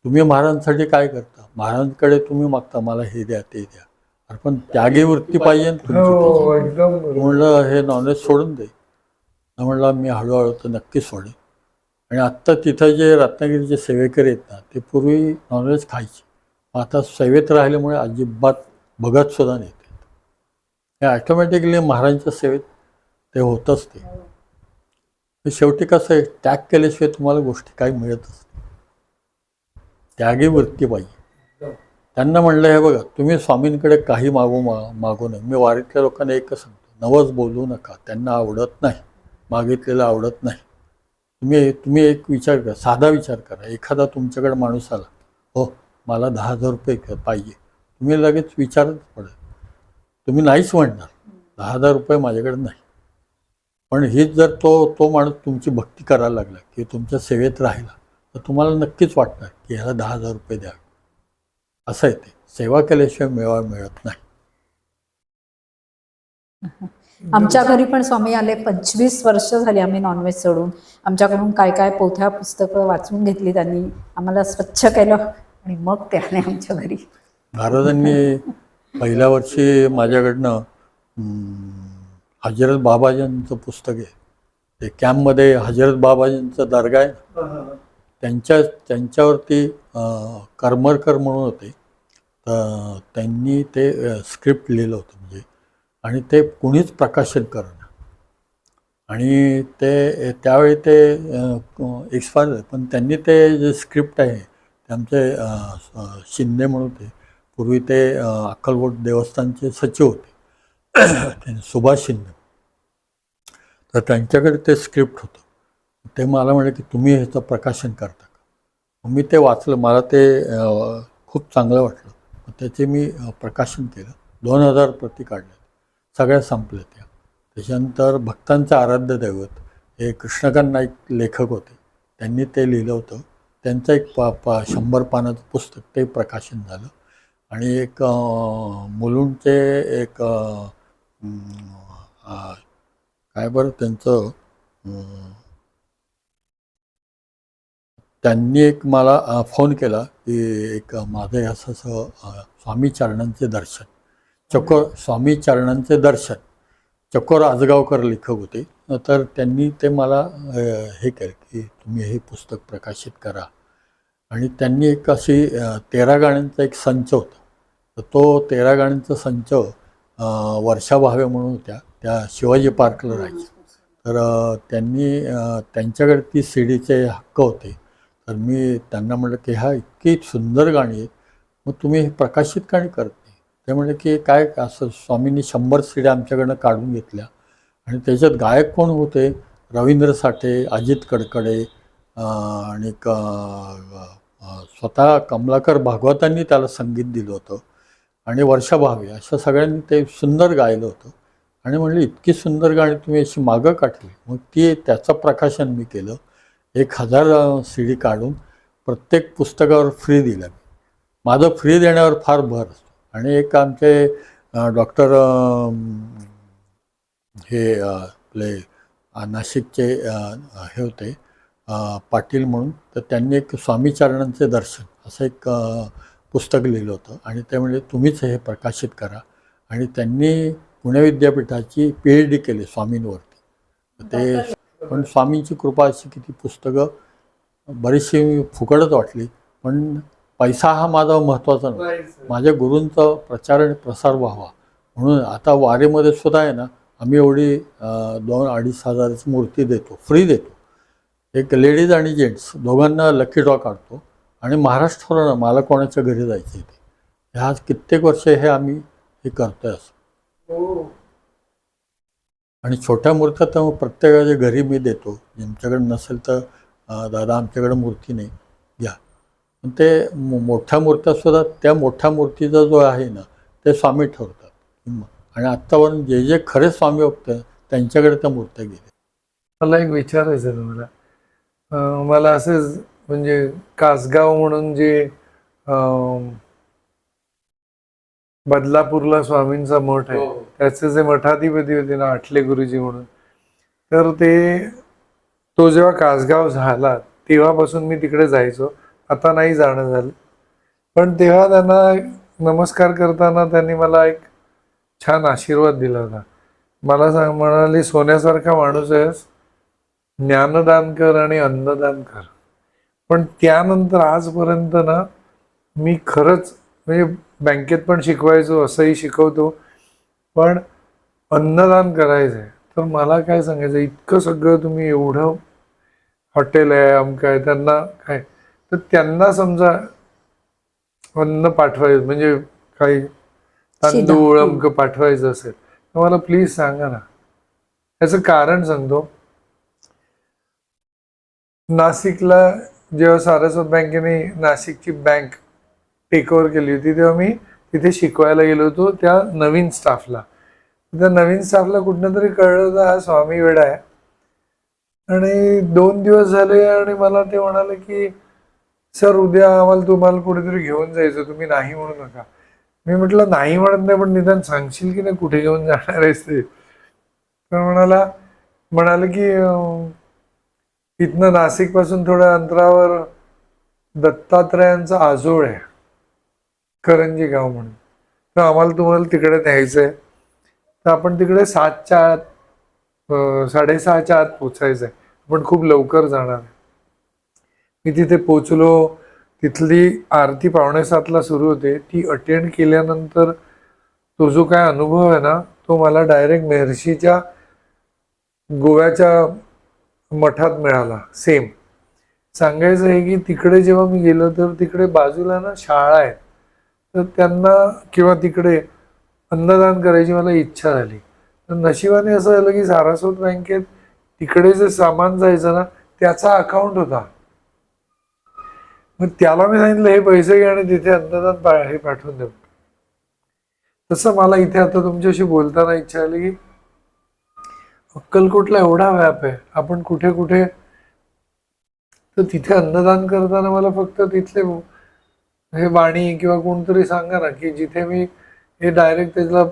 तुम्ही महाराजांसाठी काय करता, महाराजांकडे तुम्ही मागता मला हे द्या ते द्या, पण त्यागी वृत्ती पाहिजे तुमची. म्हणलं हे नॉनव्हेज सोडून दे. म्हणला मी हळूहळू तर नक्कीच सोडेन. आणि आत्ता तिथं जे रत्नागिरीचे सेवेकरी आहेत ना, ते पूर्वी नॉनव्हेज खायचे. आता सेवेत राहिल्यामुळे अजिबात बघत सुद्धा नाही ते. हे ॲटोमॅटिकली महाराजांच्या सेवेत ते होतंच ते. शेवटी कसं आहे, त्याग केल्याशिवाय तुम्हाला गोष्टी काही मिळतच नाही. त्यागी वृत्ती पाहिजे. त्यांना म्हणलं, हे बघा, तुम्ही स्वामींकडे काही मागू नये. मी वारीतल्या लोकांना एकच सांगतो, नवस बोलू नका. त्यांना आवडत नाही, मागितलेलं आवडत नाही. तुम्ही एक विचार करा, साधा विचार करा. एखादा तुमच्याकडे माणूस आला, हो मला 10,000 रुपये पाहिजे, तुम्ही लगेच विचारच पडेल. तुम्ही नाहीच म्हणणार, 10,000 रुपये माझ्याकडे नाही. पण हीच जर तो माणूस तुमची भक्ती करायला लागला की तुमच्या सेवेत राहिला, तर तुम्हाला नक्कीच वाटणार की ह्याला 10,000 रुपये द्यावे. असं आहे ते. सेवा केल्याशिवाय मेवा मिळत नाही. आमच्या घरी पण स्वामी आले. 25 वर्ष झाली आम्ही नॉनव्हेज सोडून. आमच्याकडून काय काय पोथ्या पुस्तकं वाचून घेतली त्यांनी, आम्हाला स्वच्छ केलं आणि मग ते आले आमच्या घरी. महाराजांनी पहिल्या वर्षी माझ्याकडनं हजरत बाबाजींचं पुस्तक आहे. ते कॅम्पमध्ये हजरत बाबाजींचं दर्गा आहे, त्यांच्यावरती करमरकर म्हणून होते, तर त्यांनी ते स्क्रिप्ट लिहिलं होतं म्हणजे. आणि ते कोणीच प्रकाशन करणं. आणि ते त्यावेळी ते एक्सपायर झाले, पण त्यांनी ते जे स्क्रिप्ट आहे ते आमचे शिंदे म्हणून ते पूर्वी ते अक्कलकोट देवस्थानचे सचिव होते, सुभाष शिंदे. तर त्यांच्याकडे ते स्क्रिप्ट होतं. ते मला म्हणे की तुम्ही ह्याचं प्रकाशन करता का. मी ते वाचलं, मला ते खूप चांगलं वाटलं. त्याचे मी प्रकाशन केलं. 2,000 प्रती काढल्या, सगळ्या संपल्या त्या. त्याच्यानंतर भक्तांचं आराध्य दैवत हे कृष्णकांत नाईक लेखक होते, त्यांनी ते लिहिलं होतं. त्यांचं एक 100 पानाचं पुस्तक ते प्रकाशन झालं. आणि एक मुलुंडचे एक काय बरं त्यांचं, त्यांनी एक मला फोन केला की एक माझं असं स्वामी चरणांचे दर्शन, स्वामी चरणांचे दर्शन, चकोर आजगावकर लेखक होते. तर त्यांनी ते मला हे केलं की तुम्ही हे पुस्तक प्रकाशित करा. आणि त्यांनी एक अशी 13 गाण्यांचा एक संच होता. तर तो 13 गाण्यांचा संच वर्षा भावे म्हणून होत्या, त्या शिवाजी पार्कला राहायच्या. तर त्यांनी त्यांच्याकडे ती सीडीचे हक्क होते. तर मी त्यांना म्हटलं की ह्या इतकी सुंदर गाणी आहेत, मग तुम्ही हे प्रकाशित का नाही करत नाही. ते म्हणले की काय असं. स्वामींनी 100 सीड्या आमच्याकडनं काढून घेतल्या. आणि त्याच्यात गायक कोण होते, रवींद्र साठे, अजित कडकडे आणि स्वतः कमलाकर भागवतांनी त्याला संगीत दिलं होतं, आणि वर्षा भावे, अशा सगळ्यांनी ते सुंदर गायलं होतं. आणि म्हणलं इतकी सुंदर गाणी तुम्ही अशी मागं काढली. मग त्याचं प्रकाशन मी केलं. 1,000 सीडी काढून प्रत्येक पुस्तकावर फ्री दिलं मी. माझं फ्री देण्यावर फार भर असतो. आणि एक आमचे डॉक्टर हे आपले नाशिकचे हे होते पाटील म्हणून, तर त्यांनी एक स्वामी चरणांचे दर्शन असं एक पुस्तक लिहिलं होतं. आणि ते म्हणजे तुम्हीच हे प्रकाशित करा. आणि त्यांनी पुणे विद्यापीठाची PhD केली स्वामींवरती. ते पण स्वामींची कृपा अशी की ती पुस्तकं बरीचशी फुकटच वाटली. पण पैसा हा माझा महत्त्वाचा नव्हता. माझ्या गुरूंचा प्रचार आणि प्रसार व्हावा म्हणून आता वारीमध्ये सुद्धा आहे ना, आम्ही एवढी 2-2.5 हजाराची मूर्ती देतो, फ्री देतो. एक लेडीज आणि जेंट्स दोघांना लकी ड्रॉ काढतो. आणि महाराष्ट्रावर मला कोणाच्या घरी जायचं आहे ते. ह्या कित्येक वर्ष हे आम्ही हे करतोय असं. आणि छोट्या मूर्त्या तर प्रत्येकाच्या घरी मी देतो. ज्यांच्याकडे नसेल तर दादा आमच्याकडे मूर्ती नाही, घ्या. पण ते मोठ्या मूर्त्यासुद्धा त्या मोठ्या मूर्तीचा जो आहे ना, ते स्वामी ठरवतात. आणि आत्तापर्यंत जे जे खरे स्वामी होते त्यांच्याकडे त्या मूर्त्या गेल्या. मला एक विचारायचं तुम्हाला, मला असंच म्हणजे कासगाव म्हणून जे बदलापूरला स्वामींचा मठ आहे, त्याचे जे मठाधिपती होते ना, आठले गुरुजी म्हणून, तर तो जेव्हा कासगाव झाला तेव्हापासून मी तिकडे जायचो. आता नाही जाणं झालं. पण तेव्हा त्यांना नमस्कार करताना त्यांनी मला एक छान आशीर्वाद दिला होता. मला म्हणाले, सोन्यासारखा माणूस आहेस, ज्ञानदान कर आणि अन्नदान कर. पण त्यानंतर आजपर्यंत ना मी खरंच म्हणजे बँकेत पण शिकवायचो, असंही शिकवतो, पण अन्नदान करायचंय तर मला काय सांगायचं, इतकं सगळं तुम्ही एवढं हॉटेल आहे अमकं आहे, त्यांना काय, तर त्यांना समजा अन्न पाठवायचं म्हणजे काही शिदा. तांदूळ अमकं पाठवायचं असेल तर मला प्लीज सांगा ना. याचं कारण सांगतो. नाशिकला जेव्हा सारस्वत बँकेने नाशिकची बँक टेक ओव्हर केली होती तेव्हा मी तिथे शिकवायला गेलो होतो त्या नवीन स्टाफला. त्या नवीन स्टाफला कुठनं तरी कळलं होतं हा स्वामी वेडा आहे. आणि 2 दिवस झाले आणि मला ते म्हणाले की सर उद्या आम्हाला तुम्हाला कुठेतरी घेऊन जायचं, तुम्ही नाही म्हणू नका. मी म्हटलं नाही म्हणत नाही, पण निदान सांगशील की नाही कुठे घेऊन जाणार आहेस ते. तर म्हणाले की इथनं नाशिक पासून थोड्या अंतरावर दत्तात्रयांचा आजोळ आहे, करंजी गाव म्हणून, तर आम्हाला तुम्हाला तिकडे न्यायचं आहे. तर आपण तिकडे 7च्या आत 6:30च्या आत पोचायचं आहे, आपण खूप लवकर जाणार आहे. मी तिथे पोचलो. तिथली आरती 6:45ला सुरू होते. ती अटेंड केल्यानंतर तो जो काय अनुभव आहे ना, तो मला डायरेक्ट मेहर्षीच्या गोव्याच्या मठात मिळाला. सेम सांगायचं आहे की तिकडे जेव्हा मी गेलो तर तिकडे बाजूला ना शाळा आहेत, तर त्यांना किंवा तिकडे अन्नदान करायची मला इच्छा झाली. तर नशिबाने असं झालं की सारस्वत बँकेत तिकडे जे सामान जायचं ना त्याचा अकाउंट होता. मग त्याला मी सांगितलं हे पैसे घे आणि तिथे अन्नदान हे पाठवून दे. तसं मला इथे आता तुमच्याशी बोलताना इच्छा आली की अक्कलकोटला एवढा व्याप आहे, आपण कुठे कुठे, तर तिथे अन्नदान करताना मला फक्त तिथले हे वाणी किंवा कोणतरी सांगा ना की जिथे मी हे डायरेक्ट त्याला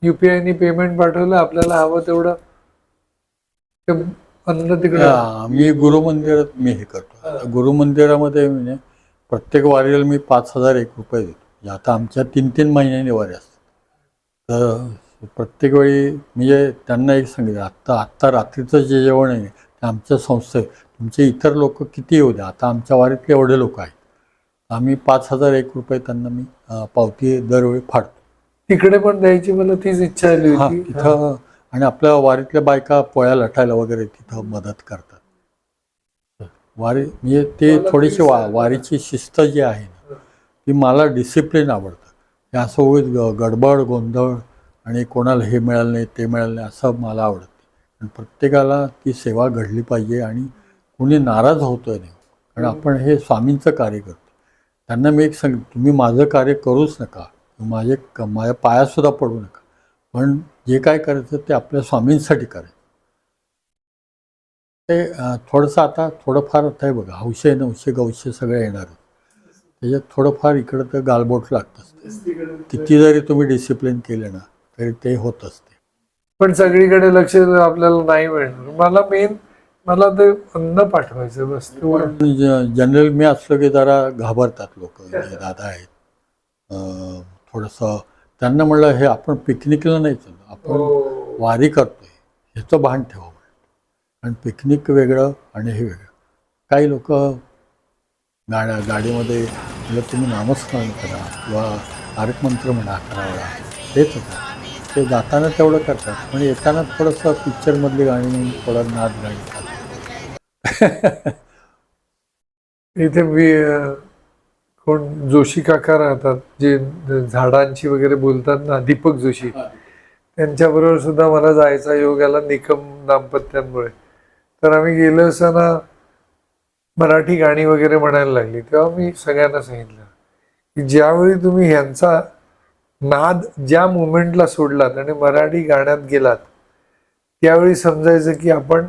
UPI ने पेमेंट पाठवलं, आपल्याला हवं तेवढं ते अन्न तिकडे. मी गुरुमंदिरात मी हे करतो. आता गुरुमंदिरामध्ये म्हणजे प्रत्येक वारीला मी 5,001 रुपये देतो. म्हणजे आता आमच्या 3-3 महिन्यांनी वारी असतात. तर प्रत्येक वेळी म्हणजे त्यांना एक सांगितलं, आत्ता रात्रीचं जे जेवण आहे ते आमच्या संस्थेत, तुमचे इतर लोक किती येऊ द्या, आता आमच्या वारीतले एवढे लोक आहेत, आम्ही 5,001 रुपये त्यांना मी पावती दरवेळी फाडतो. तिकडे पण द्यायची मला तीच इच्छा आली हा होती. तिथं. आणि आपल्या वारीतल्या बायका पोळ्या लटायला वगैरे तिथं मदत करतात. वारी म्हणजे ते थोडीशी वारीची शिस्त जी आहे ना, ती मला डिसिप्लिन आवडतं. हे असं उगीच गडबड गोंधळ आणि कोणाला हे मिळालं नाही ते मिळालं नाही असं मला आवडत नाही. आणि प्रत्येकाला ती सेवा घडली पाहिजे आणि कोणी नाराज होतोय नाही, कारण आपण हे स्वामींचं कार्य करतो. त्यांना मी एक सांग, तुम्ही माझं कार्य करूच नका, माझ्या पायातसुद्धा पडू नका, पण जे काय करायचं ते आपल्या स्वामींसाठी करायचं. ते थोडंसं आता थोडंफार आता आहे बघा, हौशे नवशे गवशे सगळे येणार, त्याच्यात थोडंफार इकडं तर गालबोट लागत असते. किती जरी तुम्ही डिसिप्लिन केलं ना तरी ते होत असते. पण सगळीकडे लक्ष आपल्याला नाही मिळणार. मला ते अन्न पाठवायचं बस. जनरल मी असलो की जरा घाबरतात लोक, दादा आहेत थोडंसं. त्यांना म्हणलं हे आपण पिकनिकला नाही चाललो, आपण वारी करतोय ह्याचं भान ठेवा. आणि पिकनिक वेगळं आणि हे वेगळं. काही लोक गाडीमध्ये म्हणजे तुम्ही नामस्मरण करा किंवा तारक मंत्र म्हणा 11 वेळा, हेच होतं. ते जाताना तेवढं करतात, पण येताना थोडंसं पिक्चरमधली गाणी, थोडा नाद गाणी. इथे कोण जोशी काका राहतात जे झाडांची वगैरे बोलतात ना, दीपक जोशी, त्यांच्याबरोबर सुद्धा मला जायचा योग आला निकम दाम्पत्यांमुळे. तर आम्ही गेलो असताना मराठी गाणी वगैरे म्हणायला लागली, तेव्हा मी सगळ्यांना सांगितलं की ज्यावेळी तुम्ही ह्यांचा नाद ज्या मुमेंटला सोडलात आणि मराठी गाण्यात गेलात, त्यावेळी समजायचं की आपण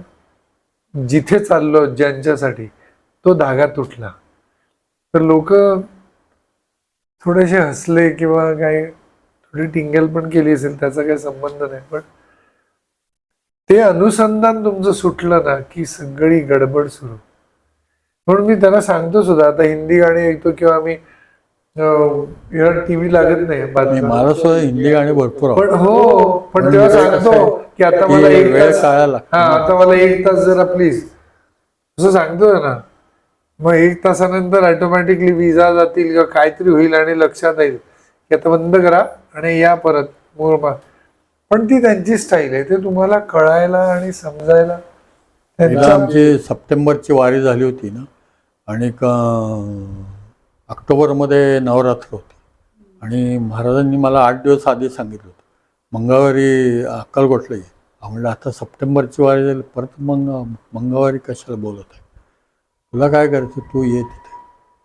जिथे चाललो ज्यांच्यासाठी तो धागा तुटला. तर लोक थोडेसे हसले किंवा काही थोडी टिंगल पण केली असेल, त्याचा काही संबंध नाही, पण ते अनुसंधान तुमचं सुटलं ना की सगळी गडबड सुरू. म्हणून मी त्यांना सांगतो सुद्धा, आता हिंदी गाणी ऐकतो किंवा आम्ही टीव्ही लागत नाही बातम्या. मला सुद्धा हिंदी गाणी भरपूर पण आवडतात. पण तेव्हा सांगतो की आता मला की 1 वेळ तास, काढायला लागतो. आता मला 1 तास जरा प्लीज असं सांगतोय ना, मग 1 तासानंतर ऑटोमॅटिकली विजा जातील किंवा काहीतरी होईल आणि लक्षात येईल की आता बंद करा आणि या परत मूळ. पण ती त्यांची स्टाईल आहे, ते तुम्हाला कळायला आणि समजायला एकदा आमची सप्टेंबरची वारी झाली होती ना, आणि ऑक्टोबरमध्ये नवरात्र होती, आणि महाराजांनी मला 8 दिवस आधी सांगितलं होतं मंगळवारी अक्कलकोटला ये. म्हणलं आता सप्टेंबरची वारी झाली, परत मंगळवारी कशाला बोलत आहे, तुला काय करायचं तू ये तिथे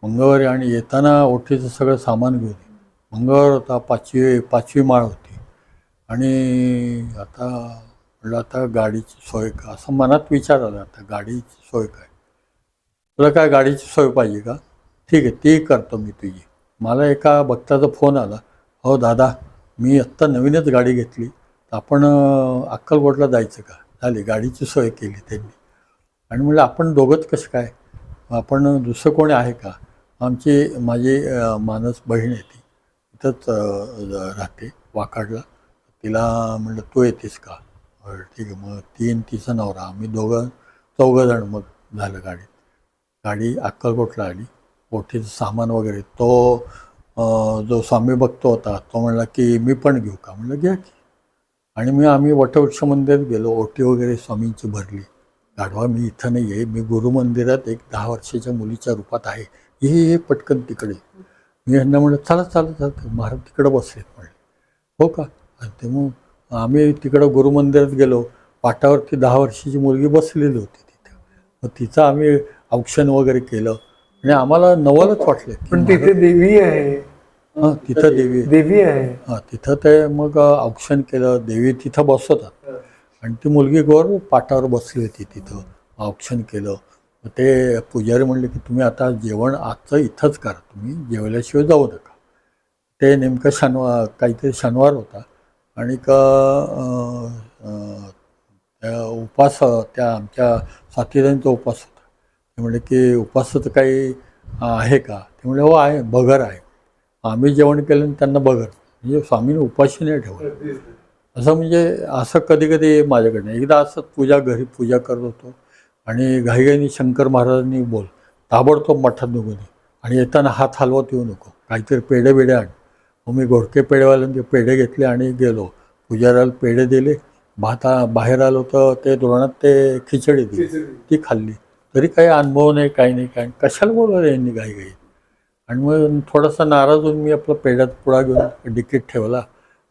मंगळवारी, आणि येताना ओटीचं सगळं सामान घेऊन ये. मंगळवार होता, पाचवी माळ होती, आणि आता म्हटलं आता गाडीची सोय का, असं मनात विचार आला, आता गाडीची सोय काय, तुला काय गाडीची सोय पाहिजे का, ठीक आहे ती करतो मी तुझी. मला एका भक्ताचा फोन आला, हो दादा मी आत्ता नवीनच गाडी घेतली, तर आपण अक्कलकोटला जायचं का, झाली गाडीची सोय केली त्यांनी. आणि म्हटलं आपण दोघंच कसं काय, आपण दुसरं कोणी आहे का. माझी मानस बहीण आहे, ती इथंच राहते वाकाडला, तिला म्हटलं तू येतेस का, ठीक आहे. मग ती आणि तिचा नवरा, आम्ही चौघंजण मग झालं गाडीत. गाडी अक्कलकोटला आली, ओठीचं सामान वगैरे तो जो स्वामी भक्त होता तो म्हणला की मी पण घेऊ का, म्हणलं घ्या की. आणि आम्ही वटवृक्ष मंदिरात गेलो, ओटी वगैरे स्वामींची भरली. गाढवा मी इथं नाही आहे, मी गुरु मंदिरात एक 10 वर्षाच्या मुलीच्या रूपात आहे, हे पटकन तिकडे. मी यांना म्हणलं चला चालत महाराज तिकडं बसलेत म्हणले, हो का. आणि ते मग आम्ही तिकडं गुरु मंदिरात गेलो, पाटावरती 10 वर्षाची मुलगी बसलेली होती तिथं. मग तिचं आम्ही औक्षण वगैरे केलं, आणि आम्हाला नवलच वाटलं. पण तिथे देवी आहे. हां तिथं देवी आहे. हां तिथं ते मग औक्षण केलं, देवी तिथं बसवतात, आणि ती मुलगी गोर पाटावर बसली होती तिथं, औक्षण केलं. मग ते पुजारी म्हणले की तुम्ही आता जेवण आजचं इथंच करा, तुम्ही जेवल्याशिवाय जाऊ नका. ते नेमकं काहीतरी शनिवार होता, आणि उपास त्या आमच्या साथीदारांचा उपास होता. ते म्हणले की उपासाचं काही आहे का, ते म्हणले हो आहे, बगर आहे. आम्ही जेवण केलं आणि त्यांना बगर, म्हणजे स्वामीने उपाशी नाही ठेवलं. असं म्हणजे असं कधी कधी माझ्याकडनं एकदा असंच घरी पूजा करत होतो, आणि घाईघाईने शंकर महाराजांनी बोल ताबडतोब मठात निघून ये, आणि येताना हात हलवत येऊ नको, काहीतरी पेढे आण. मग मी घोडके पेढेवाल्यांचे पेढे घेतले आणि गेलो, पुजाऱ्याला पेढे दिले, बाहेर आलो तर ते धोरणात ते खिचडी दिली, ती खाल्ली. तरी काही अनुभव नाही, काही नाही, काय कशाला बोलवलं यांनी घाईघाई. आणि मग थोडासा नाराज होऊन मी आपला पेढ्यात पुडा घेऊन डिकीत ठेवला,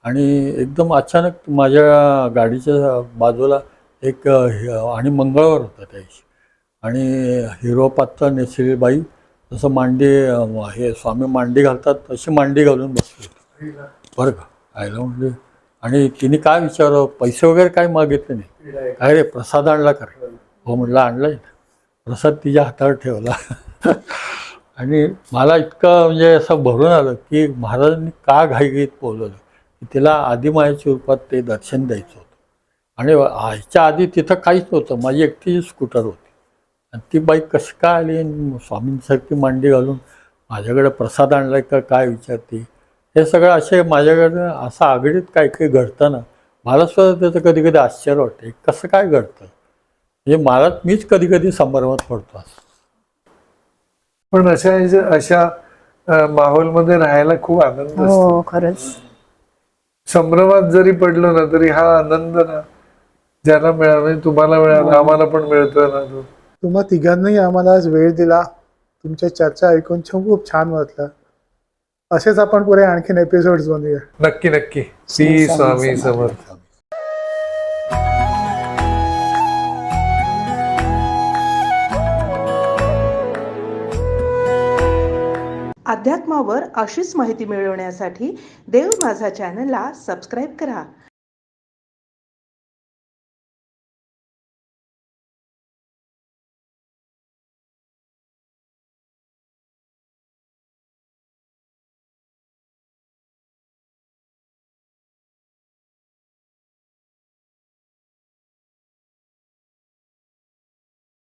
आणि एकदम अचानक माझ्या गाडीच्या बाजूला एक आणि मंगळवार होता त्या दिवशी, आणि हिरो पातळ नेसलेली बाई, जसं हे स्वामी मांडी घालतात तशी मांडी घालून बसली होती बरं का. आयला म्हणजे, आणि तिने काय विचारावं, पैसे वगैरे काय मागितले नाही, काय रे प्रसाद आणला का रे, हो म्हटलं आणलाय. प्रसाद तिच्या हातावर ठेवला. आणि मला इतकं म्हणजे असं भरून आलं की महाराजांनी का घाईघाईत बोलवलं, की तिला आदिमायाच्या रूपात ते दर्शन द्यायचं होतं. आणि ह्याच्या आधी तिथं काहीच नव्हतं, माझी एकटीची स्कूटर होती, आणि ती बाई कशी काय आली स्वामींसारखी मांडी घालून माझ्याकडे प्रसाद आणलाय का काय विचारते. हे सगळं असे माझ्याकडनं असं आघाडीत काही घडतं ना, मला सुद्धा त्याचं कधी कधी आश्चर्य वाटते, कसं काय घडतं, म्हणजे मीच कधी कधी संभ्रमात पडतो असं. पण अशा माहोलमध्ये राहायला खूप आनंद असतो. हो खरंच. संभ्रमात जरी पडलो ना तरी हा आनंद ना ज्याला मिळाला, म्हणजे तुम्हाला मिळाला, आम्हाला पण मिळतोय ना तो. तुम्हा तिघांनाही आम्हाला आज वेळ दिला, तुमच्या चर्चा ऐकून खूप छान वाटलं. असेच आपण पुढे आणखीन एपिसोड्स बनवूया. नक्की नक्की. श्री स्वामी समर्थ. अध्यात्मावर अशीच माहिती मिळवण्यासाठी देव माझा चॅनलला सबस्क्राईब करा